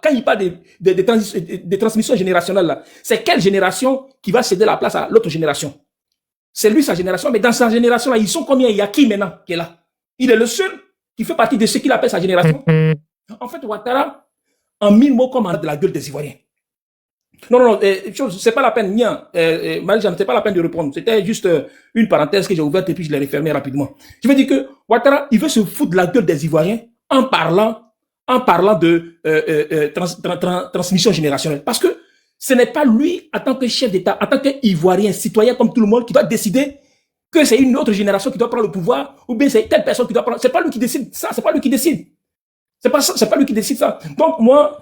Quand il parle de transmission générationnelle, c'est quelle génération qui va céder la place à l'autre génération? C'est lui, sa génération, mais dans sa génération, là, ils sont combien? Il y a qui maintenant qui est là? Il est le seul qui fait partie de ce qu'il appelle sa génération. En fait, Ouattara, en 1000 mots, comme de la gueule des Ivoiriens. Non, c'est pas la peine, Marie-Jeanne, c'est pas la peine de répondre. C'était juste une parenthèse que j'ai ouverte et puis je l'ai refermée rapidement. Je veux dire que Ouattara, il veut se foutre de la gueule des Ivoiriens en parlant de transmission générationnelle. Parce que ce n'est pas lui, en tant que chef d'État, en tant qu'Ivoirien, citoyen comme tout le monde, qui doit décider que c'est une autre génération qui doit prendre le pouvoir, ou bien c'est telle personne qui doit prendre. C'est pas lui qui décide ça, c'est pas lui qui décide. C'est pas lui qui décide ça. Donc, moi,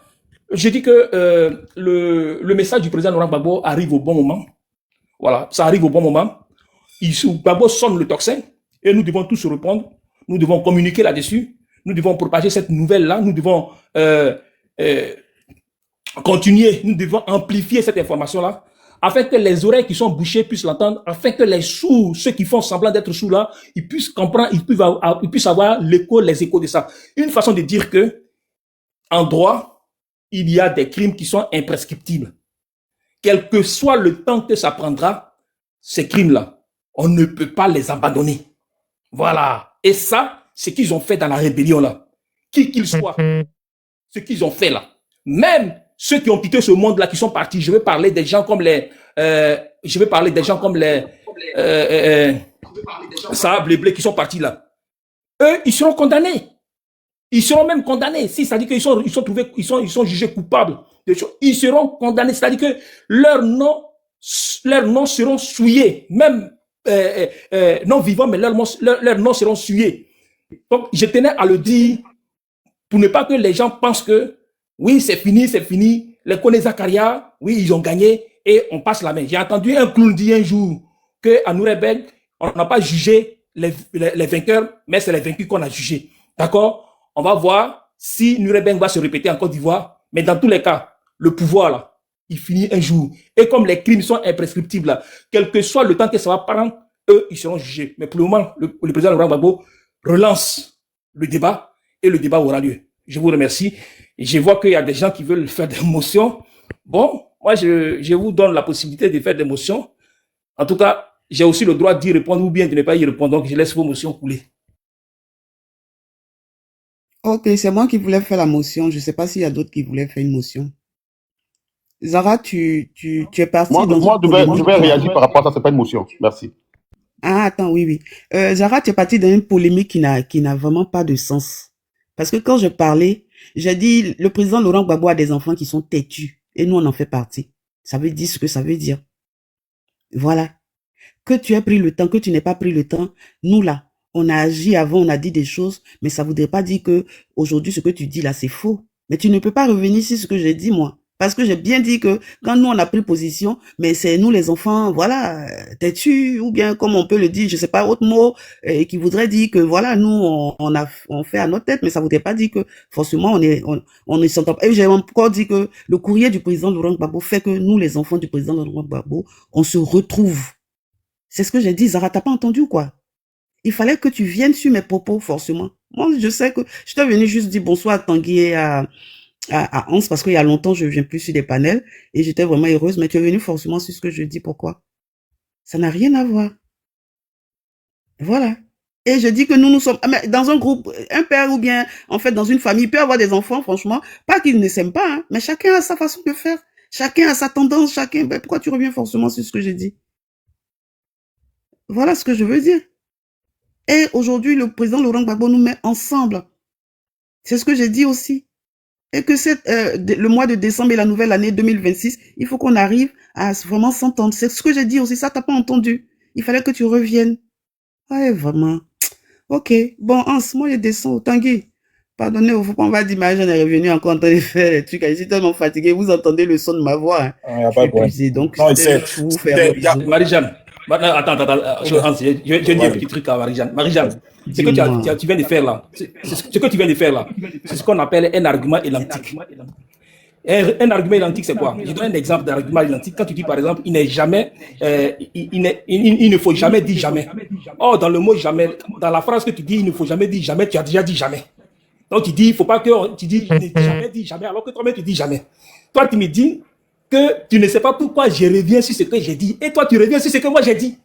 je dis que le message du président Laurent Gbagbo arrive au bon moment. Voilà, ça arrive au bon moment. Gbagbo sonne le tocsin et nous devons tous se répondre. Nous devons communiquer là-dessus. Nous devons propager cette nouvelle-là. Nous devons continuer. Nous devons amplifier cette information-là afin que les oreilles qui sont bouchées puissent l'entendre, afin que les sourds, ceux qui font semblant d'être sourds là, ils puissent comprendre, ils puissent avoir les échos de ça. Une façon de dire que, en droit, il y a des crimes qui sont imprescriptibles. Quel que soit le temps que ça prendra, ces crimes-là, on ne peut pas les abandonner. Voilà. Et ça, c'est ce qu'ils ont fait dans la rébellion là. Qui qu'ils soient, ce qu'ils ont fait là. Même ceux qui ont quitté ce monde-là, qui sont partis, je vais parler des gens comme les Sahab Blé qui sont partis là. Eux, ils seront condamnés. Ils seront même condamnés. Si, c'est-à-dire qu'ils sont jugés coupables de choses, ils seront condamnés. C'est-à-dire que leurs noms seront souillés. Même non vivants, mais leurs noms seront souillés. Donc, je tenais à le dire pour ne pas que les gens pensent que oui, c'est fini. Les Kone Zakaria, oui, ils ont gagné et on passe la main. J'ai entendu un clown dire un jour qu'à Nuremberg, on n'a pas jugé les vainqueurs, mais c'est les vaincus qu'on a jugés. D'accord? On va voir si Nuremberg va se répéter en Côte d'Ivoire. Mais dans tous les cas, le pouvoir, là, il finit un jour. Et comme les crimes sont imprescriptibles, là, quel que soit le temps que ça va prendre, eux, ils seront jugés. Mais pour le moment, le président Laurent Gbagbo relance le débat et le débat aura lieu. Je vous remercie. Et je vois qu'il y a des gens qui veulent faire des motions. Bon, moi, je vous donne la possibilité de faire des motions. En tout cas, j'ai aussi le droit d'y répondre ou bien de ne pas y répondre. Donc, je laisse vos motions couler. Ok, c'est moi qui voulais faire la motion. Je ne sais pas s'il y a d'autres qui voulaient faire une motion. Zara, tu es parti moi, je vais réagir par rapport à ça. C'est pas une motion. Merci. Ah, attends, oui. Zara, tu es parti dans une polémique qui n'a vraiment pas de sens. Parce que quand je parlais, j'ai dit, le président Laurent Gbagbo a des enfants qui sont têtus. Et nous, on en fait partie. Ça veut dire ce que ça veut dire. Voilà. Que tu aies pris le temps, que tu n'aies pas pris le temps, nous là, on a agi avant, on a dit des choses, mais ça ne voudrait pas dire que aujourd'hui ce que tu dis là, c'est faux. Mais tu ne peux pas revenir sur ce que j'ai dit, moi. Parce que j'ai bien dit que quand nous, on a pris position, mais c'est nous les enfants, voilà, têtus, ou bien comme on peut le dire, je sais pas, autre mot, qui voudrait dire que voilà, nous, on fait à notre tête, mais ça voudrait pas dire que forcément on ne s'entend pas. Et j'ai encore dit que le courrier du président Laurent Gbagbo fait que nous, les enfants du président Laurent Gbagbo, on se retrouve. C'est ce que j'ai dit, Zara, t'as pas entendu ou quoi? Il fallait que tu viennes sur mes propos, forcément. Moi, je sais que je t'ai venu juste dire bonsoir à Tanguy et à Hans, parce qu'il y a longtemps, je viens plus sur des panels, et j'étais vraiment heureuse, mais tu es venu forcément sur ce que je dis. Pourquoi? Ça n'a rien à voir. Voilà. Et je dis que nous sommes, dans un groupe, un père ou bien, en fait, dans une famille, il peut avoir des enfants, franchement, pas qu'ils ne s'aiment pas, hein, mais chacun a sa façon de faire. Chacun a sa tendance, pourquoi tu reviens forcément sur ce que j'ai dit? Voilà ce que je veux dire. Et aujourd'hui, le président Laurent Gbagbo nous met ensemble. C'est ce que j'ai dit aussi. Et que le mois de décembre et la nouvelle année 2026, il faut qu'on arrive à vraiment s'entendre. C'est ce que j'ai dit aussi. Ça, t'as pas entendu. Il fallait que tu reviennes. Ouais, vraiment. Ok. Bon, Hans, moi, je descends au Tanguy. Pardonnez, faut pas, on va dire, Marie-Jeanne est revenue encore en train de faire des trucs. Je suis tellement fatigué. Vous entendez le son de ma voix. Hein. Ah, pas épuisé. Donc, Marie-Jeanne. Attends, je vais dire un petit truc à Marie-Jeanne. Marie-Jeanne, ce que tu viens de faire là, ce que tu viens de faire là, c'est ce qu'on appelle un argument élantique. Un argument élantique, c'est quoi? Je donne un exemple d'argument élantique. Quand tu dis par exemple, il ne faut jamais dire jamais. Or, dans le mot jamais, dans la phrase que tu dis, il ne faut jamais dire jamais, tu as déjà dit jamais. Donc tu dis, il ne faut pas que tu dis jamais, jamais, alors que toi-même tu dis jamais. Toi, tu me dis que tu ne sais pas pourquoi je reviens sur ce que j'ai dit. Et toi, tu reviens sur ce que moi j'ai dit.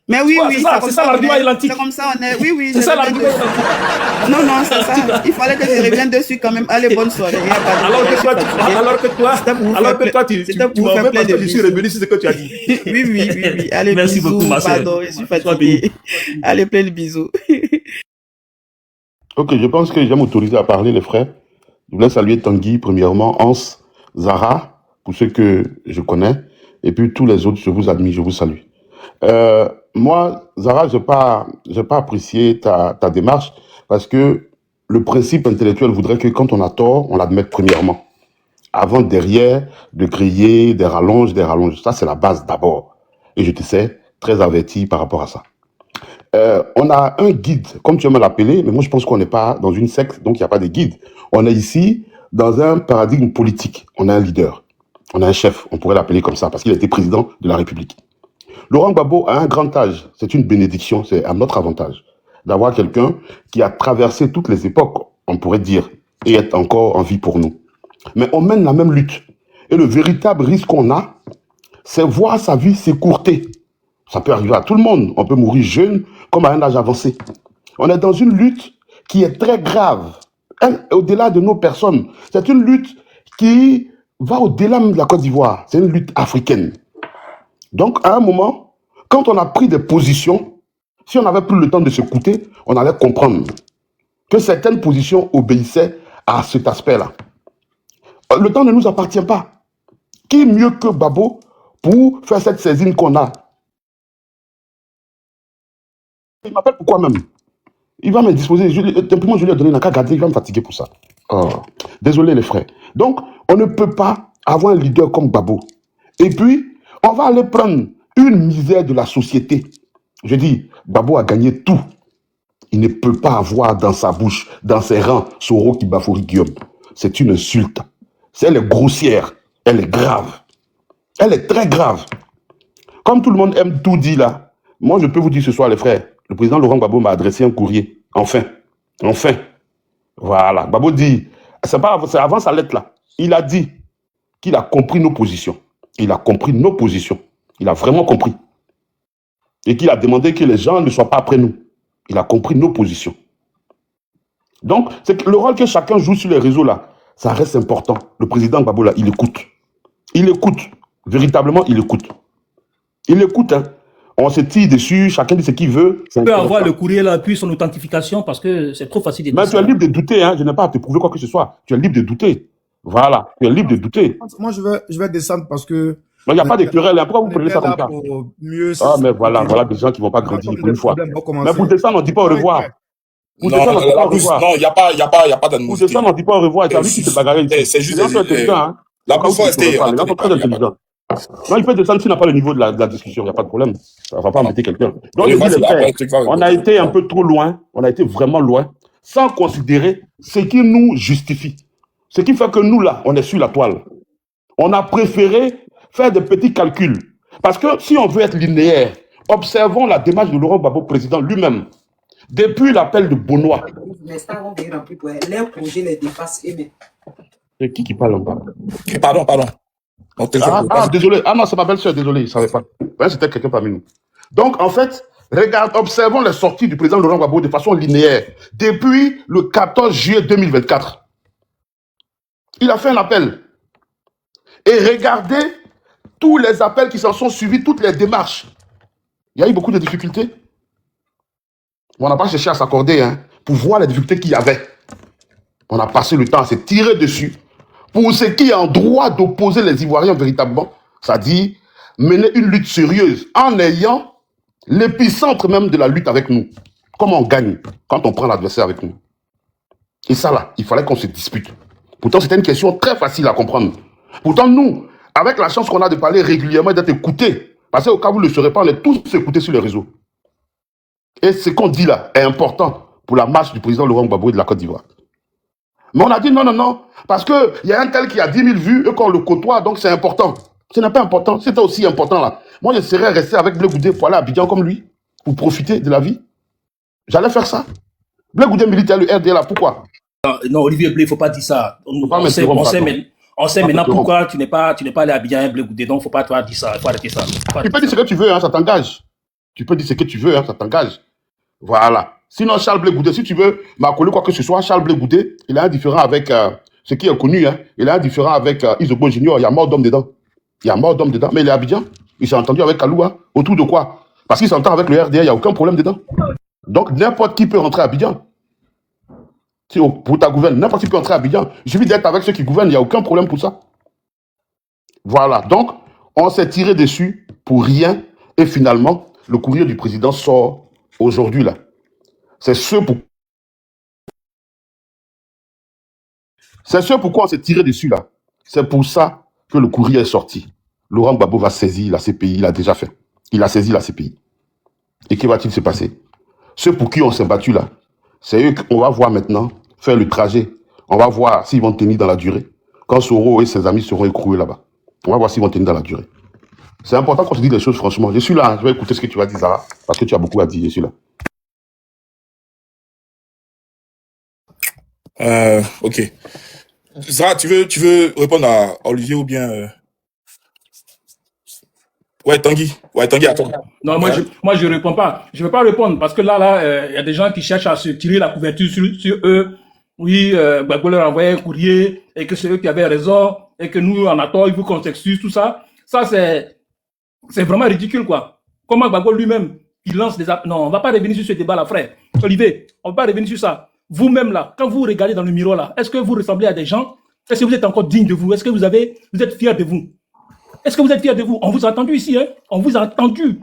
Mais oui, Voilà, oui, c'est ça l'argument identique. c'est comme ça, on est. Oui, oui, C'est je ça reviens l'argument dessus. identique. Non, non, c'est ça. Il fallait que je revienne dessus quand même. Allez, bonne soirée. Il y a pas de- Alors je que suis toi, fatigué. tu tu m'en veux parce que je suis revenu sur ce que tu as dit. Oui, oui, oui, oui. Allez, Merci bisous. beaucoup, ma sœur. Pardon, je suis Sois fatigué. Allez, plein de bisous. Ok, je pense que je vais m'autoriser à parler, les frères. Je voulais saluer Tanguy, premièrement, Hans, Zara, pour ceux que je connais, et puis tous les autres, je vous admire, je vous salue. Moi, Zara, j'ai pas apprécié ta démarche, parce que le principe intellectuel voudrait que quand on a tort, on l'admette premièrement. Avant, derrière, de crier des rallonges. Ça, c'est la base d'abord. Et je te sais très averti par rapport à ça. On a un guide, comme tu aimes l'appeler, mais moi je pense qu'on n'est pas dans une secte, donc il n'y a pas de guide. On est ici dans un paradigme politique. On a un leader, on a un chef, on pourrait l'appeler comme ça, parce qu'il a été président de la République. Laurent Gbagbo a un grand âge, c'est une bénédiction, c'est à notre avantage d'avoir quelqu'un qui a traversé toutes les époques, on pourrait dire, et est encore en vie pour nous. Mais on mène la même lutte. Et le véritable risque qu'on a, c'est voir sa vie s'écourter. Ça peut arriver à tout le monde. On peut mourir jeune comme à un âge avancé. On est dans une lutte qui est très grave, au-delà de nos personnes. C'est une lutte qui va au-delà de la Côte d'Ivoire. C'est une lutte africaine. Donc, à un moment, quand on a pris des positions, si on n'avait plus le temps de s'écouter, on allait comprendre que certaines positions obéissaient à cet aspect-là. Le temps ne nous appartient pas. Qui mieux que Babo pour faire cette saisine qu'on a? Il m'appelle pourquoi même? Il va me disposer. Simplement, je lui ai donné, il n'a qu'à garder, il va me fatiguer pour ça. Oh. Désolé les frères. Donc, on ne peut pas avoir un leader comme Babo. Et puis, on va aller prendre une misère de la société. Je dis, Babo a gagné tout. Il ne peut pas avoir dans sa bouche, dans ses rangs, Soro qui bafoue Guillaume. C'est une insulte. Elle est grossière. Elle est grave. Elle est très grave. Comme tout le monde aime tout dire là, moi je peux vous dire ce soir les frères, le président Laurent Gbagbo m'a adressé un courrier. Enfin. Voilà. Gbagbo dit, c'est avant sa lettre là, il a dit qu'il a compris nos positions. Il a compris nos positions. Il a vraiment compris. Et qu'il a demandé que les gens ne soient pas après nous. Il a compris nos positions. Donc, c'est que le rôle que chacun joue sur les réseaux là, ça reste important. Le président Gbagbo là, il écoute. Il écoute. Véritablement, il écoute. Il écoute, hein. On se tire dessus, chacun dit ce qu'il veut. On peut avoir le courrier là, puis son authentification, parce que c'est trop facile de dire Mais tu ça. es libre de douter, hein. Je n'ai pas à te prouver quoi que ce soit. Tu es libre de douter. Voilà, tu es libre de douter. Moi, je vais descendre parce que. Il n'y a pas de querelle, hein. Pourquoi vous prenez ça comme ça? Ah, mais voilà des gens qui ne vont pas grandir pour une fois. Mais pour descendre, on ne dit pas au revoir. Pour descendre, on ne dit pas au revoir. Non, il n'y a pas Pour d'animosité. descendre, on ne dit pas au revoir. Tu as vu qui se bagarre ici. C'est juste Les gens sont intelligents, hein. la bouffe est Les gens sont très intelligents. Non, il peut descendre s'il n'a pas le niveau de la discussion, il n'y a pas de problème. Ça ne va pas embêter quelqu'un. Donc, je dis, les frères, on a été un peu trop loin, on a été vraiment loin, sans considérer ce qui nous justifie. Ce qui fait que nous, là, on est sur la toile. On a préféré faire des petits calculs. Parce que si on veut être linéaire, observons la démarche de Laurent Gbagbo, président lui-même. Depuis l'appel de Bonois. Les stars vont venir remplir pour elle. Leur projet les dépasse eux-mêmes. C'est qui parle encore? Pardon. Désolé. Ah non, c'est ma belle-sœur, désolé, je ne savais pas. Ouais, c'était quelqu'un parmi nous. Donc, en fait, observons les sorties du président Laurent Gbagbo de façon linéaire. Depuis le 14 juillet 2024, il a fait un appel. Et regardez tous les appels qui s'en sont suivis, toutes les démarches. Il y a eu beaucoup de difficultés. On n'a pas cherché à s'accorder, hein, pour voir les difficultés qu'il y avait. On a passé le temps à se tirer dessus. Pour ce qui est en droit d'opposer les Ivoiriens véritablement, c'est-à-dire mener une lutte sérieuse en ayant l'épicentre même de la lutte avec nous. Comment on gagne quand on prend l'adversaire avec nous? Et ça là, il fallait qu'on se dispute. Pourtant, c'était une question très facile à comprendre. Pourtant, nous, avec la chance qu'on a de parler régulièrement et d'être écoutés, parce qu'au cas où vous ne le saurez pas, on est tous écoutés sur les réseaux. Et ce qu'on dit là est important pour la marche du président Laurent Gbagbo de la Côte d'Ivoire. Mais on a dit non, parce qu'il y a un tel qui a 10 000 vues et qu'on le côtoie, donc c'est important. Ce n'est pas important, c'était aussi important là. Moi, je serais resté avec Blé Goudé pour aller à Abidjan comme lui, pour profiter de la vie. J'allais faire ça. Blé Goudé militaire, le RDA là, pourquoi? Non, Olivier Blé, il ne faut pas dire ça. Faut pas On sait, m'interrompre, pardon. on sait Pas maintenant m'interrompre. pourquoi tu n'es pas allé à Abidjan Blé Goudé. Donc, il ne faut pas toi dire ça. Il faut arrêter ça. Tu peux dire ce que tu veux, hein, ça t'engage. Tu peux dire ce que tu veux, hein, ça t'engage. Voilà. Sinon, Charles Blé Goudé, si tu veux m'accoler quoi que ce soit, Charles Blé Goudé, il a un différent avec ce qui est connu. Hein, il a un différent avec Isobo Junior. Il y a mort d'homme dedans. Il y a mort d'homme dedans. Mais il est à Abidjan. Il s'est entendu avec Kalou. Hein, autour de quoi? Parce qu'il s'entend avec le RDA. Il n'y a aucun problème dedans. Donc, n'importe qui peut rentrer à Abidjan. Si pour ta gouverne, n'importe qui peut rentrer à Abidjan. Il suffit d'être avec ceux qui gouvernent. Il n'y a aucun problème pour ça. Voilà. Donc, on s'est tiré dessus pour rien. Et finalement, le courrier du président sort aujourd'hui là. C'est ce pourquoi on s'est tiré dessus là. C'est pour ça que le courrier est sorti. Laurent Gbagbo va saisir la CPI, il a déjà fait. Il a saisi la CPI. Et que va-t-il se passer? Ceux pour qui on s'est battu là, c'est eux qu'on va voir maintenant faire le trajet. On va voir s'ils vont tenir dans la durée. Quand Soro et ses amis seront écroués là-bas. On va voir s'ils vont tenir dans la durée. C'est important qu'on se dise les choses franchement. Je suis là, hein. Je vais écouter ce que tu vas dire, Zara, parce que tu as beaucoup à dire, je suis là. Ok. Zara, tu veux répondre à Olivier ou bien Ouais, Tanguy. Ouais, Tanguy, attends. Non, moi, je réponds pas. Je ne vais pas répondre parce que là, il y a des gens qui cherchent à se tirer la couverture sur eux. Oui, Gbagbo leur a envoyé un courrier et que c'est eux qui avaient raison et que nous, on a tort, il faut qu'on s'excuse, tout ça. Ça, c'est vraiment ridicule, quoi. Comment Gbagbo lui-même, il lance des... Non, on va pas revenir sur ce débat-là, frère. Olivier, on va pas revenir sur ça. Vous-même, là, quand vous regardez dans le miroir, là, est-ce que vous ressemblez à des gens? Est-ce que vous êtes encore digne de vous? Est-ce que vous êtes fiers de vous? Est-ce que vous êtes fiers de vous? On vous a entendu ici, hein? On vous a entendu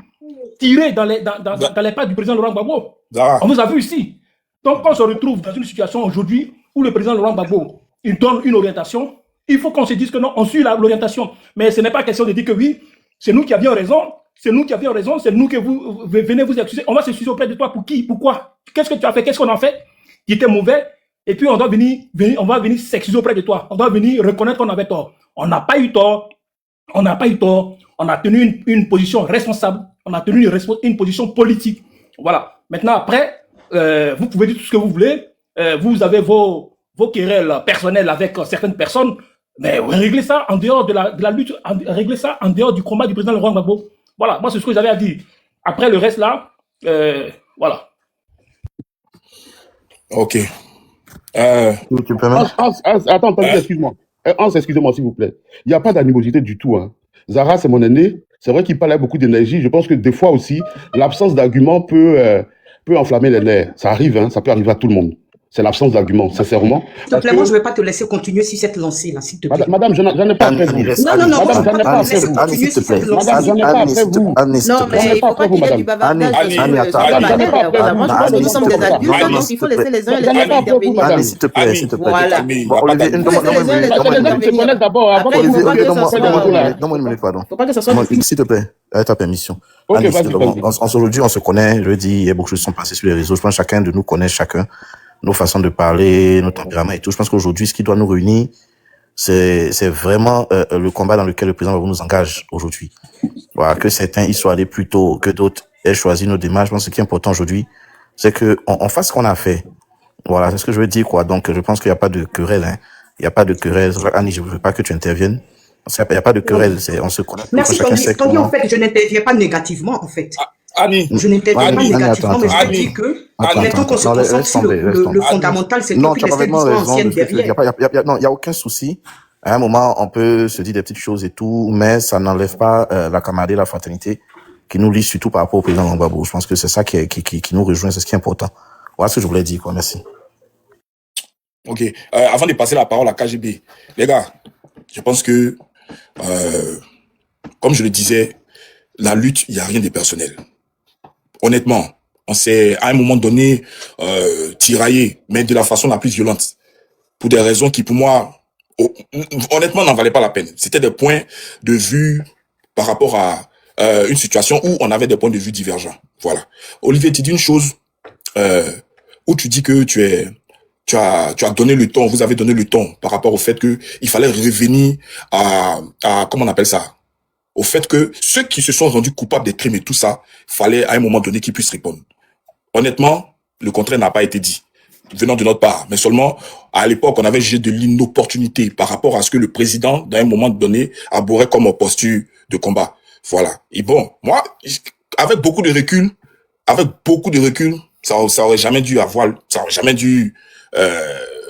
tirer dans les pattes du président Laurent Gbagbo. Zara. On vous a vu ici. Donc, quand on se retrouve dans une situation aujourd'hui où le président Laurent Gbagbo, il donne une orientation, il faut qu'on se dise que non, on suit l'orientation. Mais ce n'est pas question de dire que oui, c'est nous qui avions raison, c'est nous que vous venez vous excuser. On va s'excuser auprès de toi pour qui? Pourquoi? Qu'est-ce que tu as fait? Qu'est-ce qu'on a fait qui était mauvais? Et puis on va venir s'excuser auprès de toi. On doit venir reconnaître qu'on avait tort. On n'a pas eu tort. On n'a pas eu tort. On a tenu une position responsable. On a tenu une position politique. Voilà. Maintenant, après, vous pouvez dire tout ce que vous voulez. Vous avez vos querelles personnelles avec certaines personnes. Mais réglez ça en dehors de la lutte. Réglez ça en dehors du combat du président Laurent Gbagbo. Voilà. Moi, c'est ce que j'avais à dire. Après, le reste là, voilà. Ok. Tu permets? Attends, excuse-moi. Hans, excusez-moi, s'il vous plaît. Il n'y a pas d'animosité du tout. Hein. Zara, c'est mon aîné. C'est vrai qu'il parlait beaucoup d'énergie. Je pense que des fois aussi, l'absence d'argument peut enflammer les nerfs. Ça arrive, hein, ça peut arriver à tout le monde. C'est l'absence d'argument, sincèrement. S'il te plaît, moi, je ne vais pas te laisser continuer sur cette lancée-là, s'il te plaît. Madame, j'en ai pas après vous. Non, Madame, j'en ai pas après vous. Annie, s'il te plaît. Madame, j'en ai pas après vous. Non, mais il ne faut pas qu'il y ait du bavardage. Annie, Moi, je pense que nous sommes des adultes, donc il faut laisser les uns et les autres intervenir. Annie, s'il te plaît, s'il te plaît. Voilà. Olivier, donne-moi une minute, pardon. Faut pas que ça soit... S'il te plaît, avec ta permission. Ok, Annie, vas-y. aujourd'hui, on se connaît, je dis, il y a beaucoup de choses qui sont passées sur les réseaux. Je pense que chacun de nous connaît chacun, nos façons de parler, nos tempéraments et tout. Je pense qu'aujourd'hui, ce qui doit nous réunir, c'est vraiment le combat dans lequel le président nous engage aujourd'hui. Voilà, que certains y soient allés plus tôt, que d'autres aient choisi nos démarches. Je pense que ce qui est important aujourd'hui, c'est qu'on fasse ce qu'on a fait. Voilà, c'est ce que je veux dire, quoi. Donc, je pense qu'il n'y a pas de querelle, hein. Il n'y a pas de querelle. Annie, je ne veux pas que tu interviennes. Il n'y a pas de querelle. On se connaît. Merci, Tanguy, en fait, je n'interviens pas négativement, en fait. Annie. Je n'interviens pas négativement, mais je dis que, mettons qu'on se concentre sur le fondamental, c'est non, que tu as les parfaitement services raison. anciennes derrière. Non, il n'y a aucun souci. À un moment, on peut se dire des petites choses et tout, mais ça n'enlève pas la camaraderie, la fraternité qui nous lie surtout par rapport au président Gbagbo. Je pense que c'est ça qui nous rejoint, c'est ce qui est important. Voilà ce que je voulais dire, quoi. Merci. Ok. Avant de passer la parole à KGB, les gars, je pense que, comme je le disais, la lutte, il n'y a rien de personnel. Honnêtement, on s'est à un moment donné tiraillé, mais de la façon la plus violente, pour des raisons qui, pour moi, honnêtement, n'en valaient pas la peine. C'était des points de vue par rapport à une situation où on avait des points de vue divergents. Voilà. Olivier, tu dis une chose où tu dis que tu as donné le ton, vous avez donné le ton par rapport au fait que il fallait revenir à comment on appelle ça, au fait que ceux qui se sont rendus coupables des crimes et tout ça, fallait à un moment donné qu'ils puissent répondre. Honnêtement, le contraire n'a pas été dit. venant de notre part. Mais seulement, à l'époque, on avait jugé de l'inopportunité par rapport à ce que le président, dans un moment donné, abhorrait comme posture de combat. Voilà. Et bon, moi, avec beaucoup de recul, ça aurait jamais dû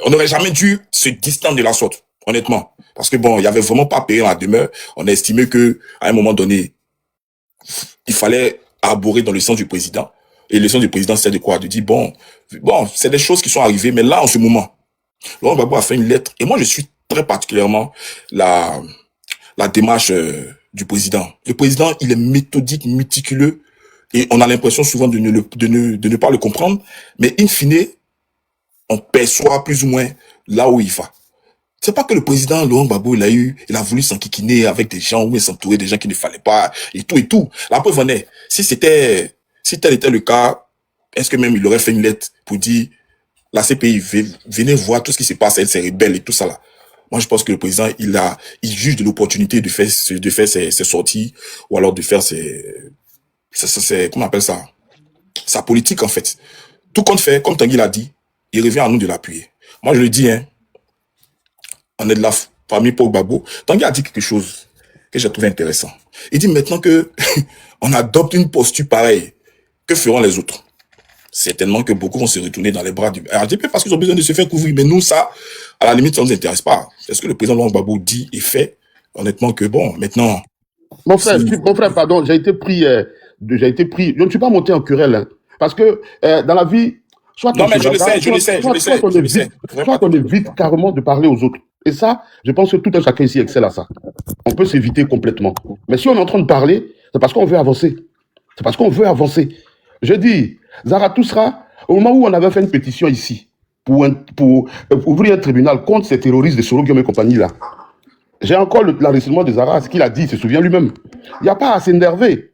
on n'aurait jamais dû se distendre de la sorte, honnêtement. Parce que bon, il y avait vraiment pas payé la demeure. On a estimé que, à un moment donné, il fallait arborer dans le sens du président. Et le sens du président, c'est de quoi? De dire, bon, c'est des choses qui sont arrivées, mais là, en ce moment, Laurent Gbagbo a fait une lettre, et moi, je suis très particulièrement la démarche du président. Le président, il est méthodique, méticuleux, et on a l'impression souvent de ne pas le comprendre, mais in fine, on perçoit plus ou moins là où il va. C'est pas que le président Laurent Gbagbo, il a voulu s'enquiquiner avec des gens, ou s'entourer des gens qu'il ne fallait pas, et tout. La preuve en est, si tel était le cas, est-ce que même il aurait fait une lettre pour dire, la CPI, venez voir tout ce qui se passe, elle s'est rebelle et tout ça là. Moi, je pense que le président, il juge de l'opportunité de faire ses sorties, ou alors de faire comment on appelle ça? Sa politique, en fait. Tout compte fait, comme Tanguy l'a dit, il revient à nous de l'appuyer. Moi, je le dis, hein, on est de la famille Paul Gbagbo. Tanguy a dit quelque chose que j'ai trouvé intéressant. Il dit maintenant que on adopte une posture pareille, que feront les autres? Certainement que beaucoup vont se retourner dans les bras du RDP parce qu'ils ont besoin de se faire couvrir. Mais nous, ça, à la limite, ça ne nous intéresse pas. C'est ce que le président Laurent Gbagbo dit et fait. Honnêtement que bon, maintenant... Mon frère, pardon, j'ai été pris. Je ne suis pas monté en querelle. Hein, parce que dans la vie, soit on évite carrément de parler aux autres. Et ça, je pense que tout un chacun ici excelle à ça. On peut s'éviter complètement. Mais si on est en train de parler, c'est parce qu'on veut avancer. Je dis, Zarathustra, au moment où on avait fait une pétition ici pour ouvrir un tribunal contre ces terroristes de Soro Guillaume et compagnie là, j'ai encore l'enregistrement de Zara, ce qu'il a dit, il se souvient lui-même. Il n'y a pas à s'énerver.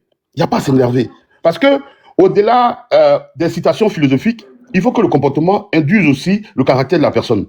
Parce que, au-delà des citations philosophiques, il faut que le comportement induise aussi le caractère de la personne.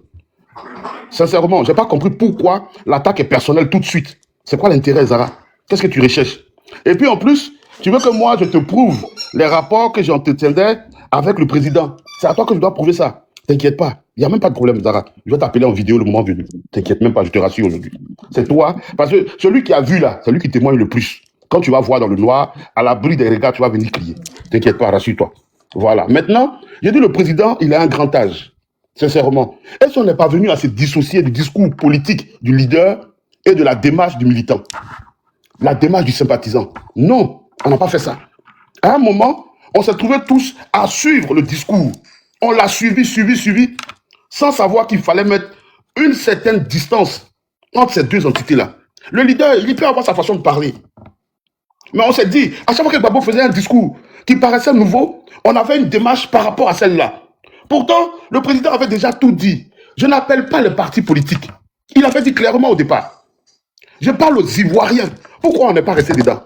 Sincèrement, je n'ai pas compris pourquoi l'attaque est personnelle tout de suite. C'est quoi l'intérêt, Zara? Qu'est-ce que tu recherches? Et puis en plus, tu veux que moi je te prouve les rapports que j'entretiendais avec le président. C'est à toi que je dois prouver ça. T'inquiète pas. Il n'y a même pas de problème, Zara. Je vais t'appeler en vidéo le moment venu. T'inquiète même pas, je te rassure aujourd'hui. C'est toi. Parce que celui qui a vu là, c'est lui qui témoigne le plus. Quand tu vas voir dans le noir, à l'abri des regards, tu vas venir crier. T'inquiète pas, rassure-toi. Voilà. Maintenant, j'ai dit le président, il a un grand âge. Sincèrement. Est-ce qu'on n'est pas venu à se dissocier du discours politique du leader et de la démarche du militant? La démarche du sympathisant? Non, on n'a pas fait ça. À un moment, on s'est trouvés tous à suivre le discours. On l'a suivi, sans savoir qu'il fallait mettre une certaine distance entre ces deux entités-là. Le leader, il peut avoir sa façon de parler. Mais on s'est dit, à chaque fois que Gbagbo faisait un discours qui paraissait nouveau, on avait une démarche par rapport à celle-là. Pourtant, le président avait déjà tout dit. Je n'appelle pas les partis politiques. Il avait dit clairement au départ. Je parle aux Ivoiriens. Pourquoi on n'est pas resté dedans?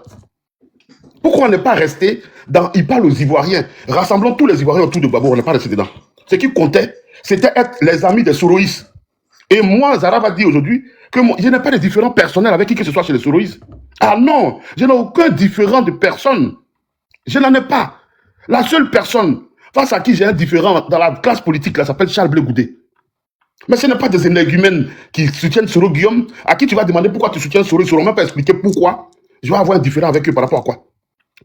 Pourquoi on n'est pas resté dans... Il parle aux Ivoiriens. Rassemblons tous les Ivoiriens autour de Gbagbo, on n'est pas resté dedans. Ce qui comptait, c'était être les amis des Soroïs. Et moi, Zara va dire aujourd'hui que je n'ai pas de différent personnel avec qui que ce soit chez les Soroïs. Ah non, je n'ai aucun différent de personne. Je n'en ai pas. La seule personne face à qui j'ai un différent dans la classe politique, là, s'appelle Charles Blé Goudé. Mais ce n'est pas des énergumènes qui soutiennent Soro Guillaume, à qui tu vas demander pourquoi tu soutiens Soro, ils ne sauront même pas expliquer pourquoi. Je vais avoir un différent avec eux par rapport à quoi?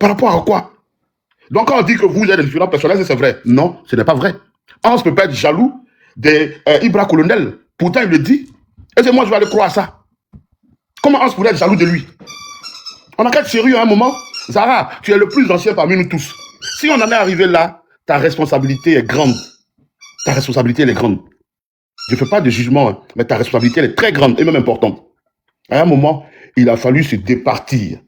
Par rapport à quoi? Donc quand on dit que vous êtes des différents personnels, c'est vrai. Non, ce n'est pas vrai. Hans ne peut pas être jaloux des Ibra Colonel. Pourtant, il le dit. Et c'est moi, je vais aller croire à ça. Comment Hans pourrait être jaloux de lui? On a qu'à être sérieux à un moment. Zara, tu es le plus ancien parmi nous tous. Si on en est arrivé là, ta responsabilité est grande. Ta responsabilité, elle est grande. Je ne fais pas de jugement, mais ta responsabilité, elle est très grande et même importante. À un moment, il a fallu se départir.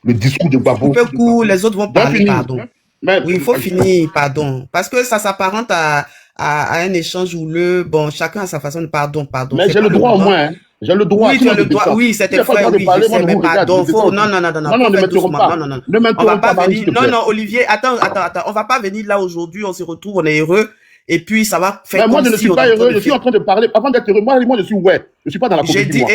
Le discours de Gbagbo. Les autres vont parler, pardon. Mais, oui, il faut finir, pardon. Parce que ça s'apparente à un échange où bon, chacun a sa façon de pardon. Mais j'ai le droit au moins, hein. J'ai le droit. Oui, tu as le droit. Oui, c'était frère, oui, je sais, mais pardon. Non, ne m'interromps pas. Non, on va pas venir. Non, Olivier, attends. On va pas venir là aujourd'hui, on se retrouve, on est heureux. Et puis, ça va faire Mais moi, comme je ne si suis on pas est en train heureux. de Je suis faire. en train de parler. Avant d'être heureux, moi, je suis ouais. Je suis pas dans la J'ai comédie, dit, moi.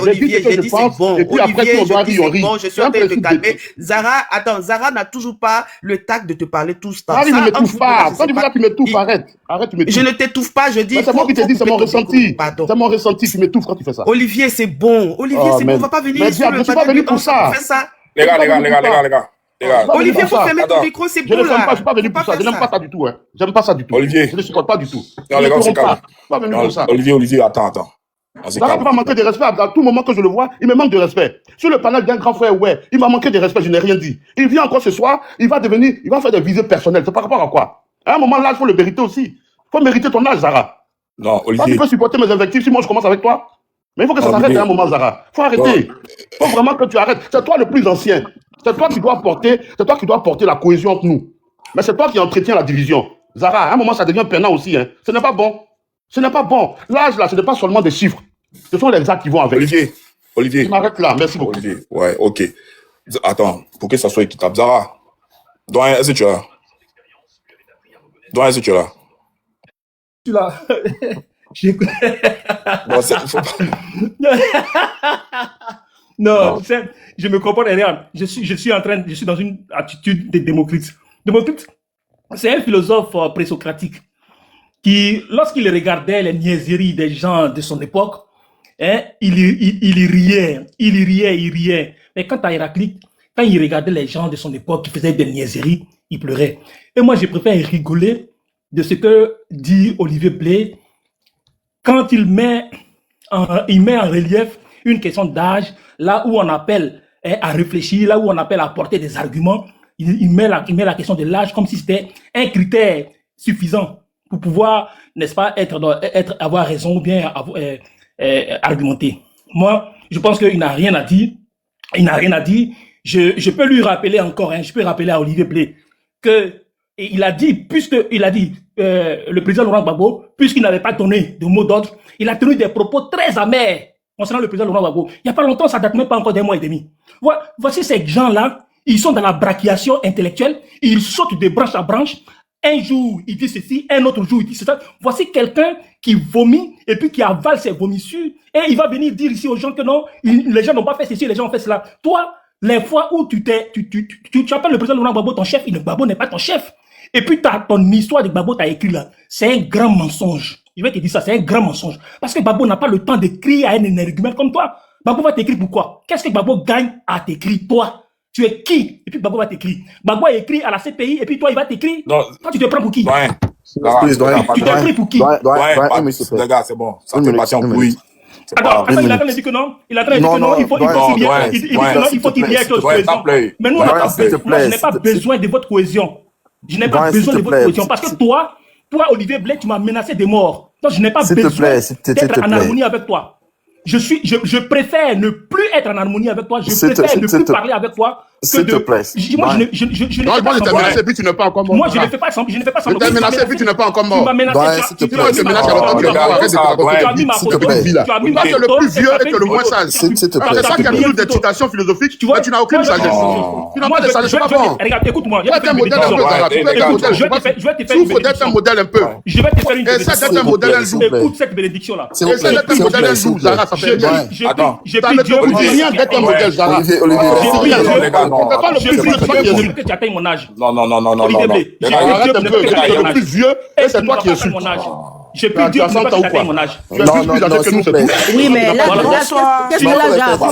Olivier, ce que j'ai je dit c'est pense, bon. et puis après, Olivier, si on doit je dis rire, on c'est rit. bon, je suis C'est en un train de te principe calmer. de... Zara n'a toujours pas le tact de te parler tout ce temps. Harry, ne Ça, m'étouffe entre pas. nous, je Quand sais tu veux pas. là, tu m'étouffes, Il- arrête. Arrête, tu Je m'étouffes. ne t'étouffe pas, je dis, Mais c'est moi qui te dis, c'est mon ressenti. Pardon. C'est mon ressenti, tu m'étouffes quand tu fais ça. Olivier, c'est bon. Olivier, Oh, c'est bon. mais- On va pas venir mais sur diable, le je suis pas panel venu de pour danse pour ça. faire ça. Les gars, Je suis pas venu pour ça. les gars. Je suis pas venu Olivier, pour faut ça. fermer ton Attends. micro, c'est Je bon ne là. suis pas venu Faut pour ça. Je faire n'aime pas ça du tout. Hein. J'aime pas ça du tout. Olivier. Je ne supporte pas du tout. Non, les gars, on se Ne calme. pas. Je suis pas venu pour ça. Olivier, attends. On se Zara calme. va manquer de respect. À tout moment que je le vois, il me manque de respect. Sur le panel d'un grand frère, ouais, il m'a manqué de respect, je n'ai rien dit. Il vient encore ce soir, il va faire des visées personnelles. C'est par rapport à quoi? À un moment là, il faut le mériter aussi. Il faut mériter ton âge, Zara. Non, Toi, Olivier. tu peux supporter mes invectives si moi je commence avec toi. Mais il faut que ça Non, s'arrête Olivier. à un moment, Zara. Faut arrêter. Faut vraiment que tu arrêtes. C'est toi le plus ancien. C'est toi qui dois porter la cohésion entre nous. Mais c'est toi qui entretiens la division. Zara, à un moment, ça devient peinant aussi. Hein. Ce n'est pas bon. Ce n'est pas bon. L'âge, là, ce n'est pas seulement des chiffres. Ce sont les actes qui vont avec. Olivier. Je m'arrête là. Merci beaucoup. Olivier. Ouais, ok. Attends, pour que ça soit équitable. Zara, doyen, est-ce que tu es là? Doyen, est-ce que tu es là? Tu l'as. Bon, faut pas... Non, tu sais, je me comporte rien. Je suis dans une attitude de Démocrite. Démocrite, c'est un philosophe présocratique qui, lorsqu'il regardait les niaiseries des gens de son époque, hein, il riait. Mais quant à Héraclite, quand il regardait les gens de son époque qui faisaient des niaiseries, il pleurait. Et moi, je préfère rigoler de ce que dit Olivier Blé quand il met en relief une question d'âge, là où on appelle à réfléchir, là où on appelle à apporter des arguments, il met la question de l'âge comme si c'était un critère suffisant pour pouvoir, n'est-ce pas, avoir raison ou bien argumenter. Moi, je pense qu'il n'a rien à dire. Il n'a rien à dire. Je peux lui rappeler encore, je peux rappeler à Olivier Blé que il a dit, le président Laurent Gbagbo, puisqu'il n'avait pas donné de mot d'ordre, il a tenu des propos très amers concernant le président Laurent Gbagbo. Il n'y a pas longtemps, ça date même pas encore d'un mois et demi. Voici ces gens-là, ils sont dans la brachiation intellectuelle, ils sautent de branche à branche. Un jour, il dit ceci, un autre jour, il dit cela. Voici quelqu'un qui vomit et puis qui avale ses vomissures et il va venir dire ici aux gens que non, les gens n'ont pas fait ceci, les gens ont fait cela. Toi, les fois où tu appelles le président Laurent Gbagbo ton chef, Gbagbo n'est pas ton chef. Et puis ton histoire de Gbagbo t'as écrit là, c'est un grand mensonge. Je vais te dire ça, c'est un grand mensonge. Parce que Gbagbo n'a pas le temps d'écrire à un énergumène comme toi. Gbagbo va t'écrire pourquoi? Qu'est-ce que Gbagbo gagne à t'écrire, toi? Tu es qui? Et puis Gbagbo va t'écrire. Gbagbo a écrit à la CPI et puis toi il va t'écriire. Toi tu te prends pour qui? Doyen. Tu t'es pris pour qui? Les gars, c'est bon. Ça fait partie en couille. Attends, il a train de dire que non. Il a train de dire que non, il faut qu'il y ait quelque chose. Mais nous, je n'ai pas besoin de votre cohésion. Je n'ai pas besoin de votre cohésion. Parce que toi, Olivier Blé, tu m'as menacé de mort. Donc, je n'ai pas besoin d'être en harmonie avec toi. Je préfère ne plus être en harmonie avec toi. Je préfère ne plus parler avec toi. S'il te plaît. Moi, je ne moi, je t'ai menacé, puis tu n'es pas encore mort. Moi, je ne fais pas semblant. Je t'ai menacé, puis tu n'es pas encore mort. Tu m'as menacé. Tu as mis ma photo. Tu as mis ma photo. Le plus vieux et le moins sage. C'est ça qui a mis des citations philosophiques. Tu n'as aucune sagesse. Tu n'as pas de sagesse. C'est pas bon. Regarde, écoute-moi. Tu vas être un modèle un peu, Zara. Souffre d'être un modèle un peu. Je vais te faire une bénédiction. Essaie d'être un modèle un jour. Écoute cette bénédiction-là. Essaie d'être un modèle un jour, Zara. Ça fait bien. Attends. J'ai pris Dieu pour rien d'être un modèle, Zara. que tu atteignes mon âge. Non. Arrête un peu, tu es le plus vieux et c'est toi qui insultes. J'ai plus Dieu pour que tu atteignes mon âge. Tu es plus âgé que nous, c'est tout. Oui, mais là, qu'est-ce que l'âge a à voir?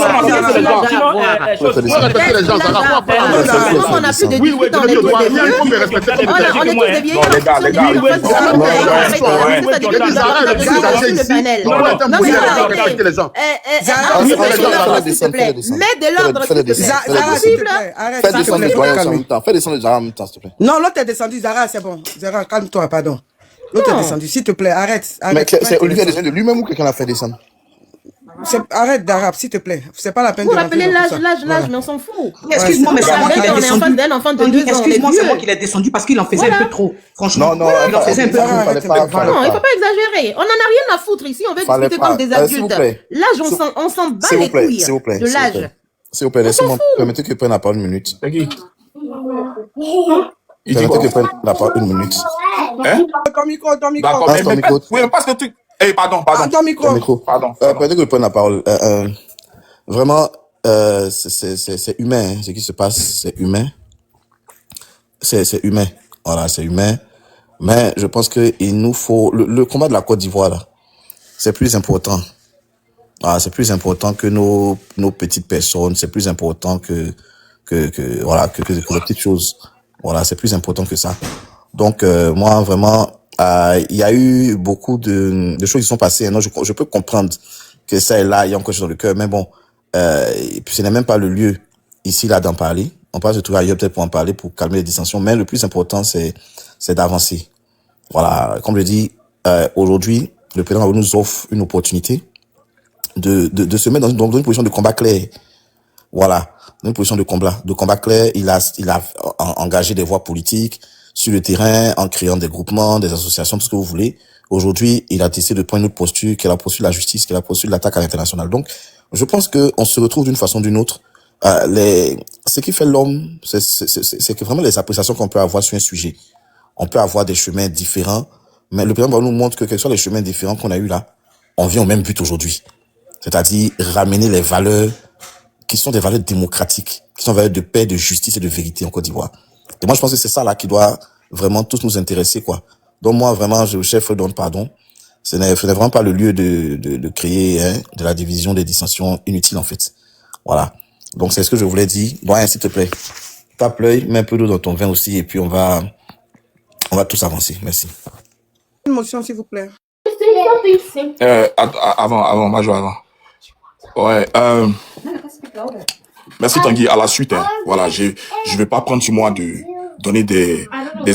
Respecter les gens, Zara. On n'a plus de dispute, on est tous des vieux. On est tous des vieillards. Mets de l'ordre, s'il te plaît. Fais descendre les gens en même temps, s'il te plaît. Non, l'autre est descendu, Zara, c'est bon. Zara, calme-toi, pardon. L'autre est descendu, s'il te plaît, arrête. Mais c'est Olivier descendu de lui-même ou quelqu'un l'a fait descendre? Arrête d'arabe, s'il te plaît. C'est pas la peine de Vous rappelez l'âge, mais on s'en fout. Excuse-moi, mais c'est moi qui l'ai descendu. Un enfant de 2 ans. Excuse-moi, c'est moi qui l'ai descendu parce qu'il en faisait un peu trop. Franchement, non, il en faisait un peu trop. Non, il faut pas exagérer. On n'en a rien à foutre ici. On veut discuter comme des adultes. L'âge, on s'en bat les couilles de l'âge. S'il vous plaît, laissez-moi, permettez que je prenne la parole une minute. Il dit Permettez que je prenne la parole une minute. Hein? Ton micro, ton micro. D'accord, Passe ton micro. oui, mais passe le truc. Eh, pardon. Ton micro. Ton micro. Pardon. Prenez que je prenne la parole. Vraiment, c'est humain, hein, ce qui se passe, c'est humain. C'est humain. Voilà, c'est humain. Mais je pense que il nous faut le combat de la Côte d'Ivoire là, c'est plus important. Ah, c'est plus important que nos petites personnes. C'est plus important que voilà que les petites choses. Voilà, c'est plus important que ça. Donc moi vraiment, il y a eu beaucoup de choses qui sont passées. Non, je peux comprendre que ça et là il y a encore quelque chose dans le cœur, mais bon, et puis ce n'est même pas le lieu ici là d'en parler. On peut se trouver ailleurs peut-être pour en parler, pour calmer les dissensions. Mais le plus important c'est d'avancer. Voilà, comme je dis, aujourd'hui le président nous offre une opportunité de se mettre dans une position de combat clair. Voilà, dans une position de combat clair. Il a engagé des voies politiques sur le terrain, en créant des groupements, des associations, tout ce que vous voulez. Aujourd'hui, il a décidé de prendre une autre posture, qui est la posture de la justice, qui est la posture de l'attaque à l'international. Donc, je pense que on se retrouve d'une façon ou d'une autre. Ce qui fait l'homme, c'est que vraiment les appréciations qu'on peut avoir sur un sujet. On peut avoir des chemins différents, mais le président nous montre que quels que soient les chemins différents qu'on a eu là, on vient au même but aujourd'hui. C'est-à-dire ramener les valeurs qui sont des valeurs démocratiques, qui sont des valeurs de paix, de justice et de vérité en Côte d'Ivoire. Et moi, je pense que c'est ça là qui doit vraiment tous nous intéresser, quoi. Donc moi, vraiment, chef, donne pardon. Ce n'est vraiment pas le lieu de créer de la division, des dissensions inutiles, en fait. Voilà. Donc c'est ce que je voulais dire. Doyen, s'il te plaît, tape l'œil, mets un peu d'eau dans ton vin aussi, et puis on va tous avancer. Merci. Une motion, s'il vous plaît. Avant, Major, avant. Ouais, merci Tanguy, à la suite, hein. Voilà, je vais pas prendre sur moi de donner des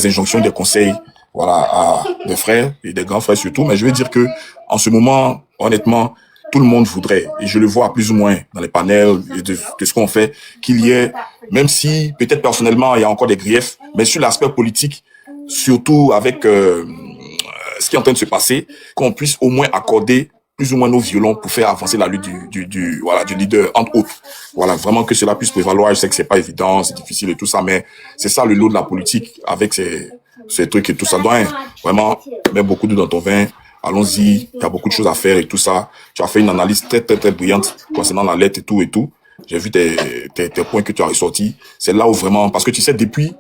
injonctions, des conseils, voilà, à des frères et des grands frères surtout, mais je vais dire que, en ce moment, honnêtement, tout le monde voudrait, et je le vois plus ou moins dans les panels et de ce qu'on fait, qu'il y ait, même si, peut-être personnellement, il y a encore des griefs, mais sur l'aspect politique, surtout avec, ce qui est en train de se passer, qu'on puisse au moins accorder plus ou moins nos violons pour faire avancer la lutte du leader, entre autres. Voilà, vraiment que cela puisse prévaloir. Je sais que c'est pas évident, c'est difficile et tout ça, mais c'est ça le lot de la politique avec ces trucs et tout ça. Donc, vraiment, mets beaucoup d'eau dans ton vin. Allons-y. Il y a beaucoup de choses à faire et tout ça. Tu as fait une analyse très, très, très brillante concernant la lettre et tout et tout. J'ai vu tes points que tu as ressortis. C'est là où vraiment, parce que tu sais, depuis,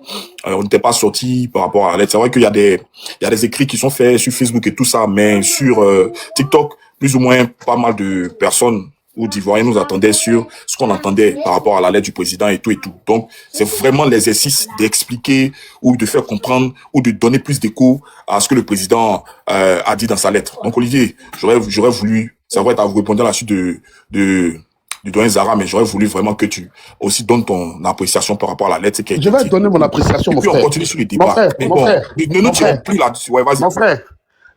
on n'était pas sorti par rapport à la lettre. C'est vrai qu'il y a des écrits qui sont faits sur Facebook et tout ça, mais sur TikTok, plus ou moins pas mal de personnes ou d'Ivoiriens nous attendaient sur ce qu'on entendait par rapport à la lettre du président et tout et tout. Donc, c'est vraiment l'exercice d'expliquer ou de faire comprendre ou de donner plus d'écho à ce que le président a dit dans sa lettre. Donc, Olivier, j'aurais voulu, c'est vrai, tu as répondu à la suite du doyen Zara, mais j'aurais voulu vraiment que tu aussi donnes ton appréciation par rapport à la lettre. Je vais donner mon appréciation, mon frère. Et puis on continue sur le débat. Mon frère, ne nous tirons plus là-dessus. Ouais, vas-y. Mon frère,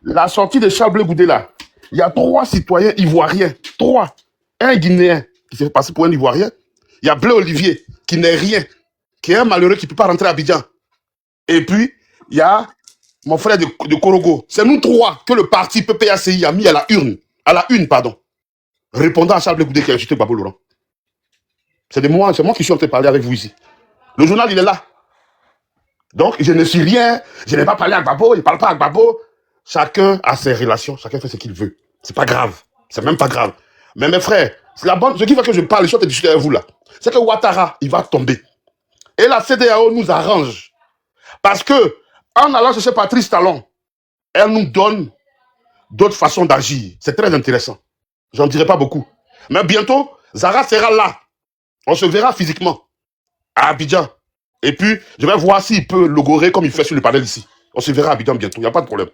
la sortie de Charles Blé Goudé là, il y a 3 citoyens ivoiriens, 3. Un Guinéen qui s'est fait passer pour un Ivoirien. Il y a Blé Olivier qui n'est rien, qui est un malheureux qui ne peut pas rentrer à Abidjan. Et puis, il y a mon frère de Korogo. C'est nous 3 que le parti PPACI a mis à la une, répondant à Charles Blé Goudé qui a insulté Gbagbo Laurent. C'est moi qui suis en train de parler avec vous ici. Le journal, il est là. Donc, je ne suis rien, je n'ai pas parlé à Gbagbo, il ne parle pas à Gbagbo. Chacun a ses relations, chacun fait ce qu'il veut. C'est pas grave, c'est même pas grave. Mais mes frères, ce qui fait que je parle, je suis en train de discuter avec vous là, c'est que Ouattara, il va tomber. Et la CEDEAO nous arrange. Parce que, en allant chercher Patrice Talon, elle nous donne d'autres façons d'agir. C'est très intéressant. J'en dirai pas beaucoup. Mais bientôt, Zara sera là. On se verra physiquement à Abidjan. Et puis, je vais voir s'il peut logorer comme il fait sur le panel ici. On se verra à Abidjan bientôt, il n'y a pas de problème.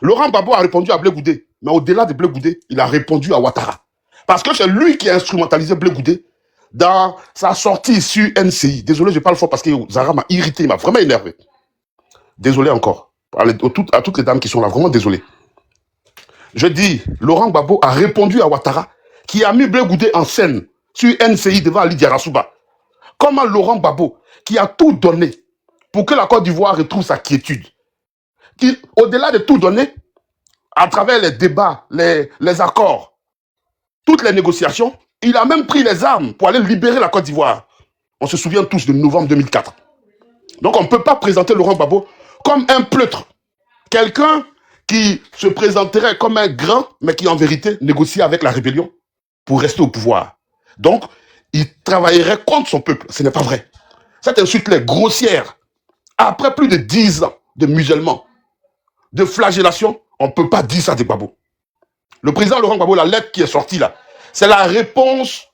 Laurent Gbagbo a répondu à Blé Goudé. Mais au-delà de Blé Goudé, il a répondu à Ouattara. Parce que c'est lui qui a instrumentalisé Blé Goudé dans sa sortie sur NCI. Désolé, je parle fort parce que Zara m'a irrité, il m'a vraiment énervé. Désolé encore. À toutes les dames qui sont là, vraiment désolé. Je dis, Laurent Gbagbo a répondu à Ouattara, qui a mis Blé Goudé en scène sur NCI devant Ali Diarasouba. Comment Laurent Gbagbo, qui a tout donné pour que la Côte d'Ivoire retrouve sa quiétude, qui, au-delà de tout donner, à travers les débats, les accords, toutes les négociations, il a même pris les armes pour aller libérer la Côte d'Ivoire. On se souvient tous de novembre 2004. Donc on ne peut pas présenter Laurent Gbagbo comme un pleutre. Quelqu'un qui se présenterait comme un grand, mais qui en vérité négocie avec la rébellion pour rester au pouvoir. Donc, il travaillerait contre son peuple. Ce n'est pas vrai. Cette insulte-là est grossière. Après plus de 10 ans de musulmans, de flagellation, on ne peut pas dire ça de Gbagbo. Le président Laurent Gbagbo, la lettre qui est sortie là, c'est la réponse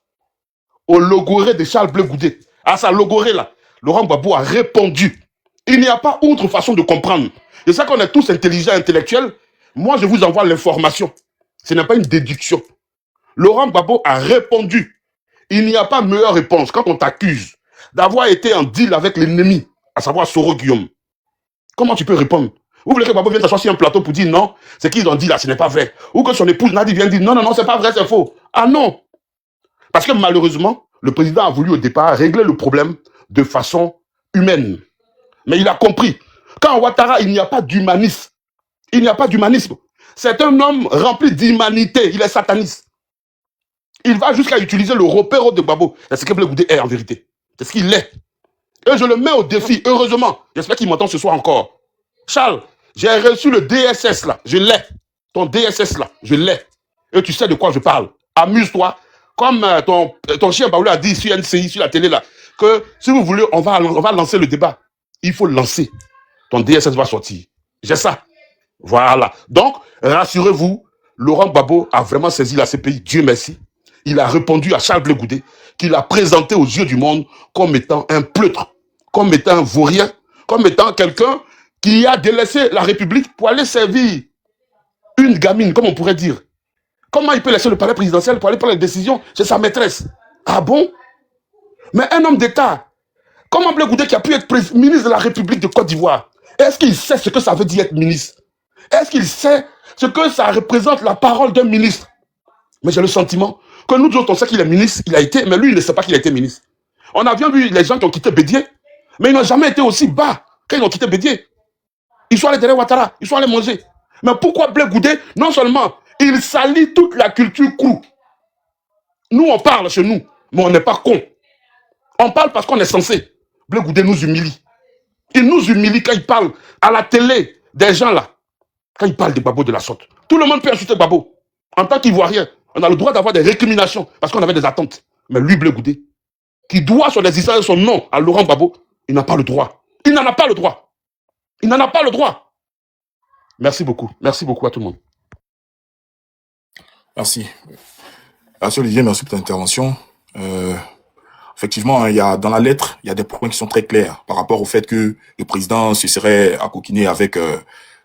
au logoré de Charles Blé Goudé. À sa logoré là, Laurent Gbagbo a répondu. Il n'y a pas autre façon de comprendre. Je sais qu'on est tous intelligents, intellectuels. Moi, je vous envoie l'information. Ce n'est pas une déduction. Laurent Gbagbo a répondu. Il n'y a pas meilleure réponse quand on t'accuse d'avoir été en deal avec l'ennemi, à savoir Soro Guillaume. Comment tu peux répondre? Vous voulez que Gbagbo vienne s'asseoir sur un plateau pour dire non, ce qu'ils ont dit là, ce n'est pas vrai. Ou que son épouse Nadi vienne dire non, non, non, c'est pas vrai, c'est faux. Ah non. Parce que malheureusement, le président a voulu au départ régler le problème de façon humaine. Mais il a compris. Quand Ouattara, il n'y a pas d'humanisme. Il n'y a pas d'humanisme. C'est un homme rempli d'humanité. Il est sataniste. Il va jusqu'à utiliser le repère de Gbagbo. C'est ce que Blé Goudé est en vérité. C'est ce qu'il est. Et je le mets au défi, heureusement. J'espère qu'il m'entend ce soir encore. Charles, j'ai reçu le DSS là. Je l'ai. Ton DSS là, je l'ai. Et tu sais de quoi je parle. Amuse-toi. Comme ton chien Baoulé a dit sur NCI, sur la télé là, que si vous voulez, on va lancer le débat. Il faut le lancer. Ton DSS va sortir. J'ai ça. Voilà. Donc, rassurez-vous, Laurent Gbagbo a vraiment saisi la CPI. Dieu merci. Il a répondu à Charles Blé Goudé, qu'il a présenté aux yeux du monde comme étant un pleutre, comme étant un vaurien, comme étant quelqu'un qui a délaissé la République pour aller servir une gamine, comme on pourrait dire. Comment il peut laisser le palais présidentiel pour aller prendre les décisions chez sa maîtresse? Ah bon? Mais un homme d'État, comment Blé Goudé qui a pu être ministre de la République de Côte d'Ivoire, est-ce qu'il sait ce que ça veut dire être ministre? Est-ce qu'il sait ce que ça représente la parole d'un ministre? Mais j'ai le sentiment que nous autres, on sait qu'il est ministre, il a été, mais lui, il ne sait pas qu'il a été ministre. On a bien vu les gens qui ont quitté Bédié, mais ils n'ont jamais été aussi bas quand ils ont quitté Bédié. Ils sont allés derrière Ouattara, ils sont allés manger. Mais pourquoi Blé Goudé, non seulement il salit toute la culture crew. Nous, on parle chez nous, mais on n'est pas con. On parle parce qu'on est censé. Blé Goudé nous humilie. Il nous humilie quand il parle à la télé des gens là. Quand il parle de Gbagbo de la sorte. Tout le monde peut insulter Gbagbo. En tant qu'Ivoirien, on a le droit d'avoir des récriminations parce qu'on avait des attentes. Mais lui, Blé Goudé, qui doit son existence et son nom à Laurent Gbagbo, il n'a pas le droit. Il n'en a pas le droit. Il n'en a pas le droit. Merci beaucoup. Merci beaucoup à tout le monde. Merci. Merci Olivier, merci pour ton intervention. Effectivement, il y a dans la lettre, il y a des points qui sont très clairs par rapport au fait que le président se serait accoquiné avec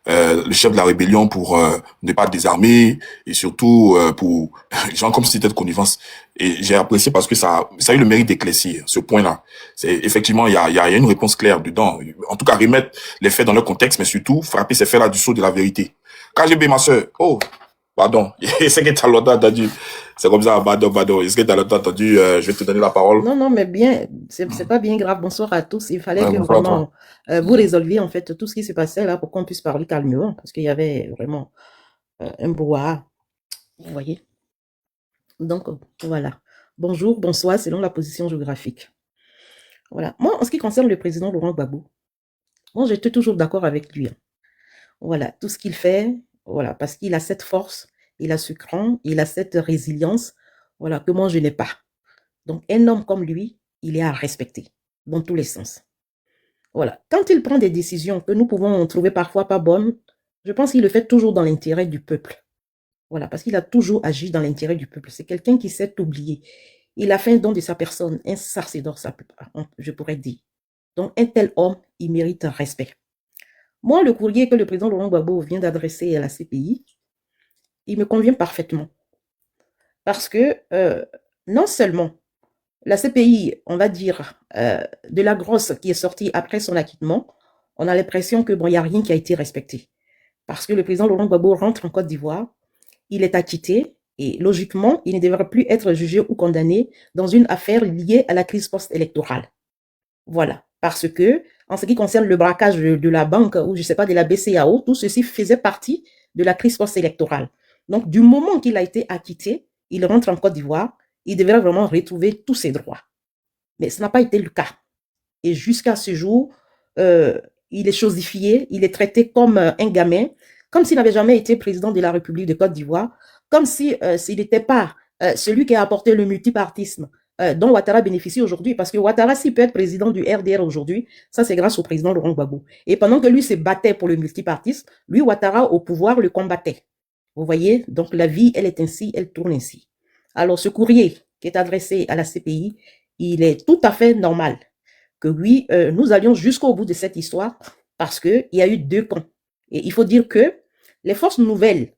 le chef de la rébellion pour ne pas désarmer et surtout pour gens comme si c'était de connivence. Et j'ai apprécié parce que ça a eu le mérite d'éclaircir ce point-là. C'est effectivement il y a une réponse claire dedans. En tout cas, remettre les faits dans leur contexte, mais surtout frapper ces faits-là du sceau de la vérité. KGB, ma sœur, oh, pardon, c'est que t'as longtemps entendu. C'est comme ça, pardon. Est-ce que t'as longtemps entendu? Je vais te donner la parole. Non, mais bien, c'est pas bien grave. Bonsoir à tous. Il fallait que vraiment vous résolviez en fait tout ce qui se passait là pour qu'on puisse parler calmement, parce qu'il y avait vraiment un brouhaha. Vous voyez? Donc, voilà. Bonjour, bonsoir, selon la position géographique. Voilà. Moi, en ce qui concerne le président Laurent Gbagbo, moi, j'étais toujours d'accord avec lui. Voilà, tout ce qu'il fait, voilà, parce qu'il a cette force, il a ce cran, il a cette résilience, voilà, que moi, je n'ai pas. Donc, un homme comme lui, il est à respecter, dans tous les sens. Voilà. Quand il prend des décisions que nous pouvons trouver parfois pas bonnes, je pense qu'il le fait toujours dans l'intérêt du peuple. Voilà, parce qu'il a toujours agi dans l'intérêt du peuple. C'est quelqu'un qui s'est oublié. Il a fait un don de sa personne, un sacerdoce, je pourrais dire. Donc, un tel homme, il mérite un respect. Moi, le courrier que le président Laurent Gbagbo vient d'adresser à la CPI, il me convient parfaitement. Parce que, non seulement la CPI, on va dire, de la grosse qui est sortie après son acquittement, on a l'impression que bon, il n'y a rien qui a été respecté. Parce que le président Laurent Gbagbo rentre en Côte d'Ivoire, il est acquitté, et logiquement, il ne devrait plus être jugé ou condamné dans une affaire liée à la crise post-électorale. Voilà. Parce que, en ce qui concerne le braquage de la banque, ou je ne sais pas, de la BCAO, tout ceci faisait partie de la crise post-électorale. Donc, du moment qu'il a été acquitté, il rentre en Côte d'Ivoire, il devrait vraiment retrouver tous ses droits. Mais ce n'a pas été le cas. Et jusqu'à ce jour, il est chosifié, il est traité comme un gamin, comme s'il n'avait jamais été président de la République de Côte d'Ivoire, comme si s'il n'était pas celui qui a apporté le multipartisme dont Ouattara bénéficie aujourd'hui, parce que Ouattara, s'il peut être président du RDR aujourd'hui, ça c'est grâce au président Laurent Gbagbo. Et pendant que lui se battait pour le multipartisme, lui, Ouattara, au pouvoir, le combattait. Vous voyez? Donc la vie, elle est ainsi, elle tourne ainsi. Alors ce courrier qui est adressé à la CPI, il est tout à fait normal que oui, nous allions jusqu'au bout de cette histoire, parce qu'il y a eu 2 camps. Et il faut dire que les forces nouvelles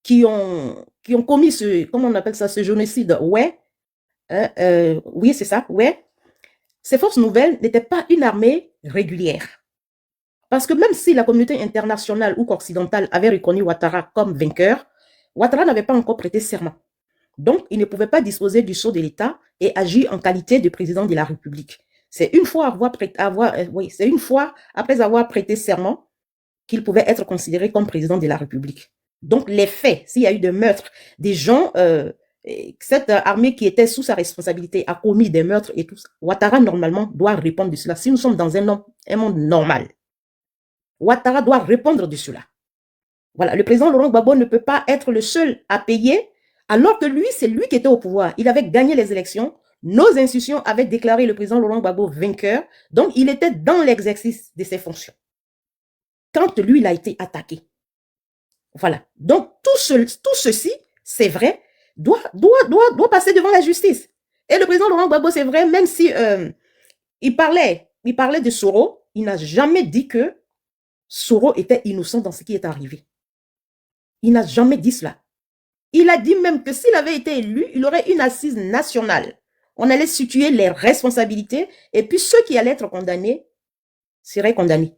qui ont commis ce, comment on appelle ça, ce génocide, ouais, oui, c'est ça, ouais. Ces forces nouvelles n'étaient pas une armée régulière. Parce que même si la communauté internationale ou occidentale avait reconnu Ouattara comme vainqueur, Ouattara n'avait pas encore prêté serment. Donc, il ne pouvait pas disposer du sceau de l'État et agir en qualité de président de la République. C'est une fois après avoir prêté serment qu'il pouvait être considéré comme président de la République. Donc, les faits, s'il y a eu des meurtres, des gens, cette armée qui était sous sa responsabilité a commis des meurtres et tout ça, Ouattara, normalement, doit répondre de cela. Si nous sommes dans un monde normal, Ouattara doit répondre de cela. Voilà, le président Laurent Gbagbo ne peut pas être le seul à payer, alors que lui, c'est lui qui était au pouvoir. Il avait gagné les élections. Nos institutions avaient déclaré le président Laurent Gbagbo vainqueur. Donc, il était dans l'exercice de ses fonctions quand lui, il a été attaqué. Voilà. Donc, tout ceci, c'est vrai, doit passer devant la justice. Et le président Laurent Gbagbo, c'est vrai, même si il parlait de Soro, il n'a jamais dit que Soro était innocent dans ce qui est arrivé. Il n'a jamais dit cela. Il a dit même que s'il avait été élu, il aurait une assise nationale. On allait situer les responsabilités et puis ceux qui allaient être condamnés seraient condamnés.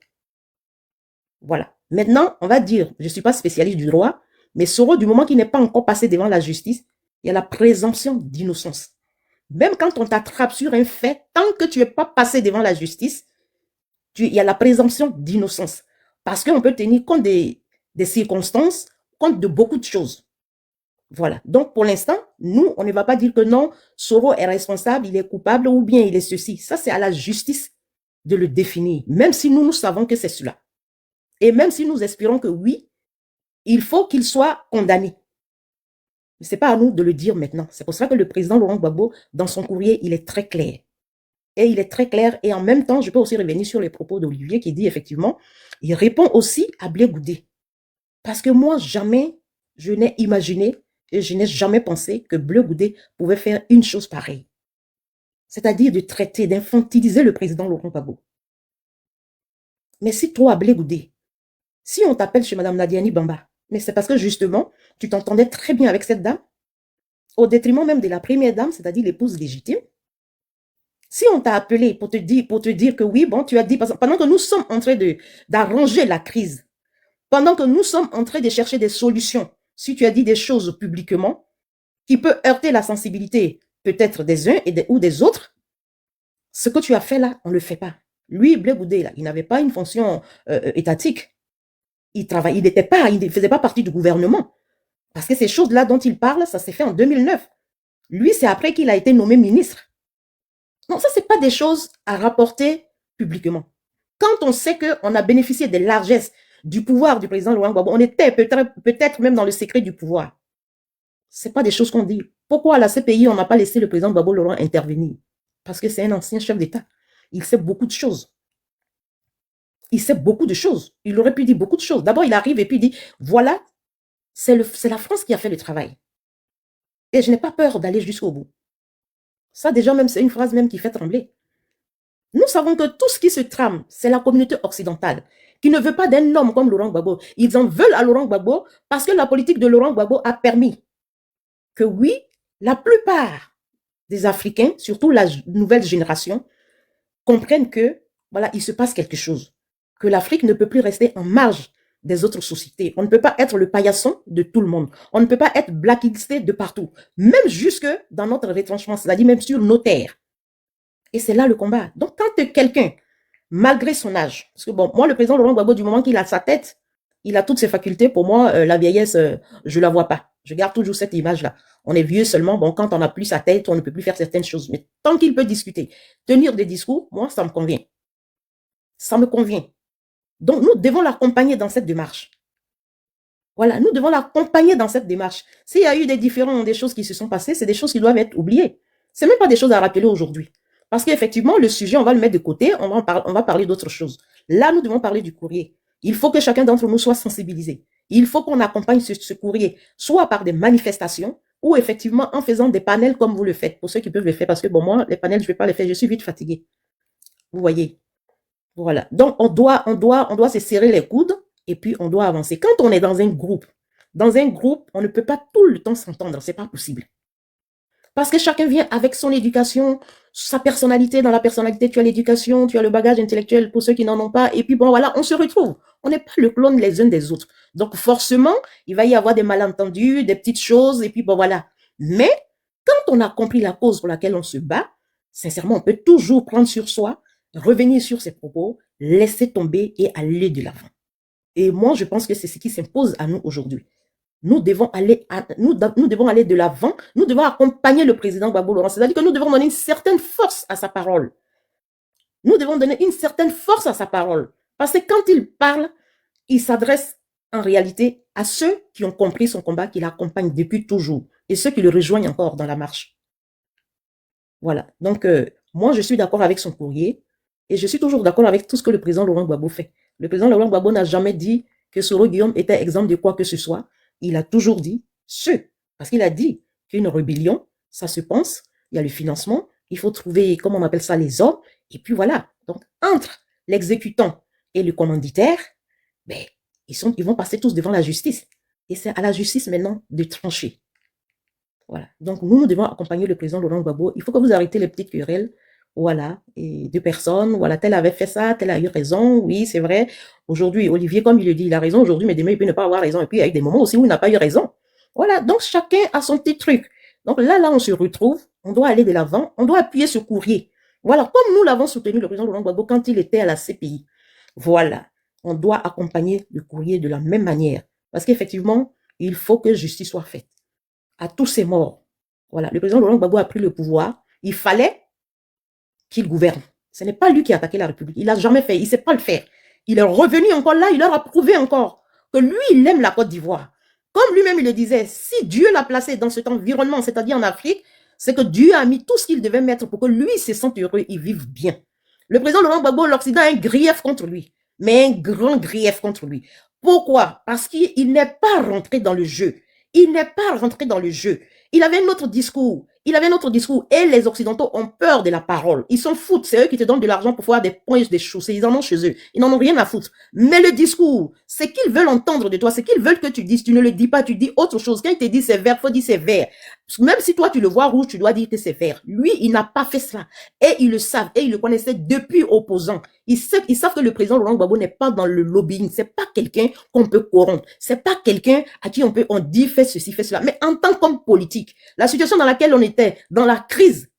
Voilà. Maintenant, on va dire, je ne suis pas spécialiste du droit, mais Soro, du moment qu'il n'est pas encore passé devant la justice, il y a la présomption d'innocence. Même quand on t'attrape sur un fait, tant que tu n'es pas passé devant la justice, il y a la présomption d'innocence. Parce qu'on peut tenir compte des circonstances, compte de beaucoup de choses. Voilà. Donc, pour l'instant, nous, on ne va pas dire que non, Soro est responsable, il est coupable ou bien il est ceci. Ça, c'est à la justice de le définir, même si nous savons que c'est cela. Et même si nous espérons que oui, il faut qu'il soit condamné. Mais ce n'est pas à nous de le dire maintenant. C'est pour ça que le président Laurent Gbagbo, dans son courrier, il est très clair. Et il est très clair. Et en même temps, je peux aussi revenir sur les propos d'Olivier qui dit effectivement, il répond aussi à Blé Goudé. Parce que moi, jamais, je n'ai imaginé et je n'ai jamais pensé que Blé Goudé pouvait faire une chose pareille. C'est-à-dire de traiter, d'infantiliser le président Laurent Gbagbo. Mais si toi, Blé Goudé, si on t'appelle chez Madame Nadiani Bamba, mais c'est parce que justement, tu t'entendais très bien avec cette dame, au détriment même de la première dame, c'est-à-dire l'épouse légitime. Si on t'a appelé pour te dire que oui, bon, tu as dit, pendant que nous sommes en train d'arranger la crise, pendant que nous sommes en train de chercher des solutions, si tu as dit des choses publiquement qui peuvent heurter la sensibilité peut-être des uns ou des autres, ce que tu as fait là, on ne le fait pas. Lui, Blé Goudé, là, il n'avait pas une fonction étatique. Il ne faisait pas partie du gouvernement. Parce que ces choses-là dont il parle, ça s'est fait en 2009. Lui, c'est après qu'il a été nommé ministre. Non, ça, ce n'est pas des choses à rapporter publiquement. Quand on sait qu'on a bénéficié des largesses du pouvoir du président Laurent Gbagbo, on était peut-être même dans le secret du pouvoir. Ce n'est pas des choses qu'on dit. Pourquoi à la CPI, on n'a pas laissé le président Gbagbo Laurent intervenir? Parce que c'est un ancien chef d'État. Il sait beaucoup de choses. Il sait beaucoup de choses. Il aurait pu dire beaucoup de choses. D'abord, il arrive et puis il dit, voilà, c'est la France qui a fait le travail. Et je n'ai pas peur d'aller jusqu'au bout. Ça, déjà, même, c'est une phrase même qui fait trembler. Nous savons que tout ce qui se trame, c'est la communauté occidentale qui ne veut pas d'un homme comme Laurent Gbagbo. Ils en veulent à Laurent Gbagbo parce que la politique de Laurent Gbagbo a permis que, oui, la plupart des Africains, surtout la nouvelle génération, comprennent que, voilà, il se passe quelque chose. Que l'Afrique ne peut plus rester en marge des autres sociétés. On ne peut pas être le paillasson de tout le monde. On ne peut pas être blacklisté de partout. Même jusque dans notre retranchement, c'est-à-dire même sur nos terres. Et c'est là le combat. Donc, quand quelqu'un, malgré son âge, parce que bon, moi, le président Laurent Gbagbo, du moment qu'il a sa tête, il a toutes ses facultés. Pour moi, la vieillesse, je la vois pas. Je garde toujours cette image-là. On est vieux seulement, bon, quand on n'a plus sa tête, on ne peut plus faire certaines choses. Mais tant qu'il peut discuter, tenir des discours, moi, ça me convient. Ça me convient. Donc, nous devons l'accompagner dans cette démarche. Voilà, nous devons l'accompagner dans cette démarche. S'il y a eu des choses qui se sont passées, c'est des choses qui doivent être oubliées. C'est même pas des choses à rappeler aujourd'hui. Parce qu'effectivement, le sujet, on va le mettre de côté, on va parler d'autre chose. Là, nous devons parler du courrier. Il faut que chacun d'entre nous soit sensibilisé. Il faut qu'on accompagne ce courrier, soit par des manifestations, ou effectivement en faisant des panels comme vous le faites, pour ceux qui peuvent le faire, parce que bon, moi, les panels, je ne vais pas les faire, je suis vite fatiguée. Vous voyez. Voilà. Donc, on doit se serrer les coudes et puis on doit avancer. Quand on est dans un groupe, on ne peut pas tout le temps s'entendre. C'est pas possible. Parce que chacun vient avec son éducation, sa personnalité. Dans la personnalité, tu as l'éducation, tu as le bagage intellectuel pour ceux qui n'en ont pas. Et puis bon, voilà, on se retrouve. On n'est pas le clone les uns des autres. Donc, forcément, il va y avoir des malentendus, des petites choses, et puis bon, voilà. Mais, quand on a compris la cause pour laquelle on se bat, sincèrement, on peut toujours prendre sur soi, revenir sur ses propos, laisser tomber et aller de l'avant. Et moi, je pense que c'est ce qui s'impose à nous aujourd'hui. Nous devons aller de l'avant, nous devons accompagner le président Gbagbo Laurent, c'est-à-dire que nous devons donner une certaine force à sa parole. Nous devons donner une certaine force à sa parole. Parce que quand il parle, il s'adresse en réalité à ceux qui ont compris son combat, qui l'accompagnent depuis toujours, et ceux qui le rejoignent encore dans la marche. Voilà. Donc, moi, je suis d'accord avec son courrier. Et je suis toujours d'accord avec tout ce que le président Laurent Gbagbo fait. Le président Laurent Gbagbo n'a jamais dit que Soro Guillaume était exempt de quoi que ce soit. Il a toujours dit parce qu'il a dit qu'une rébellion, ça se pense, il y a le financement, il faut trouver, comment on appelle ça, les hommes, et puis voilà. Donc, entre l'exécutant et le commanditaire, ben, ils vont passer tous devant la justice. Et c'est à la justice maintenant de trancher. Voilà. Donc, nous devons accompagner le président Laurent Gbagbo. Il faut que vous arrêtez les petites querelles. Voilà, et deux personnes, voilà, tel avait fait ça, tel a eu raison, oui, c'est vrai. Aujourd'hui, Olivier, comme il le dit, il a raison aujourd'hui, mais demain, il peut ne pas avoir raison. Et puis, il y a eu des moments aussi où il n'a pas eu raison. Voilà, donc chacun a son petit truc. Donc là, on se retrouve, on doit aller de l'avant, on doit appuyer ce courrier. Voilà, comme nous l'avons soutenu, le président Laurent Gbagbo, quand il était à la CPI. Voilà, on doit accompagner le courrier de la même manière. Parce qu'effectivement, il faut que justice soit faite à tous ces morts. Voilà, le président Laurent Gbagbo a pris le pouvoir. Il fallait qu'il gouverne. Ce n'est pas lui qui a attaqué la République. Il n'a jamais fait. Il ne sait pas le faire. Il est revenu encore là. Il leur a prouvé encore que lui, il aime la Côte d'Ivoire. Comme lui-même, il le disait, si Dieu l'a placé dans cet environnement, c'est-à-dire en Afrique, c'est que Dieu a mis tout ce qu'il devait mettre pour que lui se sente heureux et vive bien. Le président Laurent Gbagbo, l'Occident a un grief contre lui, mais un grand grief contre lui. Pourquoi? Parce qu'il n'est pas rentré dans le jeu. Il n'est pas rentré dans le jeu. Il avait un autre discours. Et les Occidentaux ont peur de la parole. Ils s'en foutent. C'est eux qui te donnent de l'argent pour faire des points, des chaussées. Ils en ont chez eux. Ils n'en ont rien à foutre. Mais le discours, c'est qu'ils veulent entendre de toi. C'est qu'ils veulent que tu dises. Tu ne le dis pas, tu dis autre chose. Quand il te dit c'est vert, faut dire c'est vert. Même si toi tu le vois rouge, tu dois dire que c'est vert. Lui, il n'a pas fait cela. Et ils le savent. Et ils le connaissaient depuis opposant. Ils savent que le président Laurent Gbagbo n'est pas dans le lobbying. C'est pas quelqu'un qu'on peut corrompre. C'est pas quelqu'un à qui on dit fais ceci, fais cela. Mais en tant qu'homme politique, la situation dans laquelle on était, dans la crise,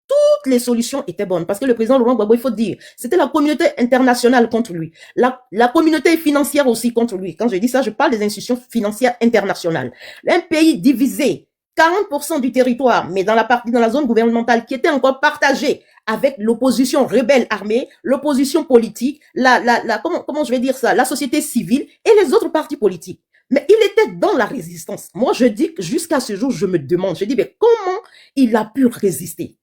toutes les solutions étaient bonnes. Parce que le président Laurent Gbagbo, il faut dire, c'était la communauté internationale contre lui. La communauté financière aussi contre lui. Quand je dis ça, je parle des institutions financières internationales. Un pays divisé, 40% du territoire, mais dans la zone gouvernementale qui était encore partagée avec l'opposition rebelle armée, l'opposition politique, comment je vais dire ça, la société civile et les autres partis politiques. Mais il était dans la résistance. Moi, je dis que jusqu'à ce jour, je me demande, je dis, mais comment il a pu résister?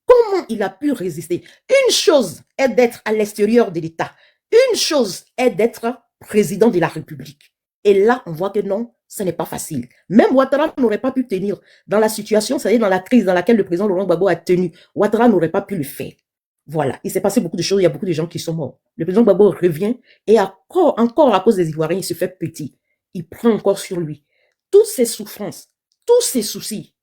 Comment il a pu résister? Une chose est d'être à l'extérieur de l'État. Une chose est d'être président de la République. Et là, on voit que non, ce n'est pas facile. Même Ouattara n'aurait pas pu tenir dans la situation, c'est-à-dire dans la crise dans laquelle le président Laurent Gbagbo a tenu. Ouattara n'aurait pas pu le faire. Voilà, il s'est passé beaucoup de choses, il y a beaucoup de gens qui sont morts. Le président Gbagbo revient et encore à cause des Ivoiriens, il se fait petit. Il prend encore sur lui toutes ses souffrances, tous ses soucis.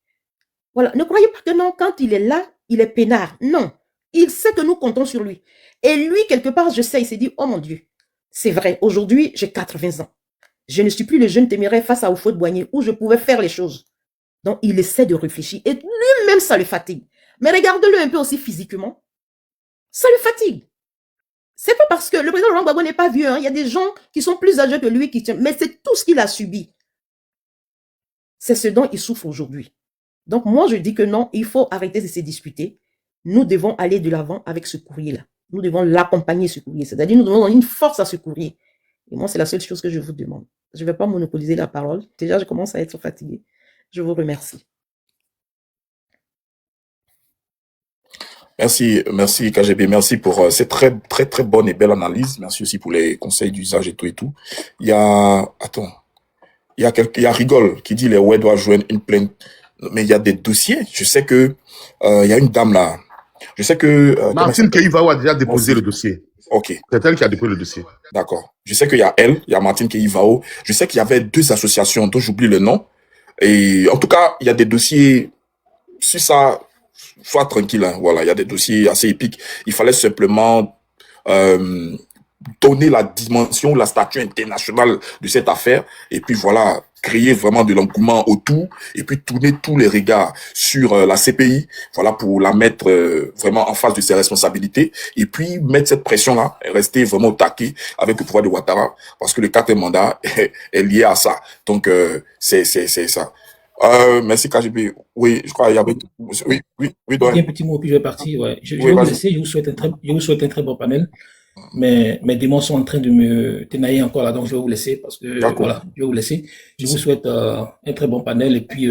Voilà, ne croyez pas que non, quand il est là, il est peinard. Non, il sait que nous comptons sur lui. Et lui, quelque part, je sais, il s'est dit, oh mon Dieu, c'est vrai, aujourd'hui, j'ai 80 ans. Je ne suis plus le jeune téméraire face à Houphouët-Boigny où je pouvais faire les choses. Donc, il essaie de réfléchir. Et lui-même, ça le fatigue. Mais regarde-le un peu aussi physiquement. Ça le fatigue. C'est pas parce que le président Laurent Gbagbo n'est pas vieux. Hein. Il y a des gens qui sont plus âgés que lui qui tiennent. Mais c'est tout ce qu'il a subi. C'est ce dont il souffre aujourd'hui. Donc, moi, je dis que non, il faut arrêter de se disputer. Nous devons aller de l'avant avec ce courrier-là. Nous devons l'accompagner, secourir. C'est-à-dire, nous devons donner une force à secourir. Et moi, c'est la seule chose que je vous demande. Je ne vais pas monopoliser la parole. Déjà, je commence à être fatiguée. Je vous remercie. Merci KGB, merci pour cette très bonne et belle analyse. Merci aussi pour les conseils d'usage et tout. Il y a Rigole qui dit les ouais doivent joindre une plainte, mais il y a des dossiers. Je sais que il y a une dame là. Je sais que Martine Keïvao a déjà déposé le dossier. Ok. C'est elle qui a déposé le dossier. D'accord. Je sais qu'il y a elle, il y a Martine Keïvao. Je sais qu'il y avait 2 associations dont j'oublie le nom. Et en tout cas, il y a des dossiers. Si ça, sois tranquille. Hein, voilà, il y a des dossiers assez épiques. Il fallait simplement donner la dimension, la statue internationale de cette affaire. Et puis voilà, créer vraiment de l'engouement autour. Et puis tourner tous les regards sur la CPI. Voilà, pour la mettre vraiment en face de ses responsabilités. Et puis mettre cette pression-là, rester vraiment au taquet avec le pouvoir de Ouattara. Parce que le 4e mandat est lié à ça. Donc, c'est ça. Merci KGB. Oui, je crois qu'il y avait... Oui, un petit mot, puis je vais partir. Ouais. Je vais vous laisser. Je vous souhaite un très bon panel. Mais mes démons sont en train de me tenailler encore là, donc je vais vous laisser parce que voilà, je vais vous laisser. Je vous souhaite un très bon panel et puis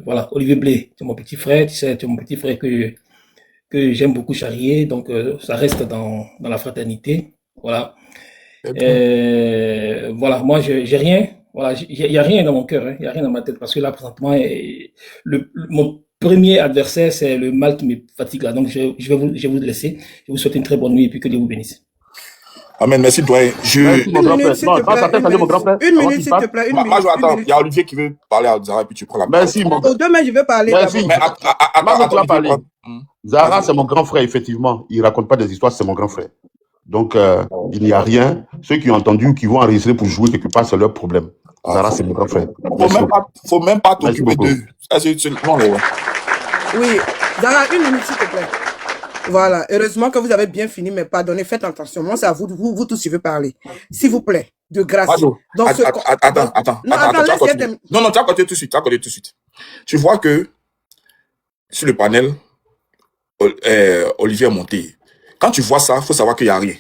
voilà, Olivier Blé, c'est mon petit frère, tu sais, c'est mon petit frère que j'aime beaucoup charrier, donc ça reste dans la fraternité, voilà. Voilà, moi j'ai rien, voilà, il y a rien dans mon cœur, hein, il y a rien dans ma tête parce que là présentement mon premier adversaire c'est le mal qui me fatigue là, donc je vais vous laisser. Je vous souhaite une très bonne nuit et puis que Dieu vous bénisse. Amen, merci doyen. Une minute, s'il te plaît. Moi, je vais attendre. Il y a Olivier qui veut parler à Zara, puis tu prends la parole. Merci, mon grand. Demain, je vais parler. Merci. Mais attends, Zara, c'est mon grand frère, effectivement. Il raconte pas des histoires, c'est mon grand frère. Donc, il n'y a rien. Ceux qui ont entendu ou qui vont enregistrer pour jouer quelque part, c'est leur problème. Zara, c'est mon grand frère. Faut même pas t'occuper d'eux. Oui, Zara, une minute, s'il te plaît. Voilà, heureusement que vous avez bien fini, mais pardonnez, faites attention. Moi, c'est à vous tous, je veux parler. S'il vous plaît, de grâce. Attends. Non, tu vas continuer tout de suite. Tu vois que sur le panel, Olivier est monté. Quand tu vois ça, il faut savoir qu'il n'y a rien.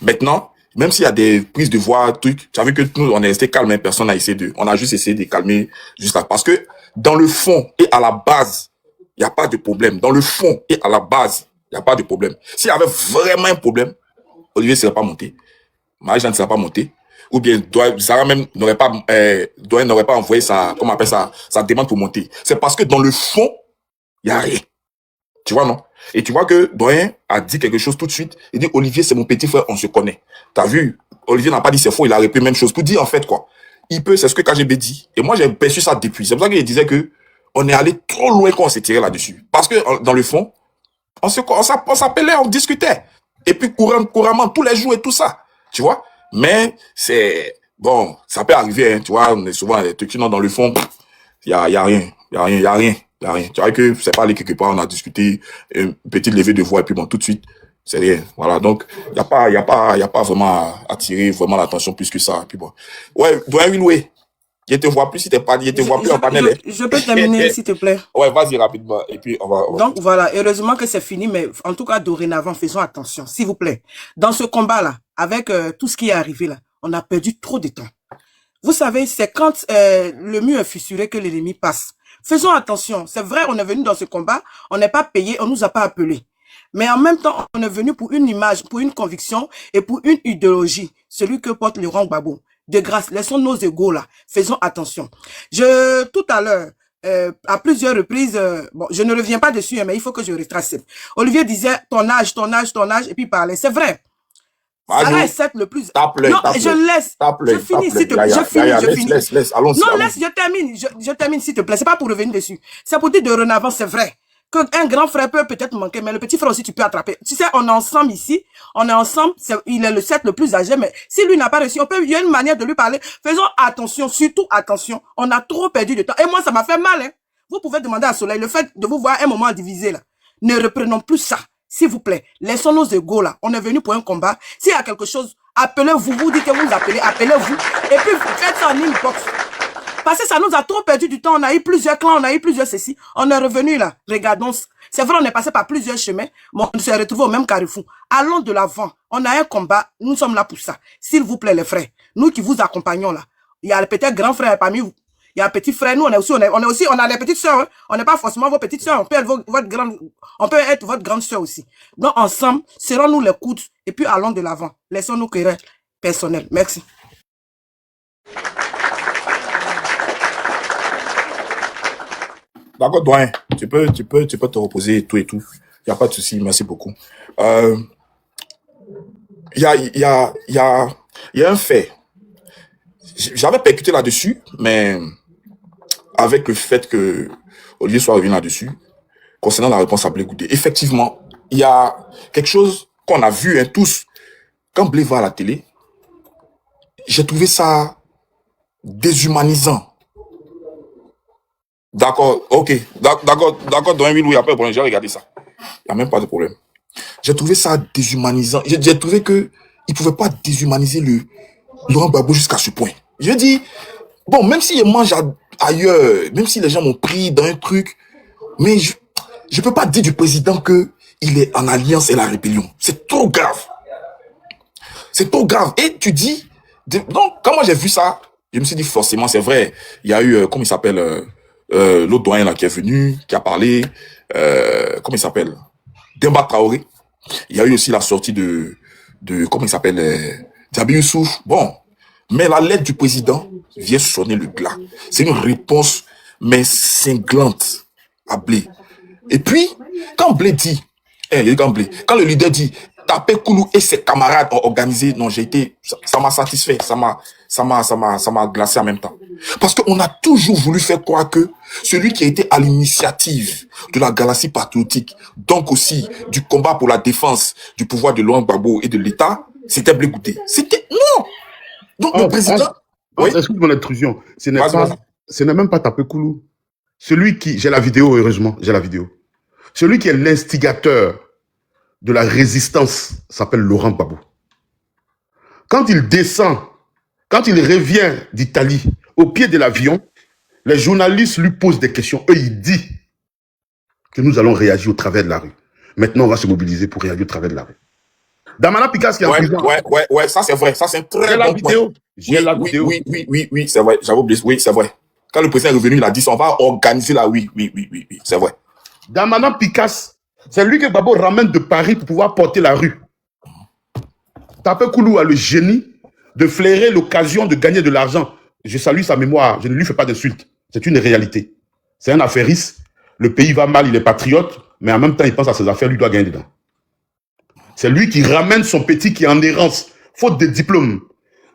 Maintenant, même s'il y a des prises de voix, trucs, tu as vu que nous, on est resté calme, personne n'a essayé on a juste essayé de calmer juste là. Parce que dans le fond et à la base, il n'y a pas de problème. Dans le fond et à la base, il n'y a pas de problème. S'il y avait vraiment un problème, Olivier ne serait pas monté. Marie-Jeanne ne serait pas montée. Ou bien, Zara même n'aurait pas envoyé sa demande pour monter. C'est parce que dans le fond, il n'y a rien. Tu vois, non? Et tu vois que Doyen a dit quelque chose tout de suite. Il dit, Olivier, c'est mon petit frère, on se connaît. T'as vu? Olivier n'a pas dit c'est faux, il a répété la même chose. Pour dire, en fait, quoi. C'est ce que KGB dit. Et moi, j'ai perçu ça depuis. C'est pour ça qu'il disait que on est allé trop loin quand on s'est tiré là-dessus. Parce que, dans le fond, on s'appelait, on discutait. Et puis, couramment, tous les jours et tout ça. Tu vois? Mais, bon, ça peut arriver, hein, tu vois, on est souvent des trucs, sinon, dans le fond, il y a rien. Tu vois que c'est pas allé quelque part, on a discuté, une petite levée de voix, et puis bon, tout de suite, c'est rien. Voilà, donc, il y a pas vraiment à attirer vraiment l'attention plus que ça. Et puis bon. Ouais, Doyen Winoué. Je te vois plus en panel. Je peux terminer, s'il te plaît. Ouais, vas-y rapidement. Et puis, on va... Donc, voilà, heureusement que c'est fini, mais en tout cas, dorénavant, faisons attention, s'il vous plaît. Dans ce combat-là, avec tout ce qui est arrivé là, on a perdu trop de temps. Vous savez, c'est quand le mur est fissuré que l'ennemi passe. Faisons attention. C'est vrai, on est venu dans ce combat, on n'est pas payé, on nous a pas appelés. Mais en même temps, on est venu pour une image, pour une conviction et pour une idéologie. Celui que porte Laurent Gbagbo. De grâce, laissons nos égos là. Faisons attention. Tout à l'heure, à plusieurs reprises, bon, je ne reviens pas dessus, mais il faut que je retrace. Olivier disait ton âge, et puis il parlait. C'est vrai. Sarah est certes le plus... Non, je laisse. Je finis, s'il te plaît. Je finis. Laisse, allons-y. Non, laisse, je termine, s'il te plaît. C'est pas pour revenir dessus. C'est pour dire de renavant, c'est vrai. Qu'un grand frère peut peut-être manquer, mais le petit frère aussi, tu peux attraper. Tu sais, on est ensemble ici. On est ensemble. Il est le 7 le plus âgé, mais si lui n'a pas réussi, il y a une manière de lui parler. Faisons attention, surtout attention. On a trop perdu de temps. Et moi, ça m'a fait mal, hein. Vous pouvez demander à Soleil, le fait de vous voir un moment divisé, là. Ne reprenons plus ça. S'il vous plaît, laissons nos égos là. On est venu pour un combat. S'il y a quelque chose, appelez-vous. Vous dites que vous appelez, appelez-vous. Et puis, faites ça en inbox. Parce que ça nous a trop perdu du temps. On a eu plusieurs clans, on a eu plusieurs ceci. On est revenu là. Regardons. C'est vrai, on est passé par plusieurs chemins, mais on s'est retrouvé au même carrefour. Allons de l'avant. On a un combat. Nous sommes là pour ça. S'il vous plaît, les frères. Nous qui vous accompagnons là. Il y a peut-être grand frère parmi vous. Il y a un petit frère. Nous, on a les petites sœurs. Hein. On n'est pas forcément vos petites sœurs. On peut être votre grande sœur aussi. Donc, ensemble, serrons-nous les coudes et puis allons de l'avant. Laissons-nous querelles personnelles. Merci. D'accord, doyen, tu peux te reposer et tout. Il n'y a pas de souci, merci beaucoup. Il y a un fait. J'avais percuté là-dessus, mais avec le fait que Olivier soit revenu là-dessus, concernant la réponse à Blé Goudé, effectivement, il y a quelque chose qu'on a vu hein, tous. Quand Blé va à la télé, j'ai trouvé ça déshumanisant. D'accord, ok. D'accord, dans un il n'y a pas de problème. J'ai regardé ça. Il n'y a même pas de problème. J'ai trouvé ça déshumanisant. J'ai trouvé que il pouvait pas déshumaniser le Laurent Gbagbo jusqu'à ce point. Je dis, bon, même s'il mange ailleurs, même si les gens m'ont pris dans un truc, mais je peux pas dire du président que il est en alliance et la rébellion. C'est trop grave. C'est trop grave. Et tu dis, donc, quand moi j'ai vu ça, je me suis dit forcément, c'est vrai. Il y a eu, comment il s'appelle, l'autre doyen là qui est venu, qui a parlé, comment il s'appelle, Demba Traoré. Il y a eu aussi la sortie de comment il s'appelle, Djabi Youssouf. Bon, mais la lettre du président vient sonner le glas. C'est une réponse, mais cinglante à Blé. Et puis, quand Blé dit, quand le leader dit, Tapé Koulou et ses camarades ont organisé, non, ça m'a satisfait, ça m'a glacé en même temps. Parce qu'on a toujours voulu faire croire que celui qui a été à l'initiative de la galaxie patriotique, donc aussi du combat pour la défense du pouvoir de Laurent Gbagbo et de l'État, c'était Blé Goudé. C'était, non! Donc le président... Oui. Excuse mon intrusion. Ce n'est même pas Tapé Koulou. Celui qui, j'ai la vidéo, heureusement, j'ai la vidéo. Celui qui est l'instigateur de la résistance s'appelle Laurent Gbagbo. Quand il descend, quand il revient d'Italie, au pied de l'avion, les journalistes lui posent des questions. Eux, il dit que nous allons réagir au travers de la rue. Maintenant, on va se mobiliser pour réagir au travers de la rue. Damana Picasse qui est en prison. Ouais, ça c'est vrai. Ça c'est un très bon point. J'ai la vidéo. Oui, c'est vrai. J'avais oublié. Oui, c'est vrai. Quand le président est revenu, il a dit on va organiser la oui, c'est vrai. Damana Picasse, c'est lui que Gbagbo ramène de Paris pour pouvoir porter la rue. Tapé Koulou a le génie de flairer l'occasion de gagner de l'argent. Je salue sa mémoire, je ne lui fais pas d'insulte. C'est une réalité. C'est un affairiste. Le pays va mal, il est patriote, mais en même temps, il pense à ses affaires, lui doit gagner dedans. C'est lui qui ramène son petit qui est en errance, faute de diplôme.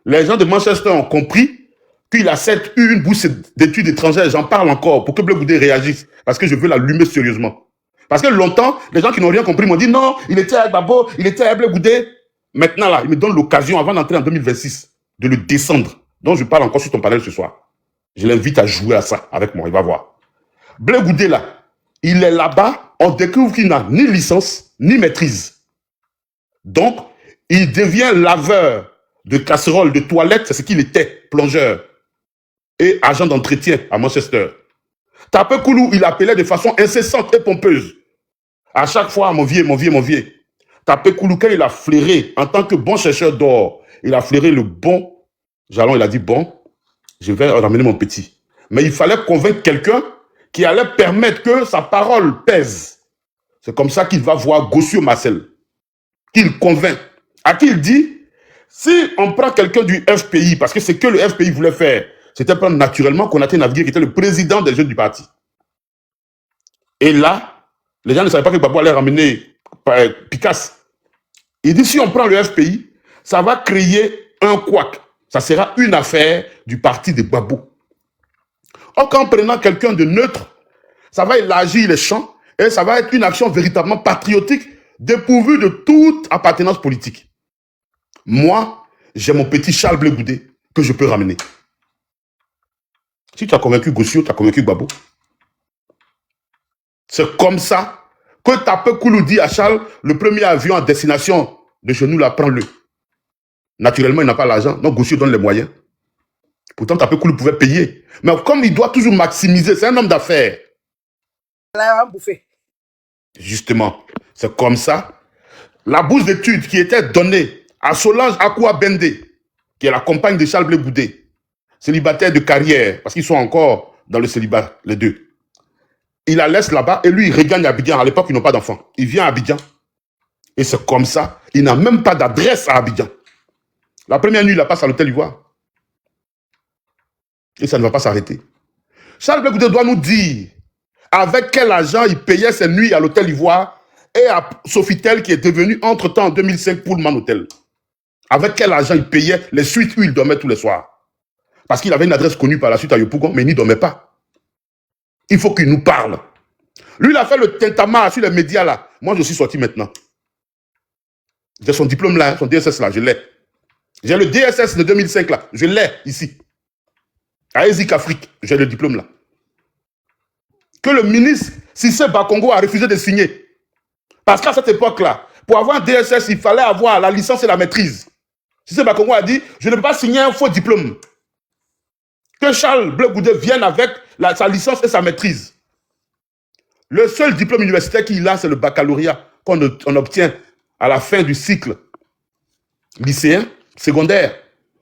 Les gens de Manchester ont compris qu'il a eu une bourse d'études étrangères. J'en parle encore pour que Blé Goudé réagisse, parce que je veux l'allumer sérieusement. Parce que longtemps, les gens qui n'ont rien compris m'ont dit non, il était avec Gbagbo, il était avec Blé Goudé. Maintenant, là, il me donne l'occasion, avant d'entrer en 2026, de le descendre. Donc, je parle encore sur ton panel ce soir. Je l'invite à jouer à ça avec moi, il va voir. Blé Goudé, là, il est là-bas, on découvre qu'il n'a ni licence, ni maîtrise. Donc, il devient laveur de casseroles, de toilettes, c'est ce qu'il était, plongeur, et agent d'entretien à Manchester. Tapé Koulou, il appelait de façon incessante et pompeuse. À chaque fois, mon vieux. Tapé Koulou, quand il a flairé, en tant que bon chercheur d'or, il a flairé le bon jalon, il a dit, bon, je vais ramener mon petit. Mais il fallait convaincre quelqu'un qui allait permettre que sa parole pèse. C'est comme ça qu'il va voir Gossio Marcel, qu'il convainc, à qui il dit, si on prend quelqu'un du FPI, parce que c'est que le FPI voulait faire, c'était prendre naturellement Konaté Navigué, qui était le président des jeunes du parti. Et là, les gens ne savaient pas que Gbagbo allait ramener Picasse. Il dit, si on prend le FPI, ça va créer un couac. Ça sera une affaire du parti de Gbagbo. Or, qu'en prenant quelqu'un de neutre, ça va élargir les champs et ça va être une action véritablement patriotique, dépourvue de toute appartenance politique. Moi, j'ai mon petit Charles Blé Goudé que je peux ramener. Si tu as convaincu Gossio, tu as convaincu Gbagbo. C'est comme ça que Tapé Koulou dit à Charles, le premier avion à destination de chez nous, là, prends-le. Naturellement, il n'a pas l'argent, donc Gossio donne les moyens. Pourtant, Tapé-Koulou pouvait payer. Mais comme il doit toujours maximiser, c'est un homme d'affaires. Là, on bouffé. Justement, c'est comme ça. La bourse d'études qui était donnée à Solange Akoua Bendé, qui est la compagne de Charles Blé Goudé, célibataire de carrière, parce qu'ils sont encore dans le célibat, les deux. Il la laisse là-bas et lui, il regagne Abidjan. À l'époque, ils n'ont pas d'enfants. Il vient à Abidjan. Et c'est comme ça. Il n'a même pas d'adresse à Abidjan. La première nuit, il la passe à l'hôtel Ivoire. Et ça ne va pas s'arrêter. Charles Blé Goudé doit nous dire avec quel argent il payait ses nuits à l'hôtel Ivoire et à Sofitel qui est devenu entre-temps en 2005 Pullman Hotel. Avec quel argent il payait les suites où il dormait tous les soirs. Parce qu'il avait une adresse connue par la suite à Yopougon, mais il n'y dormait pas. Il faut qu'il nous parle. Lui, il a fait le tintamarre sur les médias là. Moi, je suis sorti maintenant. J'ai son diplôme là, son DSS là, je l'ai. J'ai le DSS de 2005 là, je l'ai ici. À ESIC Afrique, j'ai le diplôme là. Que le ministre Cissé Bakongo a refusé de signer. Parce qu'à cette époque-là, pour avoir un DSS, il fallait avoir la licence et la maîtrise. Cissé Bakongo a dit, je ne peux pas signer un faux diplôme. Que Charles Blé Goudé vienne avec sa licence et sa maîtrise. Le seul diplôme universitaire qu'il a, c'est le baccalauréat qu'on obtient à la fin du cycle lycéen, secondaire,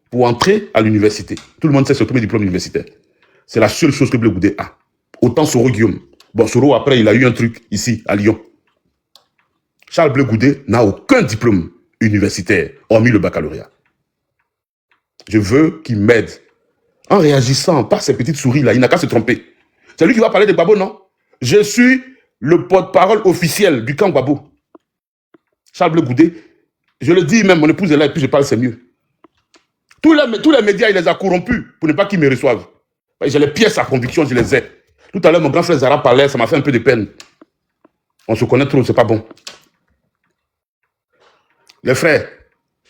pour entrer à l'université. Tout le monde sait ce premier diplôme universitaire. C'est la seule chose que Blé Goudé a. Autant Soro Guillaume. Bon, Soro, après, il a eu un truc ici, à Lyon. Charles Blé Goudé n'a aucun diplôme universitaire, hormis le baccalauréat. Je veux qu'il m'aide. En réagissant par ces petites souris là, il n'a qu'à se tromper. C'est lui qui va parler de Gbagbo, non? Je suis le porte-parole officiel du camp Gbagbo. Charles Blé Goudé, je le dis même, mon épouse est là et puis je parle, c'est mieux. Tous les médias, il les a corrompus pour ne pas qu'ils me reçoivent. J'ai les pièces à conviction, je les ai. Tout à l'heure, mon grand frère Zara parlait, ça m'a fait un peu de peine. On se connaît trop, c'est pas bon. Les frères,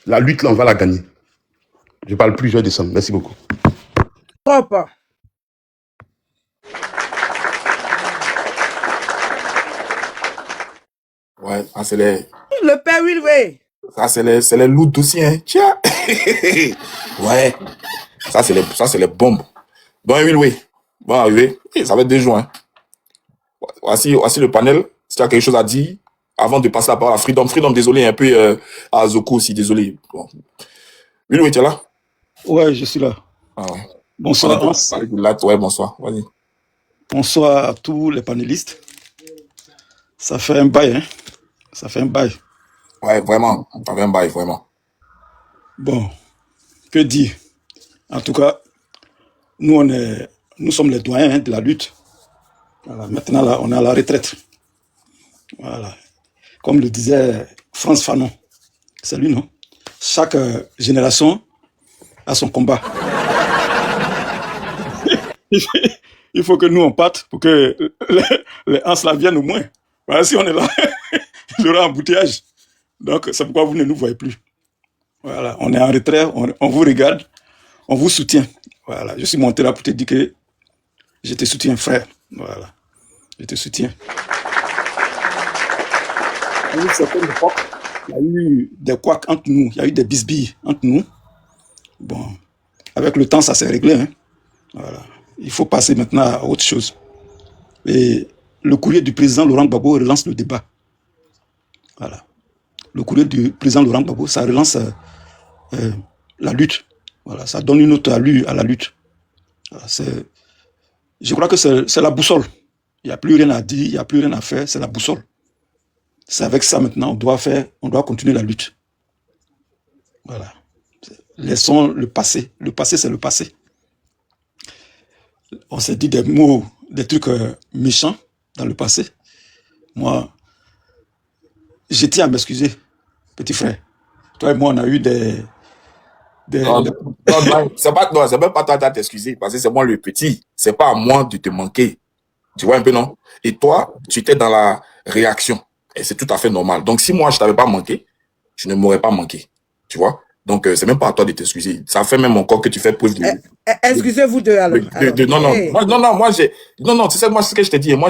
la lutte là, on va la gagner. Je ne parle plus, je vais descendre. Merci beaucoup. Propre. Ouais, ça c'est les... Le père Wilway. Ça c'est les loups aussi, hein. Tiens. Ouais. Ça c'est les bombes. Bon, Wilway. Bon, arrivé. Ça va être 2 jours, hein. Voici le panel. Si tu as quelque chose à dire, avant de passer la parole à Freedom. Freedom, désolé, un peu à Zoko aussi, désolé. Bon. Wilway, tu es là? Ouais, je suis là. Ah ouais. Bonsoir. Ouais, bonsoir. Vas-y. Bonsoir à tous les panélistes. Ça fait un bail, hein. Ça fait un bail. Ouais, vraiment. Ça fait un bail, vraiment. Bon, que dire? En tout cas, nous sommes les doyens de la lutte. Voilà, maintenant, là, on est à la retraite. Voilà. Comme le disait Frantz Fanon. C'est lui, non? Chaque génération a son combat. Il faut que nous, on parte pour que les ans là viennent au moins. Voilà, si on est là, il y aura un embouteillage. Donc, c'est pourquoi vous ne nous voyez plus. Voilà, on est en retrait, on vous regarde, on vous soutient. Voilà, je suis monté là pour te dire que je te soutiens, frère. Voilà, je te soutiens. À une certaine époque, il y a eu des couacs entre nous, il y a eu des bisbilles entre nous. Bon, avec le temps, ça s'est réglé. Hein. Voilà. Il faut passer maintenant à autre chose. Et le courrier du président Laurent Gbagbo relance le débat. Voilà. Le courrier du président Laurent Gbagbo, ça relance la lutte. Voilà. Ça donne une autre allure à la lutte. Voilà. Je crois que c'est la boussole. Il n'y a plus rien à dire, il n'y a plus rien à faire, c'est la boussole. C'est avec ça maintenant, on doit continuer la lutte. Voilà. Laissons le passé. Le passé, c'est le passé. On s'est dit des mots, des trucs méchants dans le passé. Moi, je tiens à m'excuser, petit frère. Toi et moi, on a eu Non, c'est même pas toi à t'excuser, parce que c'est moi le petit. C'est pas à moi de te manquer. Tu vois un peu, non? Et toi, tu étais dans la réaction. Et c'est tout à fait normal. Donc, si moi, je t'avais pas manqué, je ne m'aurais pas manqué. Tu vois? Donc, c'est même pas à toi de t'excuser. Ça fait même encore que tu fais preuve de... Excusez-vous deux, alors. Non, tu sais, moi, c'est ce que je t'ai dit. Moi,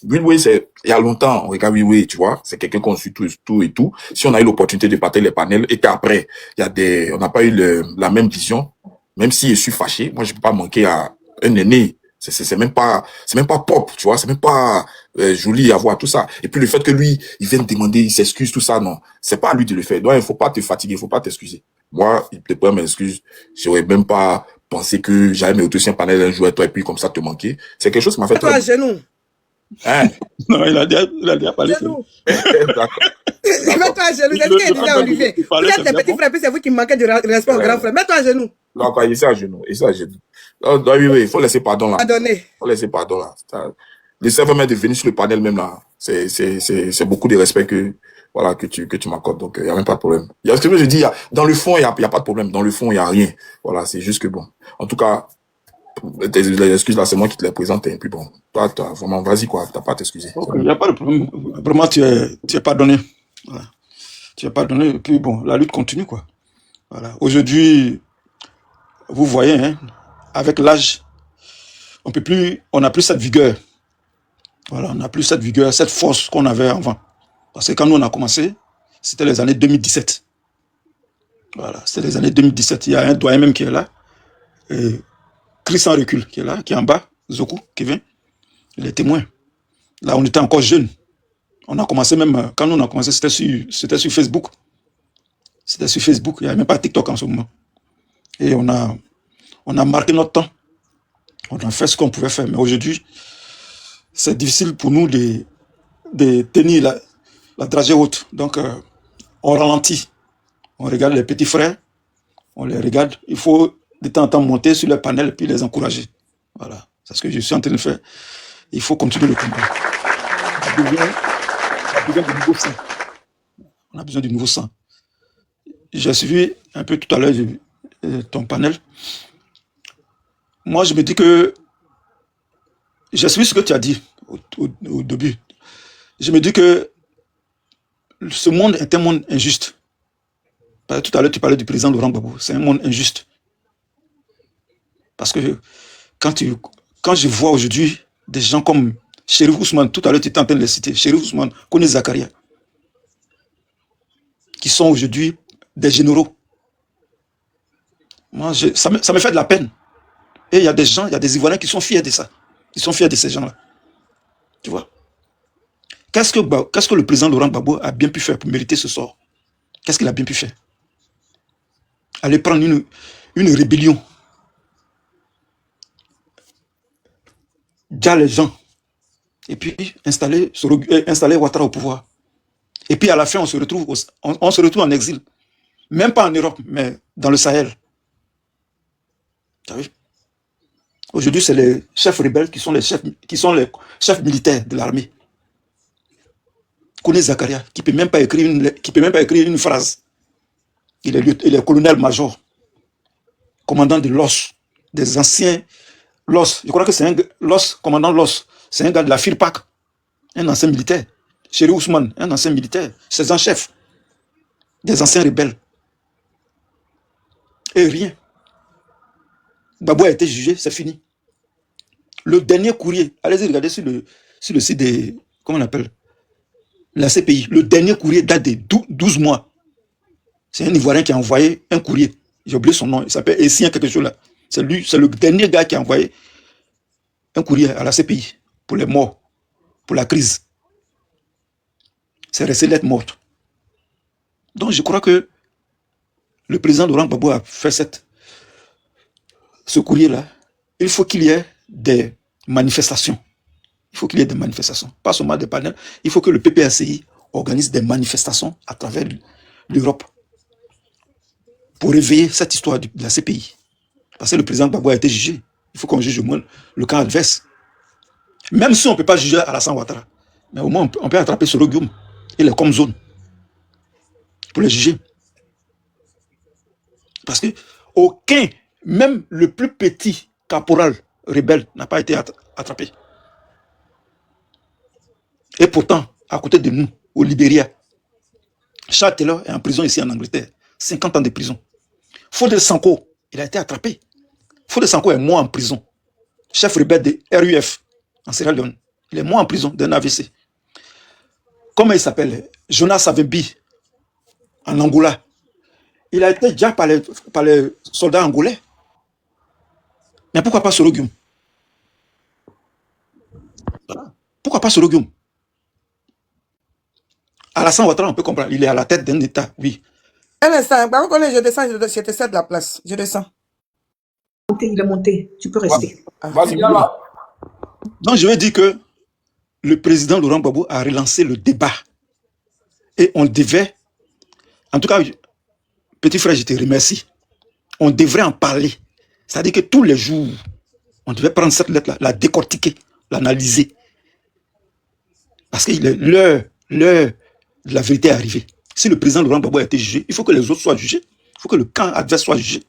Wilway, il y a longtemps, on regarde Wilway, tu vois. C'est quelqu'un qu'on suit tout et tout. Si on a eu l'opportunité de partager les panels, et qu'après, on n'a pas eu la même vision, Même si je suis fâché, moi, je ne peux pas manquer à un aîné. C'est même pas pop, tu vois, c'est même pas joli à voir tout ça. Et puis le fait que lui, il vienne demander, il s'excuse, tout ça, non, c'est pas à lui de le faire. Donc, il faut pas te fatiguer, il faut pas t'excuser. Moi, il te prend mes excuses, j'aurais même pas pensé que j'allais me retrouver sur un panel un jour et toi, et puis comme ça te manquer. C'est quelque chose qui m'a fait Mets-toi à genoux. Hein? Non, il a déjà parlé. Genoux. D'accord. Mets-toi à genoux. C'est ce qu'il disait à Olivier. Vous êtes les petits frères, puis c'est vous qui manquez de respect au grand frère. Mets-toi à genoux. Non, quand il est à genoux, il est à genoux. Non, oui, il faut laisser pardon là. Pardonnez. Faut laisser pardon là. Laisser vraiment de venir sur le panel même là. C'est beaucoup de respect que, voilà, que tu m'accordes. Donc, il n'y a même pas de problème. Il y a ce que je dis, dans le fond, il y a pas de problème. Dans le fond, il n'y a rien. Voilà, c'est juste que bon. En tout cas, les excuses là, c'est moi qui te les présente. Et puis bon, toi, vraiment, vas-y quoi, t'as pas à t'excuser. Il n'y a pas de problème. Vraiment, tu es pardonné. Voilà. Tu es pardonné. Et puis bon, la lutte continue quoi. Voilà. Aujourd'hui, vous voyez, hein, avec l'âge, on n'a plus cette vigueur. Voilà, on n'a plus cette vigueur, cette force qu'on avait avant. Parce que quand nous on a commencé, c'était les années 2017. Voilà, c'était les années 2017. Il y a un doyen même qui est là. Et Chris sans recul qui est là, qui est en bas, Zoku, Kevin, il est témoin. Là, on était encore jeunes. On a commencé même, quand nous on a commencé, c'était sur Facebook. C'était sur Facebook, il n'y avait même pas TikTok en ce moment. Et on a marqué notre temps. On a fait ce qu'on pouvait faire. Mais aujourd'hui, c'est difficile pour nous de tenir la dragée haute. Donc, on ralentit. On regarde les petits frères, on les regarde. Il faut de temps en temps monter sur le panel et puis les encourager. Voilà, c'est ce que je suis en train de faire. Il faut continuer le combat. On a besoin de nouveau sang. On a besoin de nouveau sang. J'ai suivi un peu tout à l'heure ton panel. Moi, je me dis que j'ai suivi ce que tu as dit au début. Je me dis que ce monde est un monde injuste. Tout à l'heure, tu parlais du président Laurent Gbagbo. C'est un monde injuste. Parce que quand je vois aujourd'hui des gens comme Chérif Ousmane, tout à l'heure, tu étais en train de les citer, Chérif Ousmane, Kone Zakaria, qui sont aujourd'hui des généraux. Moi, ça me fait de la peine. Et il y a des gens, il y a des Ivoiriens qui sont fiers de ça. Ils sont fiers de ces gens-là. Tu vois? Qu'est-ce que le président Laurent Gbagbo a bien pu faire pour mériter ce sort? Qu'est-ce qu'il a bien pu faire? Aller prendre une rébellion. Dire les gens. Et puis installer Ouattara au pouvoir. Et puis à la fin, on se retrouve en exil. Même pas en Europe, mais dans le Sahel. Tu as vu? Aujourd'hui, c'est les chefs rebelles qui sont les chefs militaires de l'armée. Kone Zakaria, qui ne peut même pas écrire une phrase. Il est colonel-major, commandant de l'OS, des anciens l'OS. Je crois que c'est l'OS, commandant l'OS. C'est un gars de la FIRPAC, un ancien militaire. Chérif Ousmane, un ancien militaire. C'est un chef des anciens rebelles. Et rien. Gbagbo a été jugé, c'est fini. Le dernier courrier, allez-y regarder sur le site des, comment on appelle, la CPI. Le dernier courrier date de 12 mois. C'est un Ivoirien qui a envoyé un courrier. J'ai oublié son nom, il s'appelle Essien quelque chose là. C'est le dernier gars qui a envoyé un courrier à la CPI pour les morts, pour la crise. C'est resté lettre morte. Donc je crois que le président Laurent Gbagbo a fait ce courrier-là. Il faut qu'il y ait des manifestations. Il faut qu'il y ait des manifestations. Pas seulement des panels. Il faut que le PPACI organise des manifestations à travers l'Europe pour réveiller cette histoire de la CPI. Parce que le président Gbagbo a été jugé. Il faut qu'on juge au moins le camp adverse. Même si on ne peut pas juger Alassane Ouattara, mais au moins on peut attraper Soro Guillaume et les Comzones pour les juger. Parce que aucun, même le plus petit caporal rebelle n'a pas été attrapé. Et pourtant, à côté de nous, au Libéria, Charles Taylor est en prison ici en Angleterre. 50 ans de prison. Fodé Sanko, il a été attrapé. Fodé Sanko est mort en prison. Chef rebelle de RUF en Sierra Leone. Il est mort en prison d'un AVC. Comment il s'appelle? Jonas Savimbi en Angola. Il a été déjà par les soldats angolais. Mais pourquoi pas Sorogium? Pourquoi pas Sorogium? Alassane Ouattara, on peut comprendre. Il est à la tête d'un État, oui. Un instant, par contre, je descends, je te cède la place. Je descends. Il est monté, tu peux rester. Vas-y, Donc, je veux dire que le président Laurent Gbagbo a relancé le débat. Et on devait, en tout cas, petit frère, je te remercie. On devrait en parler. C'est-à-dire que tous les jours, on devait prendre cette lettre-là, la décortiquer, l'analyser. Parce que l'heure de la vérité est arrivée. Si le président Laurent Gbagbo a été jugé, il faut que les autres soient jugés. Il faut que le camp adverse soit jugé.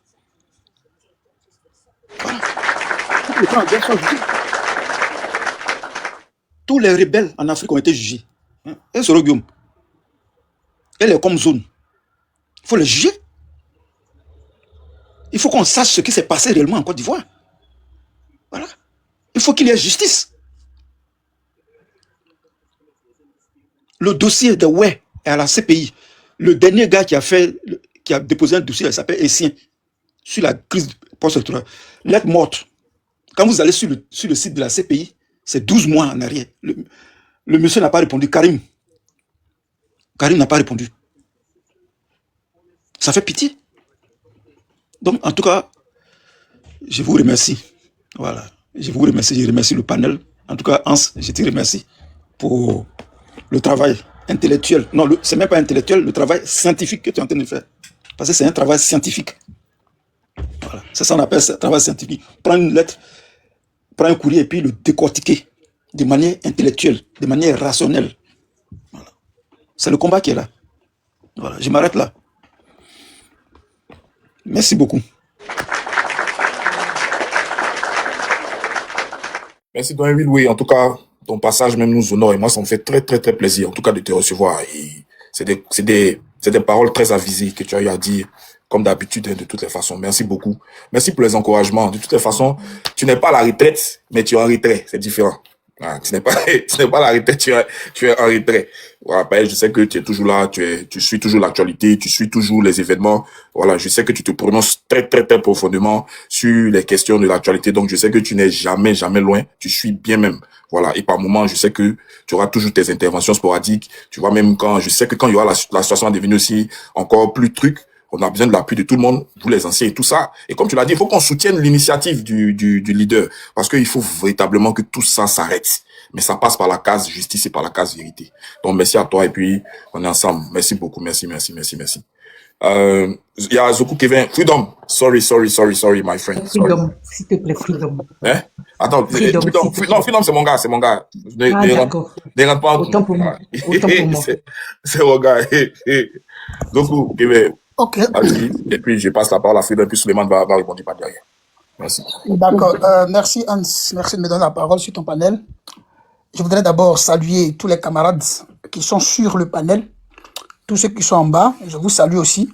Voilà. Il faut que le camp adverse soit jugé. Tous les rebelles en Afrique ont été jugés. Et Sorogium, elle est comme zone. Il faut les juger. Il faut qu'on sache ce qui s'est passé réellement en Côte d'Ivoire. Voilà. Il faut qu'il y ait justice. Le dossier de Ouai est à la CPI. Le dernier gars qui a déposé un dossier, il s'appelle Essien, sur la crise post-électorale. Lettre morte. Quand vous allez sur le site de la CPI, c'est 12 mois en arrière. Le monsieur n'a pas répondu. Karim n'a pas répondu. Ça fait pitié. Donc, en tout cas, je vous remercie. Voilà. Je vous remercie. Je remercie le panel. En tout cas, Hans, je te remercie pour le travail intellectuel. Non, c'est même pas intellectuel, le travail scientifique que tu es en train de faire. Parce que c'est un travail scientifique. Voilà. C'est ça qu'on appelle ça, travail scientifique. Prendre une lettre, prendre un courrier et puis le décortiquer de manière intellectuelle, de manière rationnelle. Voilà. C'est le combat qui est là. Voilà. Je m'arrête là. Merci beaucoup. Merci, Don Will. Oui, en tout cas, ton passage même nous honore et moi, ça me fait très, très, très plaisir, en tout cas, de te recevoir. Et c'est des paroles très avisées que tu as eu à dire, comme d'habitude, de toutes les façons. Merci beaucoup. Merci pour les encouragements. De toutes les façons, tu n'es pas à la retraite, mais tu es en retrait. C'est différent. Ah, tu n'es pas à la retraite, tu es en retrait. Voilà, je sais que tu es toujours là, tu suis toujours l'actualité, tu suis toujours les événements. Voilà, je sais que tu te prononces très, très, très profondément sur les questions de l'actualité. Donc, je sais que tu n'es jamais, jamais loin. Tu suis bien même. Voilà. Et par moments, je sais que tu auras toujours tes interventions sporadiques. Tu vois, même je sais que quand il y aura la situation à devenir aussi encore plus truc, on a besoin de l'appui de tout le monde, tous les anciens et tout ça. Et comme tu l'as dit, il faut qu'on soutienne l'initiative du leader. Parce qu'il faut véritablement que tout ça s'arrête. Mais ça passe par la case justice et par la case vérité. Donc, merci à toi et puis on est ensemble. Merci beaucoup. Merci. Il y a Zoku Kevin. Freedom. Sorry, my friend. Freedom, s'il te plaît, Freedom. Hein? Attends, Freedom, c'est mon gars. Ah, d'accord. Ne rentre pas. Autant pour moi. C'est mon gars. Zoku Kevin. Ok. Et puis, je passe la parole à Freedom, puis Suleiman va répondre par derrière. Merci. D'accord. Merci, Hans. Merci de me donner la parole sur ton panel. Je voudrais d'abord saluer tous les camarades qui sont sur le panel, tous ceux qui sont en bas. Je vous salue aussi.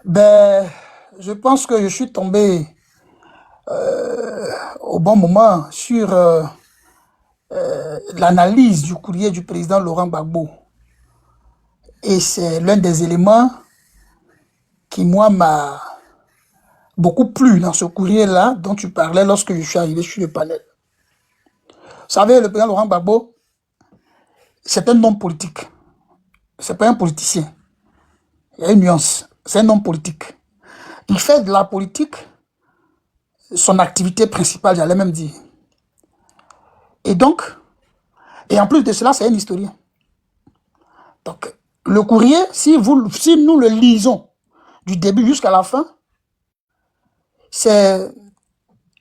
Je pense que je suis tombé au bon moment sur l'analyse du courrier du président Laurent Gbagbo. Et c'est l'un des éléments qui, moi, m'a beaucoup plu dans ce courrier-là dont tu parlais lorsque je suis arrivé sur le panel. Vous savez, le président Laurent Gbagbo, c'est un homme politique. C'est pas un politicien. Il y a une nuance. C'est un homme politique. Il fait de la politique son activité principale, j'allais même dire. Et donc, et en plus de cela, c'est un historien. Donc, le courrier, si nous le lisons du début jusqu'à la fin, c'est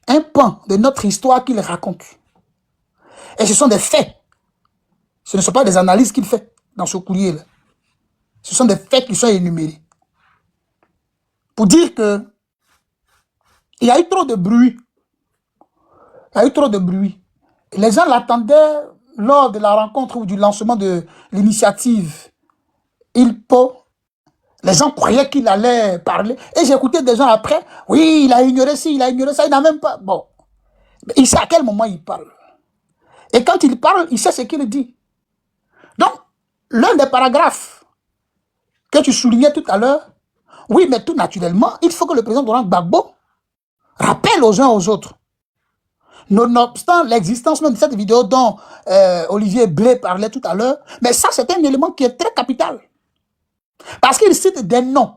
un pan de notre histoire qu'il raconte. Et ce sont des faits. Ce ne sont pas des analyses qu'il fait dans ce courrier-là. Ce sont des faits qui sont énumérés. Pour dire que il y a eu trop de bruit. Il y a eu trop de bruit. Les gens l'attendaient lors de la rencontre ou du lancement de l'initiative ILPO. Les gens croyaient qu'il allait parler. Et j'écoutais des gens après. Oui, il a ignoré ci, il a ignoré ça. Il n'a même pas... Bon. Il sait à quel moment il parle. Et quand il parle, il sait ce qu'il dit. Donc, l'un des paragraphes que tu soulignais tout à l'heure, oui, mais tout naturellement, il faut que le président Laurent Gbagbo rappelle aux uns aux autres. Nonobstant l'existence même de cette vidéo dont Olivier Blé parlait tout à l'heure, mais ça c'est un élément qui est très capital. Parce qu'il cite des noms.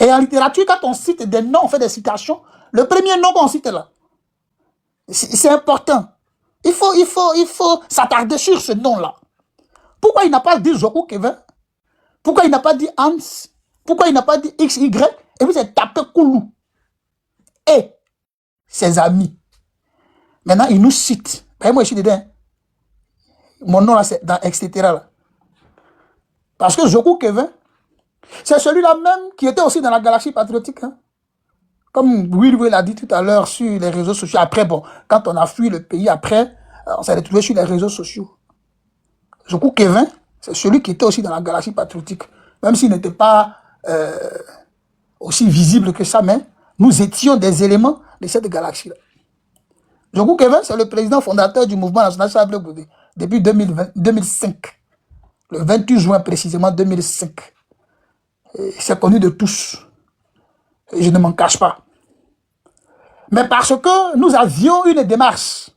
Et en littérature, quand on cite des noms, on fait des citations, le premier nom qu'on cite là, c'est important. Il faut s'attarder sur ce nom-là. Pourquoi il n'a pas dit Zoku Kevin? Pourquoi il n'a pas dit Hans? Pourquoi il n'a pas dit XY? Et puis c'est tapé Koulou. Et ses amis. Maintenant, il nous cite. Ben, moi, je suis dedans. Mon nom là, c'est dans etc. Là. Parce que Zoku Kevin, c'est celui-là même qui était aussi dans la galaxie patriotique. Hein. Comme Will l'a dit tout à l'heure sur les réseaux sociaux. Après, bon, quand on a fui le pays, après, on s'est retrouvé sur les réseaux sociaux. Zoku Kevin, c'est celui qui était aussi dans la galaxie patriotique. Même s'il n'était pas aussi visible que ça, mais nous étions des éléments de cette galaxie-là. Zoku Kevin, c'est le président fondateur du mouvement national Charles Blé Goudé depuis 2005. Le 28 juin précisément 2005. C'est connu de tous. Et je ne m'en cache pas. Mais parce que nous avions une démarche.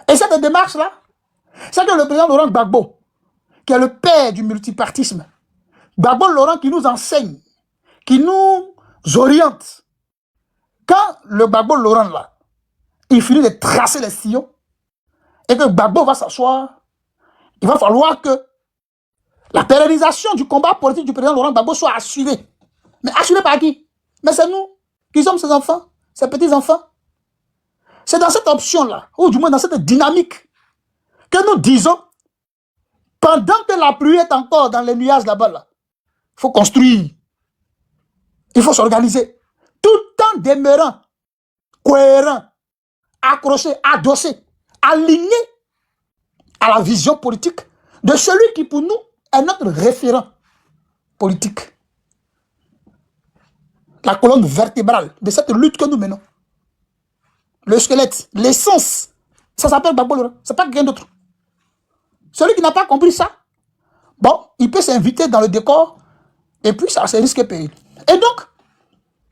Et cette démarche-là, c'est que le président Laurent Gbagbo, qui est le père du multipartisme, Gbagbo Laurent qui nous enseigne, qui nous oriente. Quand le Gbagbo Laurent là, il finit de tracer les sillons, et que Gbagbo va s'asseoir, il va falloir que la pérennisation du combat politique du président Laurent Gbagbo soit assurée. Mais assurée par qui? Mais c'est nous qui sommes ses enfants, ses petits-enfants. C'est dans cette option-là, ou du moins dans cette dynamique, que nous disons, pendant que la pluie est encore dans les nuages là-bas, là, il faut construire. Il faut s'organiser. Tout en demeurant cohérent, accroché, adossé, aligné à la vision politique de celui qui, pour nous, est notre référent politique. La colonne vertébrale de cette lutte que nous menons. Le squelette, l'essence, ça s'appelle Gbagbo Laurent, c'est pas quelqu'un d'autre. Celui qui n'a pas compris ça, bon, il peut s'inviter dans le décor et puis ça se risque péril. Et donc,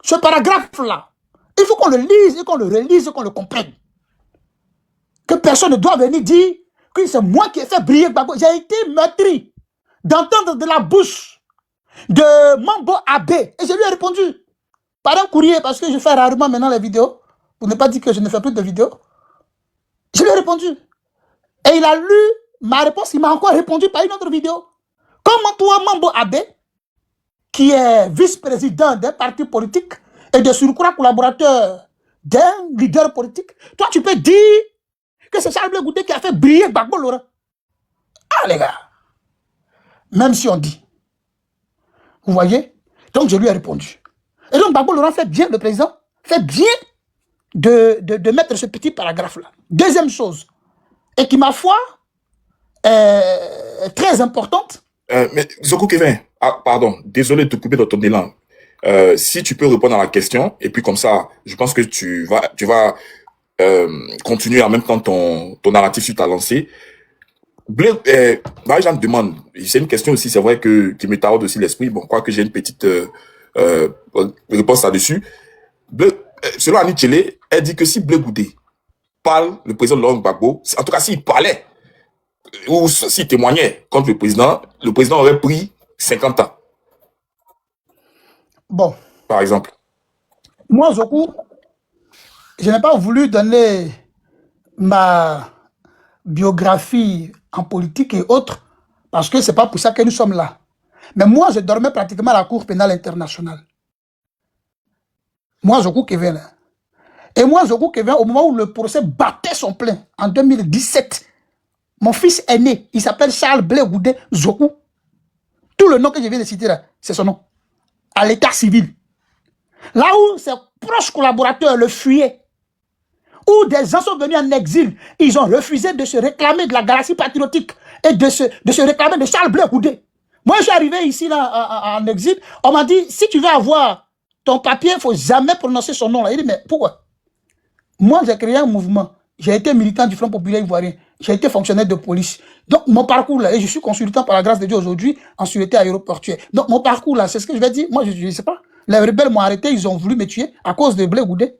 ce paragraphe-là, il faut qu'on le lise et qu'on le relise et qu'on le comprenne. Que personne ne doit venir dire que c'est moi qui ai fait briller Gbagbo. J'ai été meurtri d'entendre de la bouche de Mambo Abbé. Et je lui ai répondu par un courrier, parce que je fais rarement maintenant les vidéos, pour ne pas dire que je ne fais plus de vidéos. Je lui ai répondu. Et il a lu ma réponse, il m'a encore répondu par une autre vidéo. Comment toi, Mambo Abbé, qui est vice-président d'un parti politique et de surcroît collaborateur d'un leader politique, toi tu peux dire que c'est Charles Blé Goudé qui a fait briller Gbagbo Laurent. Ah les gars, même si on dit. Vous voyez? Donc je lui ai répondu. Et donc Gbagbo Laurent fait bien, le président, fait bien de mettre ce petit paragraphe-là. Deuxième chose, et qui ma foi est très importante. Mais Zoku Kevin, pardon, désolé de te couper dans ton élan. Si tu peux répondre à la question, et puis comme ça, je pense que tu vas continuer en même temps ton narratif sur ta lancée. Marie-Jeanne demande, c'est une question aussi, c'est vrai qui me taraude aussi l'esprit, bon, quoi que j'ai une petite réponse là-dessus. Selon Annie Tchélé, elle dit que si Blé Goudé parle, le président Laurent Gbagbo, en tout cas s'il parlait, ou s'il témoignait contre le président aurait pris 50 ans. Bon. Par exemple. Moi, Zoku, je n'ai pas voulu donner ma biographie en politique et autres, parce que c'est pas pour ça que nous sommes là. Mais moi, je dormais pratiquement à la Cour pénale internationale. Moi, Zoku Kevin. Et moi, Zoku Kevin, au moment où le procès battait son plein, en 2017, mon fils est né, il s'appelle Charles Blé Goudé Zoku. Tout le nom que je viens de citer là, c'est son nom. À l'état civil. Là où ses proches collaborateurs le fuyaient, où des gens sont venus en exil, ils ont refusé de se réclamer de la galaxie patriotique et de se réclamer de Charles Blé Goudé. Moi, je suis arrivé ici là, en exil, on m'a dit, si tu veux avoir ton papier, il ne faut jamais prononcer son nom là. Il dit, mais pourquoi? Moi, j'ai créé un mouvement. J'ai été militant du Front populaire ivoirien. J'ai été fonctionnaire de police. Donc, mon parcours là, et je suis consultant par la grâce de Dieu aujourd'hui en sûreté aéroportuaire. Donc, mon parcours là, c'est ce que je vais dire. Moi, je ne sais pas. Les rebelles m'ont arrêté, ils ont voulu me tuer à cause de Blé Goudé.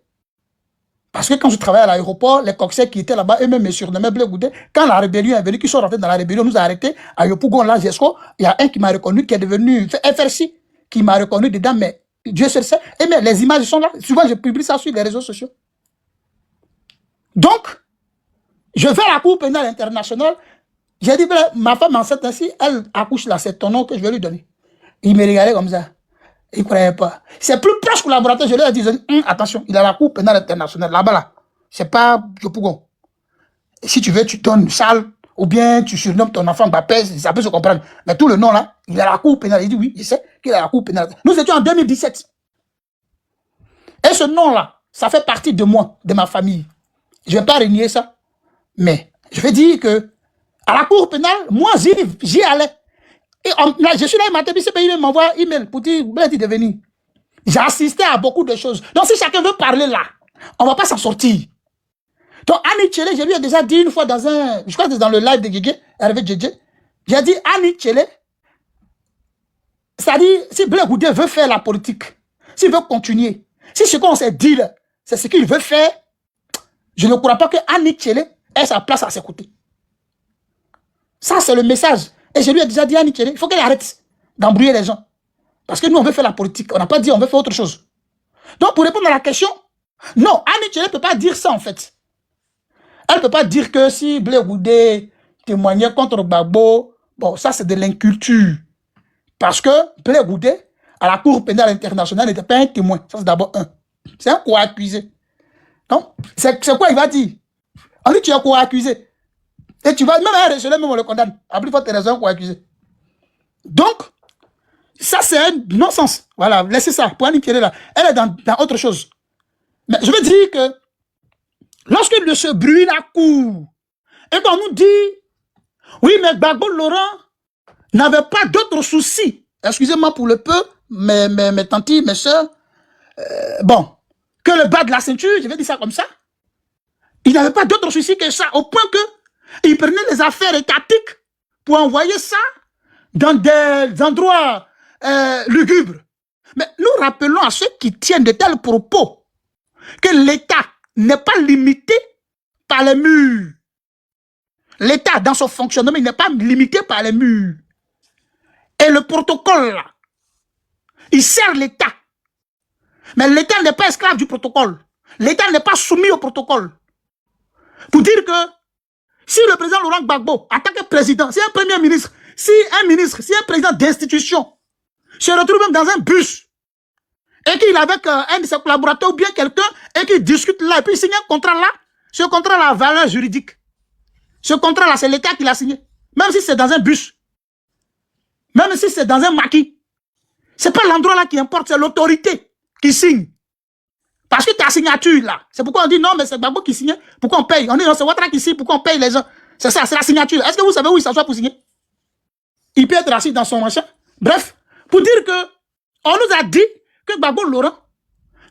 Parce que quand je travaillais à l'aéroport, les coxers qui étaient là-bas, eux-mêmes me surnommaient Blé Goudé. Quand la rébellion est venue, qu'ils sont rentrés dans la rébellion, nous a arrêtés à Yopougon, là, Jesco. Il y a un qui m'a reconnu, qui est devenu FRC, qui m'a reconnu dedans, mais Dieu seul sait. Et mais les images sont là. Souvent, je publie ça sur les réseaux sociaux. Donc, je vais à la Cour pénale internationale. J'ai dit, ma femme enceinte ainsi, elle accouche là, c'est ton nom que je vais lui donner. Il me regardait comme ça. Il ne croyait pas. C'est plus proche collaborateur, je lui ai dit, attention, il a la Cour pénale internationale, là-bas, là. C'est pas Yopougon. Si tu veux, tu donnes une salle, ou bien tu surnommes ton enfant Mbappé, ça peut se comprendre. Mais tout le nom, là, il a la Cour pénale. Il dit, oui, je sais qu'il a la Cour pénale. Nous étions en 2017. Et ce nom-là, ça fait partie de moi, de ma famille. Je ne vais pas renier ça. Mais je vais dire que à la Cour pénale, moi, j'y allais. Et là, je suis là, il m'a dit, il m'envoie un email pour dire, de venir. J'ai assisté à beaucoup de choses. Donc, si chacun veut parler là, on ne va pas s'en sortir. Donc, Annie Tchele, je lui ai déjà dit une fois dans un, je crois que c'est dans le live de Gégé, Hervé Djedje, j'ai dit, Annie Tchele, c'est-à-dire, si Blé Goudé veut faire la politique, s'il veut continuer, si ce qu'on s'est dit là, c'est ce qu'il veut faire, je ne crois pas que Annie Tchele ait sa place à ses côtés. Ça, c'est le message. Et je lui ai déjà dit à Annie Tchele, il faut qu'elle arrête d'embrouiller les gens. Parce que nous, on veut faire la politique. On n'a pas dit on veut faire autre chose. Donc, pour répondre à la question, non, Annie Tchele ne peut pas dire ça, en fait. Elle ne peut pas dire que si Blé Goudé témoignait contre Gbagbo, bon, ça, c'est de l'inculture. Parce que Blé Goudé, à la Cour pénale internationale, n'était pas un témoin. Ça, c'est d'abord un. C'est un co-accusé. Donc, c'est quoi il va dire? On dit tu es co-accusé. Et tu vas, même un rejeté, même on le condamne. À plus forte raison, co-accusé. Donc, ça, c'est un non-sens. Voilà, laissez ça. Pour Annie Tchele, là, elle est dans autre chose. Mais je veux dire que lorsque ce bruit la court, et qu'on nous dit, oui, mais Gbagbo Laurent n'avait pas d'autres soucis. Excusez-moi pour le peu, mes tantes, mes soeurs, bon, que le bas de la ceinture, je vais dire ça comme ça. Il n'avait pas d'autres soucis que ça, au point que il prenait les affaires étatiques pour envoyer ça dans des endroits lugubres. Mais nous rappelons à ceux qui tiennent de tels propos que l'État n'est pas limité par les murs. L'État, dans son fonctionnement, il n'est pas limité par les murs. Et le protocole, là, il sert l'État. Mais l'État n'est pas esclave du protocole. L'État n'est pas soumis au protocole. Pour dire que si le président Laurent Gbagbo, en tant que président, si un premier ministre, si un président d'institution se retrouve même dans un bus et qu'il est avec un de ses collaborateurs ou bien quelqu'un et qu'il discute là et puis il signe un contrat là, ce contrat a valeur juridique. Ce contrat là, c'est l'État qui l'a signé. Même si c'est dans un bus. Même si c'est dans un maquis. C'est pas l'endroit là qui importe, c'est l'autorité qui signe. Parce que ta signature là, c'est pourquoi on dit non, mais c'est Gbagbo qui signe. Pourquoi on paye? On dit non, c'est Ouattara qui signe, pourquoi on paye les gens? C'est ça, c'est la signature. Est-ce que vous savez où il s'assoit pour signer? Il peut être assis dans son machin. Bref, pour dire que on nous a dit que Gbagbo Laurent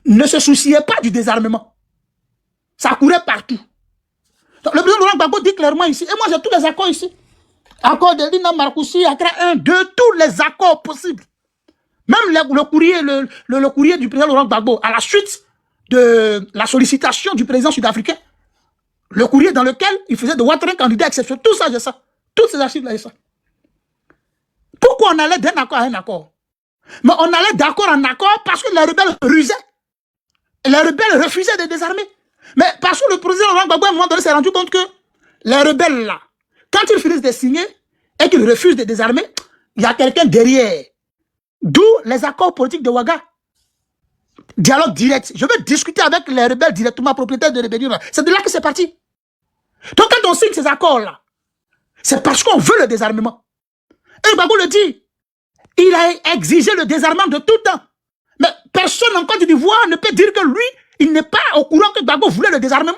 ne se souciait pas du désarmement. Ça courait partout. Donc, le président Laurent Gbagbo dit clairement ici, et moi j'ai tous les accords ici. Accord de Lina Marcoussi, Accra 1, 2, tous les accords possibles. Même le courrier du président Laurent Gbagbo, à la suite de la sollicitation du président sud-africain, le courrier dans lequel il faisait de Ouattara un candidat exceptionnel, tout ça, j'ai ça. Toutes ces archives-là, j'ai ça. Pourquoi on allait d'un accord à un accord? Mais on allait d'accord en accord parce que les rebelles rusaient. Et les rebelles refusaient de désarmer. Mais parce que le président Laurent Gbagbo, à un moment donné, s'est rendu compte que les rebelles, là, quand ils finissent de signer et qu'ils refusent de désarmer, il y a quelqu'un derrière. D'où les accords politiques de Ouaga. Dialogue direct. Je veux discuter avec les rebelles directement, propriétaires de rébellion. C'est de là que c'est parti. Donc quand on signe ces accords-là, c'est parce qu'on veut le désarmement. Et Gbagbo le dit. Il a exigé le désarmement de tout temps. Mais personne en Côte d'Ivoire ne peut dire que lui, il n'est pas au courant que Gbagbo voulait le désarmement.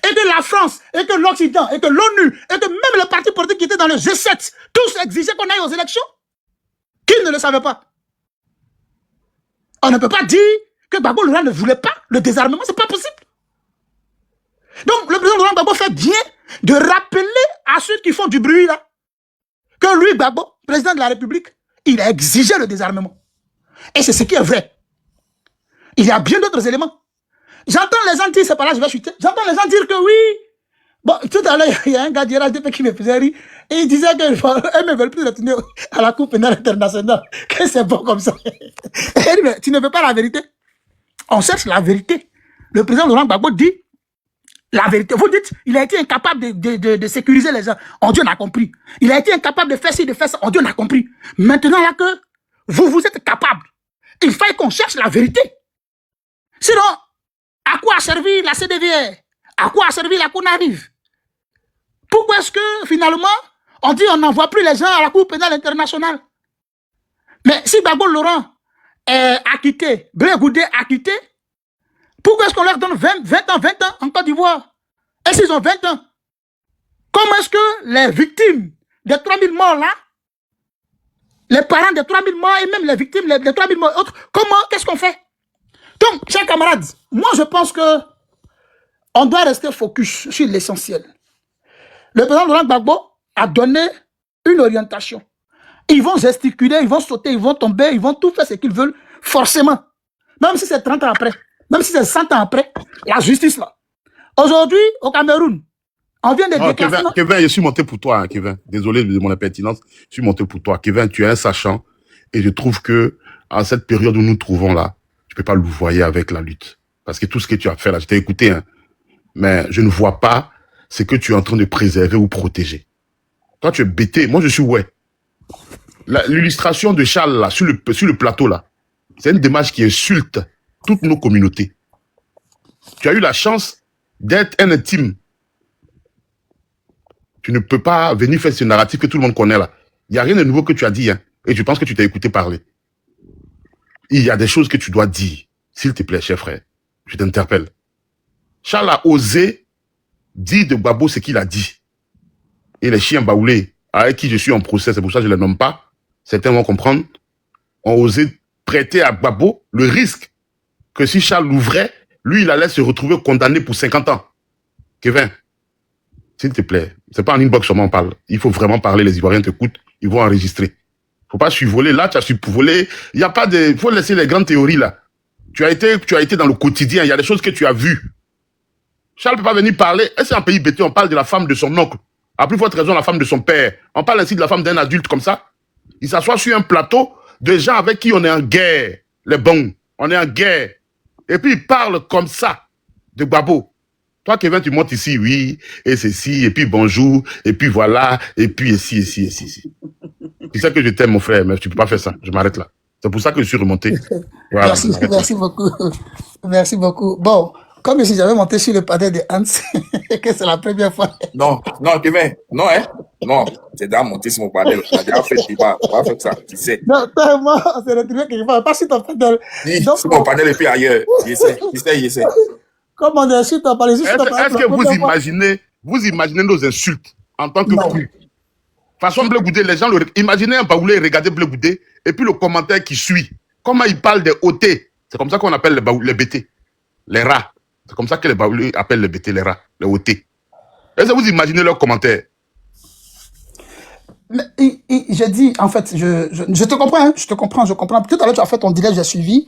Et que la France, et que l'Occident, et que l'ONU, et que même les partis politiques qui étaient dans le G7, tous exigeaient qu'on aille aux élections. Qui ne le savait pas? On ne peut pas dire que Gbagbo Laurent ne voulait pas le désarmement, c'est pas possible. Donc le président Laurent Gbagbo fait bien de rappeler à ceux qui font du bruit là, que lui, Gbagbo, président de la République, il a exigé le désarmement. Et c'est ce qui est vrai. Il y a bien d'autres éléments. J'entends les gens dire, c'est pas là, je vais chuter. J'entends les gens dire que oui. Bon, tout à l'heure, il y a un gars d'IRHDP qui me faisait rire. Et il disait qu'elles ne veulent plus retourner à la Cour pénale internationale. Que c'est bon comme ça. Et il dit, mais tu ne veux pas la vérité? On cherche la vérité. Le président Laurent Gbagbo dit la vérité. Vous dites, il a été incapable de sécuriser les gens. On Dieu n'a compris. Il a été incapable de faire ci, de faire ça. On Dieu n'a compris. Maintenant, là que vous êtes capable, il faut qu'on cherche la vérité. Sinon, à quoi a servi la CDVR? À quoi a servi la CONARIV? Pourquoi est-ce que, finalement, on dit on n'envoie plus les gens à la Cour pénale internationale? Mais si Gbagbo Laurent est acquitté, Blé Goudé acquitté, pourquoi est-ce qu'on leur donne 20 ans en Côte d'Ivoire? Et s'ils ont 20 ans, comment est-ce que les victimes des 3000 morts là, les parents des 3000 morts et même les victimes des 3000 morts et autres, qu'est-ce qu'on fait? Donc, chers camarades, moi je pense que on doit rester focus sur l'essentiel. Le président Laurent Gbagbo a donné une orientation. Ils vont gesticuler, ils vont sauter, ils vont tomber, ils vont tout faire ce qu'ils veulent, forcément. Même si c'est 30 ans après, même si c'est 100 ans après, la justice là. Aujourd'hui, au Cameroun, on vient de déclarer... Kevin, je suis monté pour toi, hein, Kevin. Désolé de mon impertinence, je suis monté pour toi. Kevin, tu es un sachant et je trouve que à cette période où nous nous trouvons là, tu peux pas louvoyer avec la lutte. Parce que tout ce que tu as fait là, je t'ai écouté, hein, mais je ne vois pas ce que tu es en train de préserver ou protéger. Toi, tu es bêté. Moi, je suis ouais. L'illustration de Charles là, sur le plateau là, c'est une démarche qui insulte toutes nos communautés. Tu as eu la chance d'être un intime. Tu ne peux pas venir faire ce narratif que tout le monde connaît là. Il n'y a rien de nouveau que tu as dit, hein, et je pense que tu t'as écouté parler. Il y a des choses que tu dois dire. S'il te plaît, cher frère, je t'interpelle. Charles a osé dire de Gbagbo ce qu'il a dit. Et les chiens baoulés, avec qui je suis en procès, c'est pour ça que je ne les nomme pas, certains vont comprendre, ont osé prêter à Gbagbo le risque que si Charles l'ouvrait, lui, il allait se retrouver condamné pour 50 ans. Kevin, s'il te plaît, c'est pas en inbox seulement on parle. Il faut vraiment parler, les Ivoiriens t'écoutent, ils vont enregistrer. Faut pas survoler. Là, tu as survolé. Il y a pas de, faut laisser les grandes théories là. Tu as été dans le quotidien. Il y a des choses que tu as vues. Charles peut pas venir parler. Et c'est un pays bêté. On parle de la femme de son oncle. À plus forte raison, la femme de son père. On parle ainsi de la femme d'un adulte comme ça. Il s'assoit sur un plateau de gens avec qui on est en guerre. Les bons. On est en guerre. Et puis il parle comme ça de Gbagbo. Toi, Kevin, tu montes ici, oui, et ceci, et puis bonjour, et puis voilà, et puis ici. Tu sais que je t'aime, mon frère, mais tu peux pas faire ça. Je m'arrête là. C'est pour ça que je suis remonté. Voilà, merci beaucoup. Merci beaucoup. Bon, comme si j'avais monté sur le panel de Hans, que c'est la première fois. Non, Kevin, non, hein. Non, c'est déjà monté sur mon panel. On a déjà fait le débat. On va faire ça, tu sais. Non, moi, on s'est retrouvé quelque part. Pas sur ton panel. Oui, sur mon panel et puis ailleurs. J'essaie. Comme on est sur ton panel, est-ce que vous imaginez nos insultes en tant que crew? Façon Blé Goudé, les gens, imaginez un Baoulé regarder Blé Goudé et puis le commentaire qui suit. Comment il parle des OT? C'est comme ça qu'on appelle les BT, les rats. C'est comme ça que les Baoulés appellent les BT, les rats, les OT. Est-ce que vous imaginez leurs commentaires? Je dis, en fait, je te comprends, hein, je comprends. Tout à l'heure, tu as fait ton direct, j'ai suivi,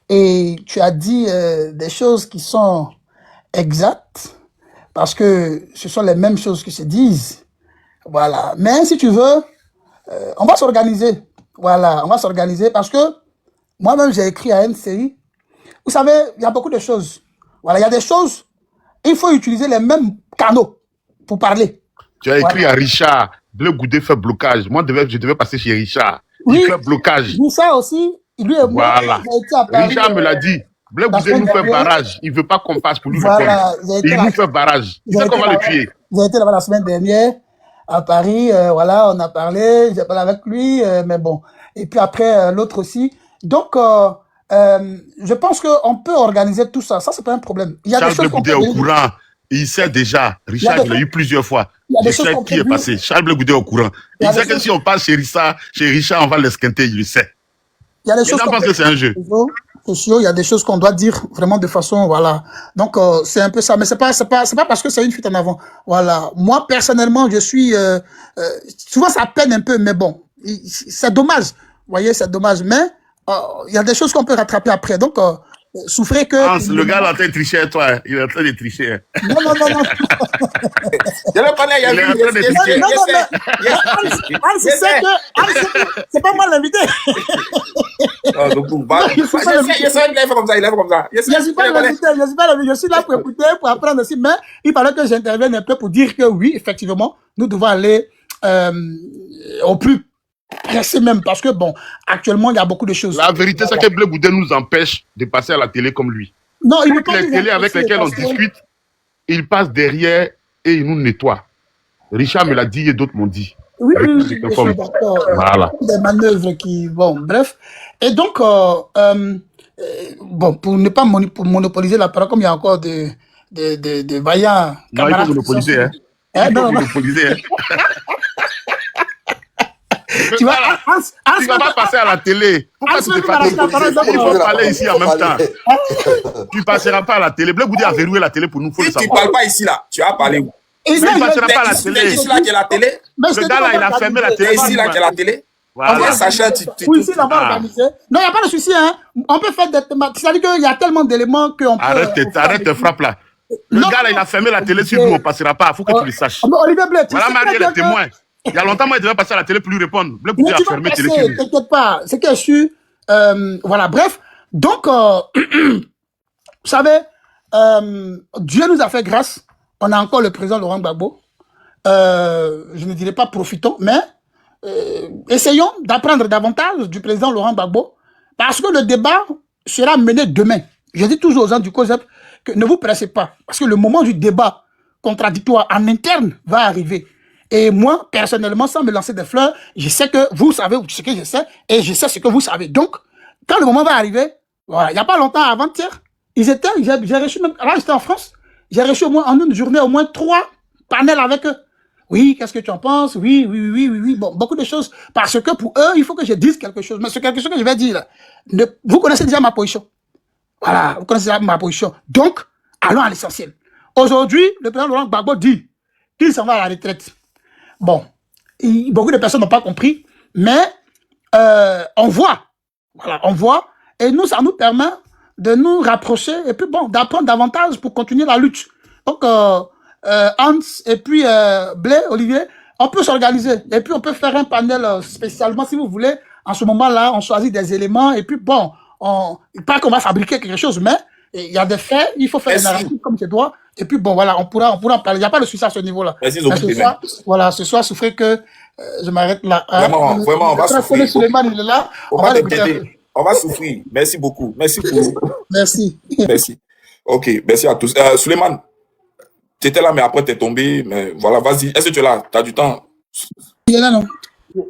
et tu as dit des choses qui sont exactes, parce que ce sont les mêmes choses qui se disent. Voilà. Mais si tu veux, on va s'organiser. Voilà, on va s'organiser parce que moi-même, j'ai écrit à une série. Vous savez, il y a beaucoup de choses. Voilà, il y a des choses, il faut utiliser les mêmes canaux pour parler. Tu as écrit à Richard, Blé Goudé fait blocage. Moi, je devais passer chez Richard. Oui, il fait blocage. Richard aussi, lui et moi, voilà. Richard me l'a dit. Blé Goudé nous fait barrage. Il ne veut pas qu'on passe pour lui. Voilà, il nous fait barrage. Il sait qu'on va le tuer. J'ai été là-bas la semaine dernière à Paris. Voilà, on a parlé. J'ai parlé avec lui, mais bon. Et puis après, l'autre aussi. Donc, je pense qu'on peut organiser tout ça. Ça, c'est pas un problème. Il y a Charles des choses Blé Goudé est au courant. Il sait déjà. Richard, je l'ai eu plusieurs fois. Je sais qui est passé. Charles Blé Goudé est au courant. Il sait que si on passe chez Richard, on va l'esquinter. Il le sait. Il y a des choses pense que c'est un jeu. Il y a des choses qu'on doit dire vraiment de façon, voilà. Donc, c'est un peu ça. Mais c'est pas parce que c'est une fuite en avant. Voilà. Moi, personnellement, je suis, souvent ça peine un peu, mais bon. C'est dommage. Vous voyez, c'est dommage. Mais, il y a des choses qu'on peut rattraper après. Donc, souffrez que... Hans, le gars là, en train de tricher, toi. Hein. Il est en train de tricher. Hein. Non. Je le connais, il a Il est en vu. train de tricher. Hans sait que c'est pas moi l'invité. Non, donc, je sais qu'il a fait comme ça, il a fait comme ça. Je suis pas l'invité, je suis là pour écouter, pour apprendre aussi, mais il fallait que j'intervienne un peu pour dire que oui, effectivement, nous devons aller au plus pressé même, parce que bon, actuellement, il y a beaucoup de choses. La vérité, c'est que Blé Goudé nous empêche de passer à la télé comme lui. Non, il ne Toutes les télés avec lesquelles on discute, il passe derrière et il nous nettoie. Richard me l'a dit et d'autres m'ont dit. Oui, je suis d'accord. Voilà. Des manœuvres qui... Bon, bref. Et donc, bon, pour ne pas monopoliser la parole, comme il y a encore des vaillants non, il faut monopoliser, hein. Il faut monopoliser, hein. Tu vas, tu vas pas passer à la télé. Pourquoi tu te fatigues? Il faut parler ici en même temps. Tu passeras pas à la télé. Blé Goudé a verrouillé la télé pour nous. Si tu ne parles pas ici, là, tu vas parler où? Mais il ne passera pas à la télé. C'est ici là qu'il y a la télé. Le gars là, il a fermé la télé. C'est ici là qu'il y a la télé. Voilà. Oui, ici, là, on va organiser. Non, il n'y a pas de souci, hein. On peut faire des thématiques. C'est-à-dire qu'il y a tellement d'éléments qu'on peut... Arrête tes frappes là. Le gars là, il a fermé la télé sur nous, on ne passera pas. Il faut que tu le saches. Olivier Blé, voilà, Marie, les témoins. Il y a longtemps, moi, il devait passer à la télé pour lui répondre. Blé Goudé a fermé la télé sur nous. T'inquiète pas, c'est que je suis... voilà, bref. Donc, vous savez, Dieu nous a fait grâce. On a encore le président Laurent Gbagbo. Je ne dirais pas profitons, mais essayons d'apprendre davantage du président Laurent Gbagbo, parce que le débat sera mené demain. Je dis toujours aux gens du COSEP que ne vous pressez pas, parce que le moment du débat contradictoire en interne va arriver. Et moi, personnellement, sans me lancer des fleurs, je sais que vous savez ce que je sais, et je sais ce que vous savez. Donc, quand le moment va arriver, voilà, il n'y a pas longtemps, avant-hier, j'ai reçu même, là j'étais en France, j'ai reçu au moins en une journée au moins 3 panels avec eux. Oui, qu'est-ce que tu en penses? Oui. Bon, beaucoup de choses. Parce que pour eux, il faut que je dise quelque chose. Mais c'est quelque chose que je vais dire. Vous connaissez déjà ma position. Voilà, vous connaissez déjà ma position. Donc, allons à l'essentiel. Aujourd'hui, le président Laurent Gbagbo dit qu'il s'en va à la retraite. Bon, beaucoup de personnes n'ont pas compris, mais on voit. Voilà, on voit. Et nous, ça nous permet de nous rapprocher et puis bon, d'apprendre davantage pour continuer la lutte. Donc, Hans et puis Blé, Olivier, on peut s'organiser et puis on peut faire un panel spécialement si vous voulez. En ce moment-là, on choisit des éléments et puis bon, pas qu'on va fabriquer quelque chose, mais il y a des faits, il faut faire des narratifs comme c'est doit. Et puis bon, voilà, on pourra en parler. Il n'y a pas de souci à ce niveau-là. Ce soir, souffrez que je m'arrête là. Vraiment, on va souffrir. Suleiman, il est là. On va souffrir. Merci beaucoup. Merci pour... Merci. Merci. Ok, merci à tous. Suleiman, tu étais là, mais après tu es tombé. Mais voilà, vas-y. Est-ce que tu es là? Tu as du temps? Il est là, non?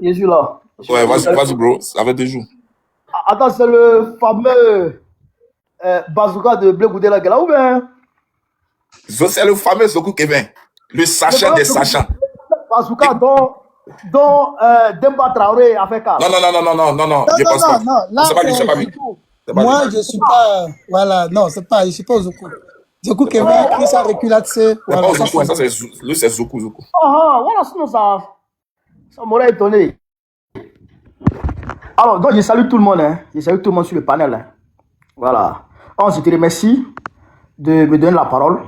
Je suis là. Ouais, vas-y, bro. Ça fait 2 jours. Attends, c'est le fameux bazooka de Blé Goudé là, ou bien? C'est le fameux Zoku Kevin. Le sachant des sachants. Bazooka dont Demba Traoré a fait cas. Non, je pense pas. Non, c'est pas lui, c'est pas lui. Moi, je suis pas... Voilà, non, c'est pas... Je suis pas au Zoku. Zoku Kevin a écrit sa reculade, c'est... Voilà, pas Zoku, ça c'est Zoku. Voilà, sinon ça m'aurait étonné. Alors, donc je salue tout le monde, hein. Je salue tout le monde sur le panel. Hein. Voilà. Je te remercie de me donner la parole.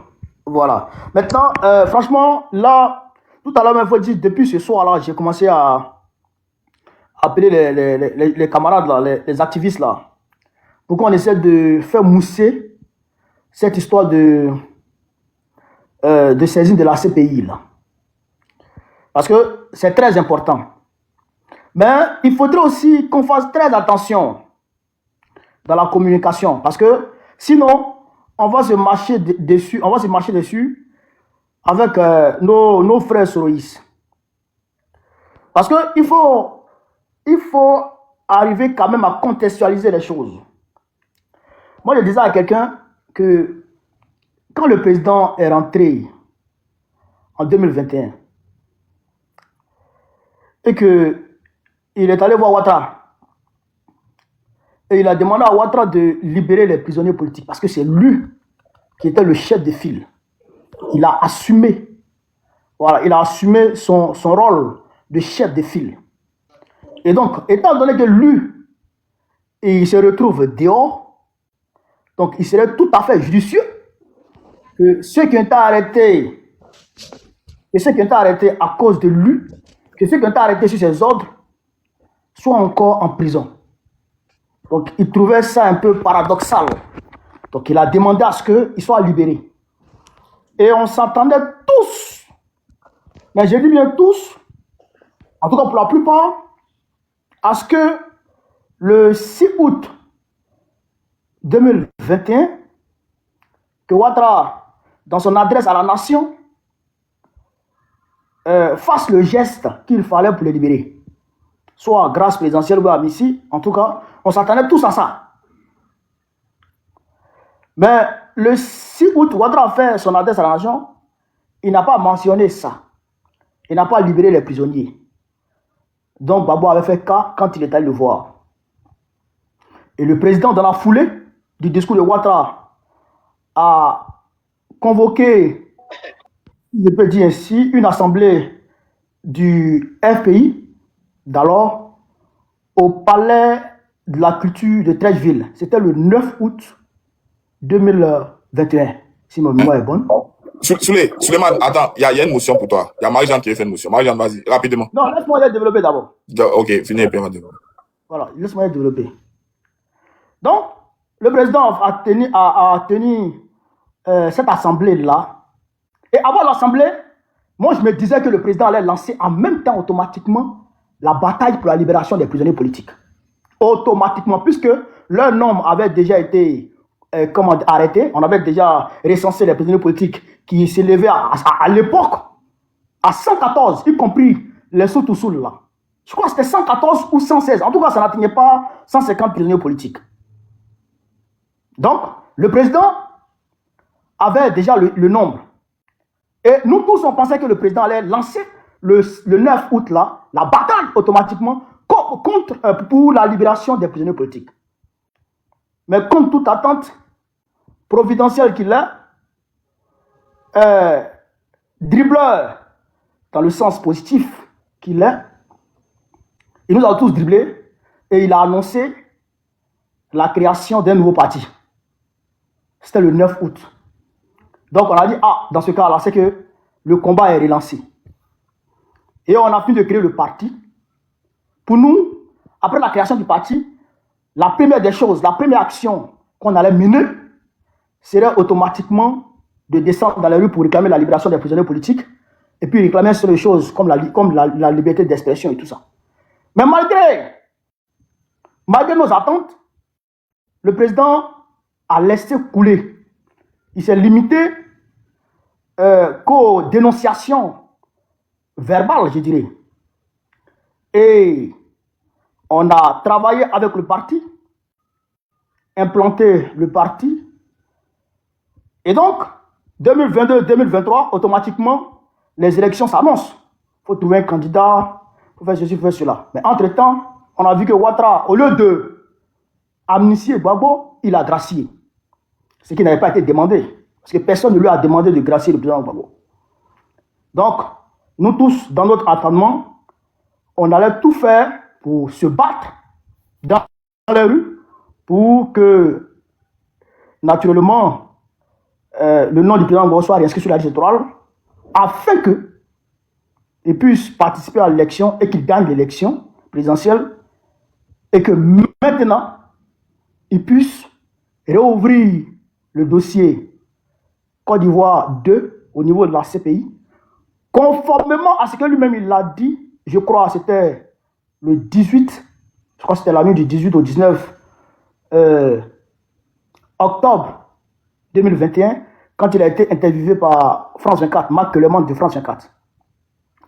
Voilà. Maintenant, franchement, là, tout à l'heure, il faut dire, depuis ce soir-là, j'ai commencé à appeler les camarades, là, les activistes, là, pour qu'on essaie de faire mousser cette histoire de saisine de la CPI, là. Parce que c'est très important. Mais il faudrait aussi qu'on fasse très attention dans la communication. Parce que sinon, on va se marcher dessus avec nos frères soroïstes. Parce qu'il faut arriver quand même à contextualiser les choses. Moi, je disais à quelqu'un que quand le président est rentré en 2021 et qu'il est allé voir Ouattara et il a demandé à Ouattara de libérer les prisonniers politiques parce que c'est lui qui était le chef de file. Il a assumé, voilà, il a assumé son rôle de chef de file. Et donc, étant donné que lui, il se retrouve dehors, Donc, il serait tout à fait judicieux que ceux qui ont été arrêtés, à cause de lui, que ceux qui ont été arrêtés sur ses ordres, soient encore en prison. Donc, il trouvait ça un peu paradoxal. Donc, il a demandé à ce qu'ils soient libérés. Et on s'entendait tous, mais je dis bien tous, en tout cas pour la plupart, à ce que le 6 août 2021, que Ouattara, dans son adresse à la nation, fasse le geste qu'il fallait pour les libérer. Soit grâce présidentielle ou à Missi, en tout cas, on s'attendait tous à ça. Mais le 6 août, Ouattara a fait son adresse à la nation, il n'a pas mentionné ça. Il n'a pas libéré les prisonniers. Donc Gbagbo avait fait cas quand il est allé le voir. Et le président, dans la foulée du discours de Ouattara, a convoqué, je peux dire ainsi, une assemblée du FPI, d'alors, au palais de la culture de Trècheville. C'était le 9 août 2021, si ma mémoire est bonne. Suleiman, attends, il y a une motion pour toi. Il y a Marie-Jeanne qui a fait une motion. Marie-Jeanne, vas-y, rapidement. Non, laisse-moi la développer d'abord. Ok, finis et puis on va développer. Voilà, laisse-moi la développer. Donc, le président a tenu cette assemblée-là. Et avant l'assemblée, moi je me disais que le président allait lancer en même temps automatiquement la bataille pour la libération des prisonniers politiques. Automatiquement, puisque leur nombre avait déjà été arrêté. On avait déjà recensé les prisonniers politiques qui s'élevaient à l'époque à 114, y compris les Soutoussouls là. Je crois que c'était 114 ou 116. En tout cas, ça n'atteignait pas 150 prisonniers politiques. Donc, le président avait déjà le nombre. Et nous tous, on pensait que le président allait lancer le 9 août là, la bataille automatiquement pour la libération des prisonniers politiques. Mais comme toute attente providentielle qu'il est, dribbleur dans le sens positif qu'il est, il nous a tous dribblés et il a annoncé la création d'un nouveau parti. C'était le 9 août. Donc on a dit, dans ce cas-là, c'est que le combat est relancé. Et on a fini de créer le parti. Pour nous, après la création du parti, la première des choses, la première action qu'on allait mener serait automatiquement de descendre dans les rues pour réclamer la libération des prisonniers politiques et puis réclamer sur les choses comme la liberté d'expression et tout ça. Mais malgré nos attentes, le président a laissé couler. Il s'est limité qu'aux dénonciations verbales, je dirais. Et on a travaillé avec le parti, implanté le parti. Et donc, 2022-2023, automatiquement, les élections s'annoncent. Il faut trouver un candidat, il faut faire ceci, il faut faire cela. Mais entre-temps, on a vu que Ouattara, au lieu de amnistier Gbagbo, il a gracié. Ce qui n'avait pas été demandé. Parce que personne ne lui a demandé de gracier le président Gbagbo. Donc, nous tous, dans notre attendement, on allait tout faire pour se battre dans les rues pour que, naturellement, le nom du président Gbagbo soit inscrit sur la liste électorale afin qu'il puisse participer à l'élection et qu'il gagne l'élection présidentielle et que maintenant, il puisse réouvrir le dossier Côte d'Ivoire 2 au niveau de la CPI, conformément à ce que lui-même il a dit, je crois que c'était le 18, je crois que c'était la nuit du 18 au 19 octobre 2021, quand il a été interviewé par France 24, Marc Clément de France 24.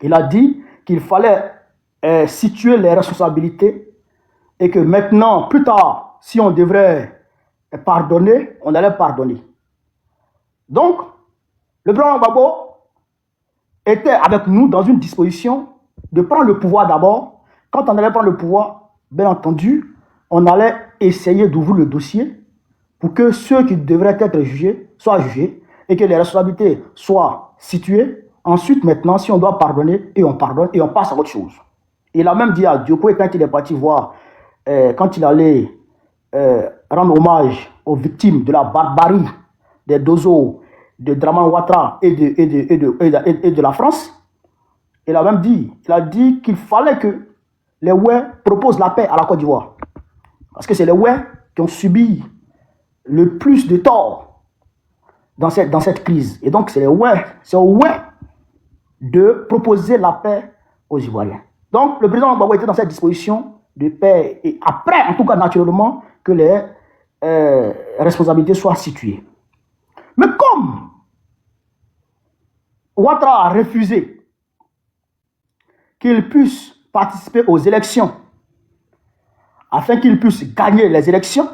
Il a dit qu'il fallait situer les responsabilités et que maintenant, plus tard, si on devrait pardonner, on allait pardonner. Donc, le président Gbagbo était avec nous dans une disposition de prendre le pouvoir d'abord. Quand on allait prendre le pouvoir, bien entendu, on allait essayer d'ouvrir le dossier pour que ceux qui devraient être jugés soient jugés et que les responsabilités soient situées. Ensuite, maintenant, si on doit pardonner, et on pardonne et on passe à autre chose. Il a même dit à Diopoué quand il est parti voir, quand il allait rendre hommage aux victimes de la barbarie des Dozo, de Draman Ouattara et de la France. Il a même dit, qu'il fallait que les Ouais proposent la paix à la Côte d'Ivoire. Parce que c'est les Ouais qui ont subi le plus de tort dans cette crise. Et donc, c'est aux Ouais de proposer la paix aux Ivoiriens. Donc, le président Gbagbo était dans cette disposition de paix. Et après, en tout cas, naturellement, que les responsabilités soient situées. Mais comme Ouattara a refusé qu'il puisse participer aux élections afin qu'il puisse gagner les élections,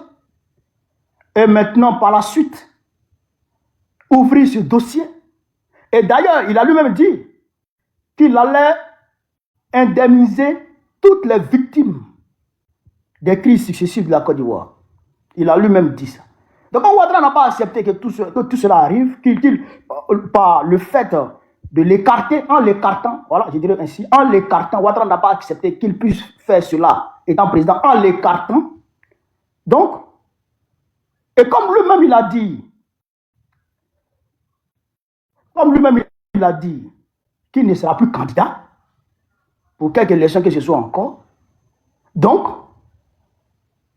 et maintenant, par la suite, ouvrir ce dossier. Et d'ailleurs, il a lui-même dit qu'il allait indemniser toutes les victimes des crises successives de la Côte d'Ivoire. Il a lui-même dit ça. Donc, Ouattara n'a pas accepté que tout cela arrive, par le fait de l'écarter, en l'écartant, voilà, je dirais ainsi, en l'écartant, Ouattara n'a pas accepté qu'il puisse faire cela, étant président, en l'écartant. Donc, et comme lui-même il a dit, qu'il ne sera plus candidat pour quelques élections que ce soit encore, donc,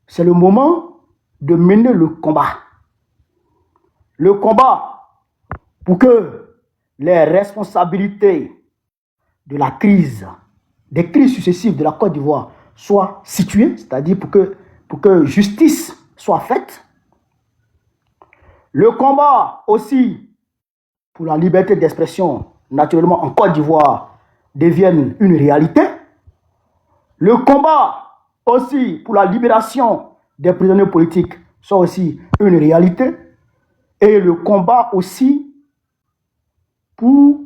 c'est le moment de mener le combat. Le combat pour que les responsabilités de la crise, des crises successives de la Côte d'Ivoire soient situées, c'est-à-dire pour que justice soit faite. Le combat aussi pour la liberté d'expression, naturellement en Côte d'Ivoire, devienne une réalité. Le combat aussi pour la libération des prisonniers politiques soit aussi une réalité. Et le combat aussi pour,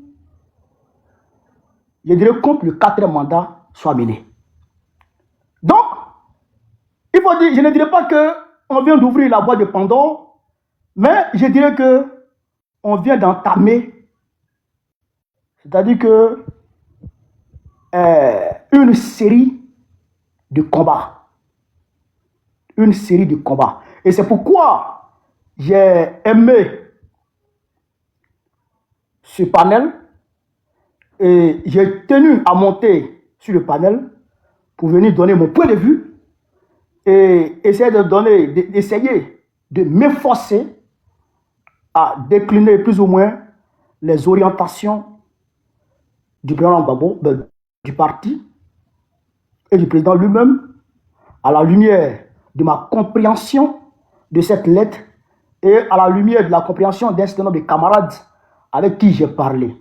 je dirais, contre le 4e mandat soit mené. Donc, il faut dire, je ne dirais pas qu'on vient d'ouvrir la boîte de Pandore, mais je dirais qu'on vient d'entamer, c'est-à-dire que une série de combats. Une série de combats. Et c'est pourquoi j'ai aimé ce panel et j'ai tenu à monter sur le panel pour venir donner mon point de vue et essayer de m'efforcer à décliner plus ou moins les orientations du président Gbagbo, du parti et du président lui-même, à la lumière de ma compréhension de cette lettre et à la lumière de la compréhension d'un certain nombre de camarades avec qui j'ai parlé.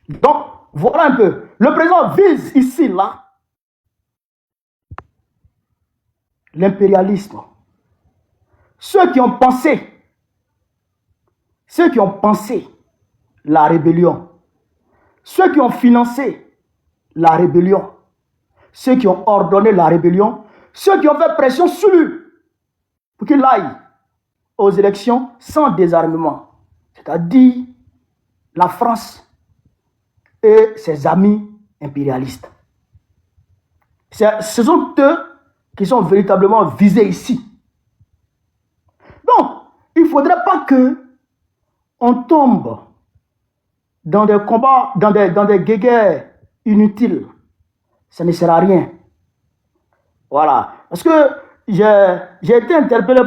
Donc, voilà un peu. Le président vise ici, là, l'impérialisme. Ceux qui ont pensé la rébellion, ceux qui ont financé la rébellion, ceux qui ont ordonné la rébellion, ceux qui ont fait pression sur lui pour qu'il aille aux élections sans désarmement, c'est-à-dire la France et ses amis impérialistes. Ce sont eux qui sont véritablement visés ici. Donc, il ne faudrait pas qu'on tombe dans des combats, dans des guerres inutiles. Ça ne sert à rien. Voilà. Parce que j'ai été interpellé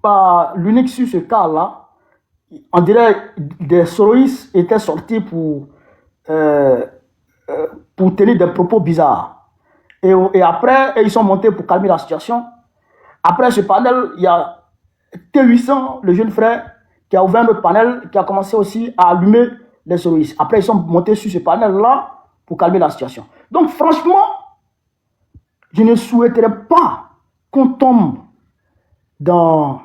par l'unique sur ce cas-là. On dirait que des soroïstes étaient sortis pour tenir des propos bizarres. Et après, ils sont montés pour calmer la situation. Après ce panel, il y a T800, le jeune frère, qui a ouvert un autre panel, qui a commencé aussi à allumer les soroïstes. Après, ils sont montés sur ce panel-là pour calmer la situation. Donc, franchement, je ne souhaiterais pas qu'on tombe dans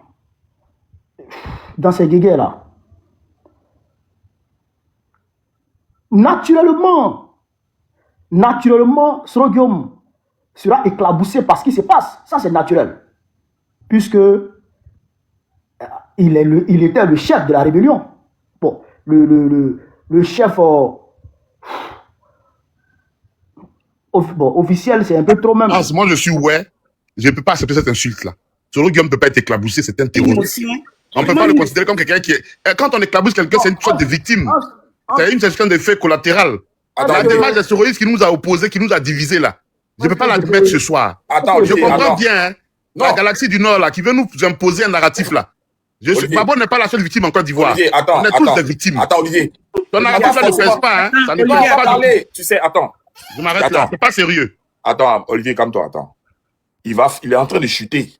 ces guéguerres-là. Naturellement, Soroguium sera éclaboussé par ce qui se passe. Ça, c'est naturel. Puisque il était le chef de la rébellion. Bon, le chef officiel, c'est un peu trop même. Moi, je suis ouais. Je ne peux pas accepter cette insulte-là. Soro Guillaume ne peut pas être éclaboussé, c'est un terroriste. On ne peut pas le considérer comme quelqu'un qui est... Quand on éclabousse quelqu'un, c'est une sorte de victime. C'est une question d'effet collatéral. La démarche des terroristes qui nous a opposés, qui nous a divisés là. Je ne peux pas l'admettre ce soir. Je comprends bien, hein, la galaxie du Nord là, qui veut nous imposer un narratif là. Babo n'est pas la seule victime en Côte d'Ivoire. On est tous des victimes. Attends, Olivier. Ton narratif ça ne pèse pas, hein. Ça ne pèse pas. Tu sais, attends. Je m'arrête là, c'est pas sérieux. Attends, Olivier, calme-toi, attends. Il est en train de chuter.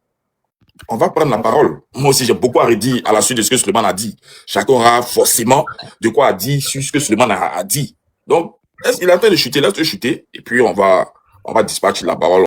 On va prendre la parole. Moi aussi, j'ai beaucoup à redire à la suite de ce que Suleiman a dit. Chacun aura forcément de quoi dire sur ce que Suleiman a dit. Donc, il est en train de chuter, laisse-le chuter, et puis on va dispatcher la parole.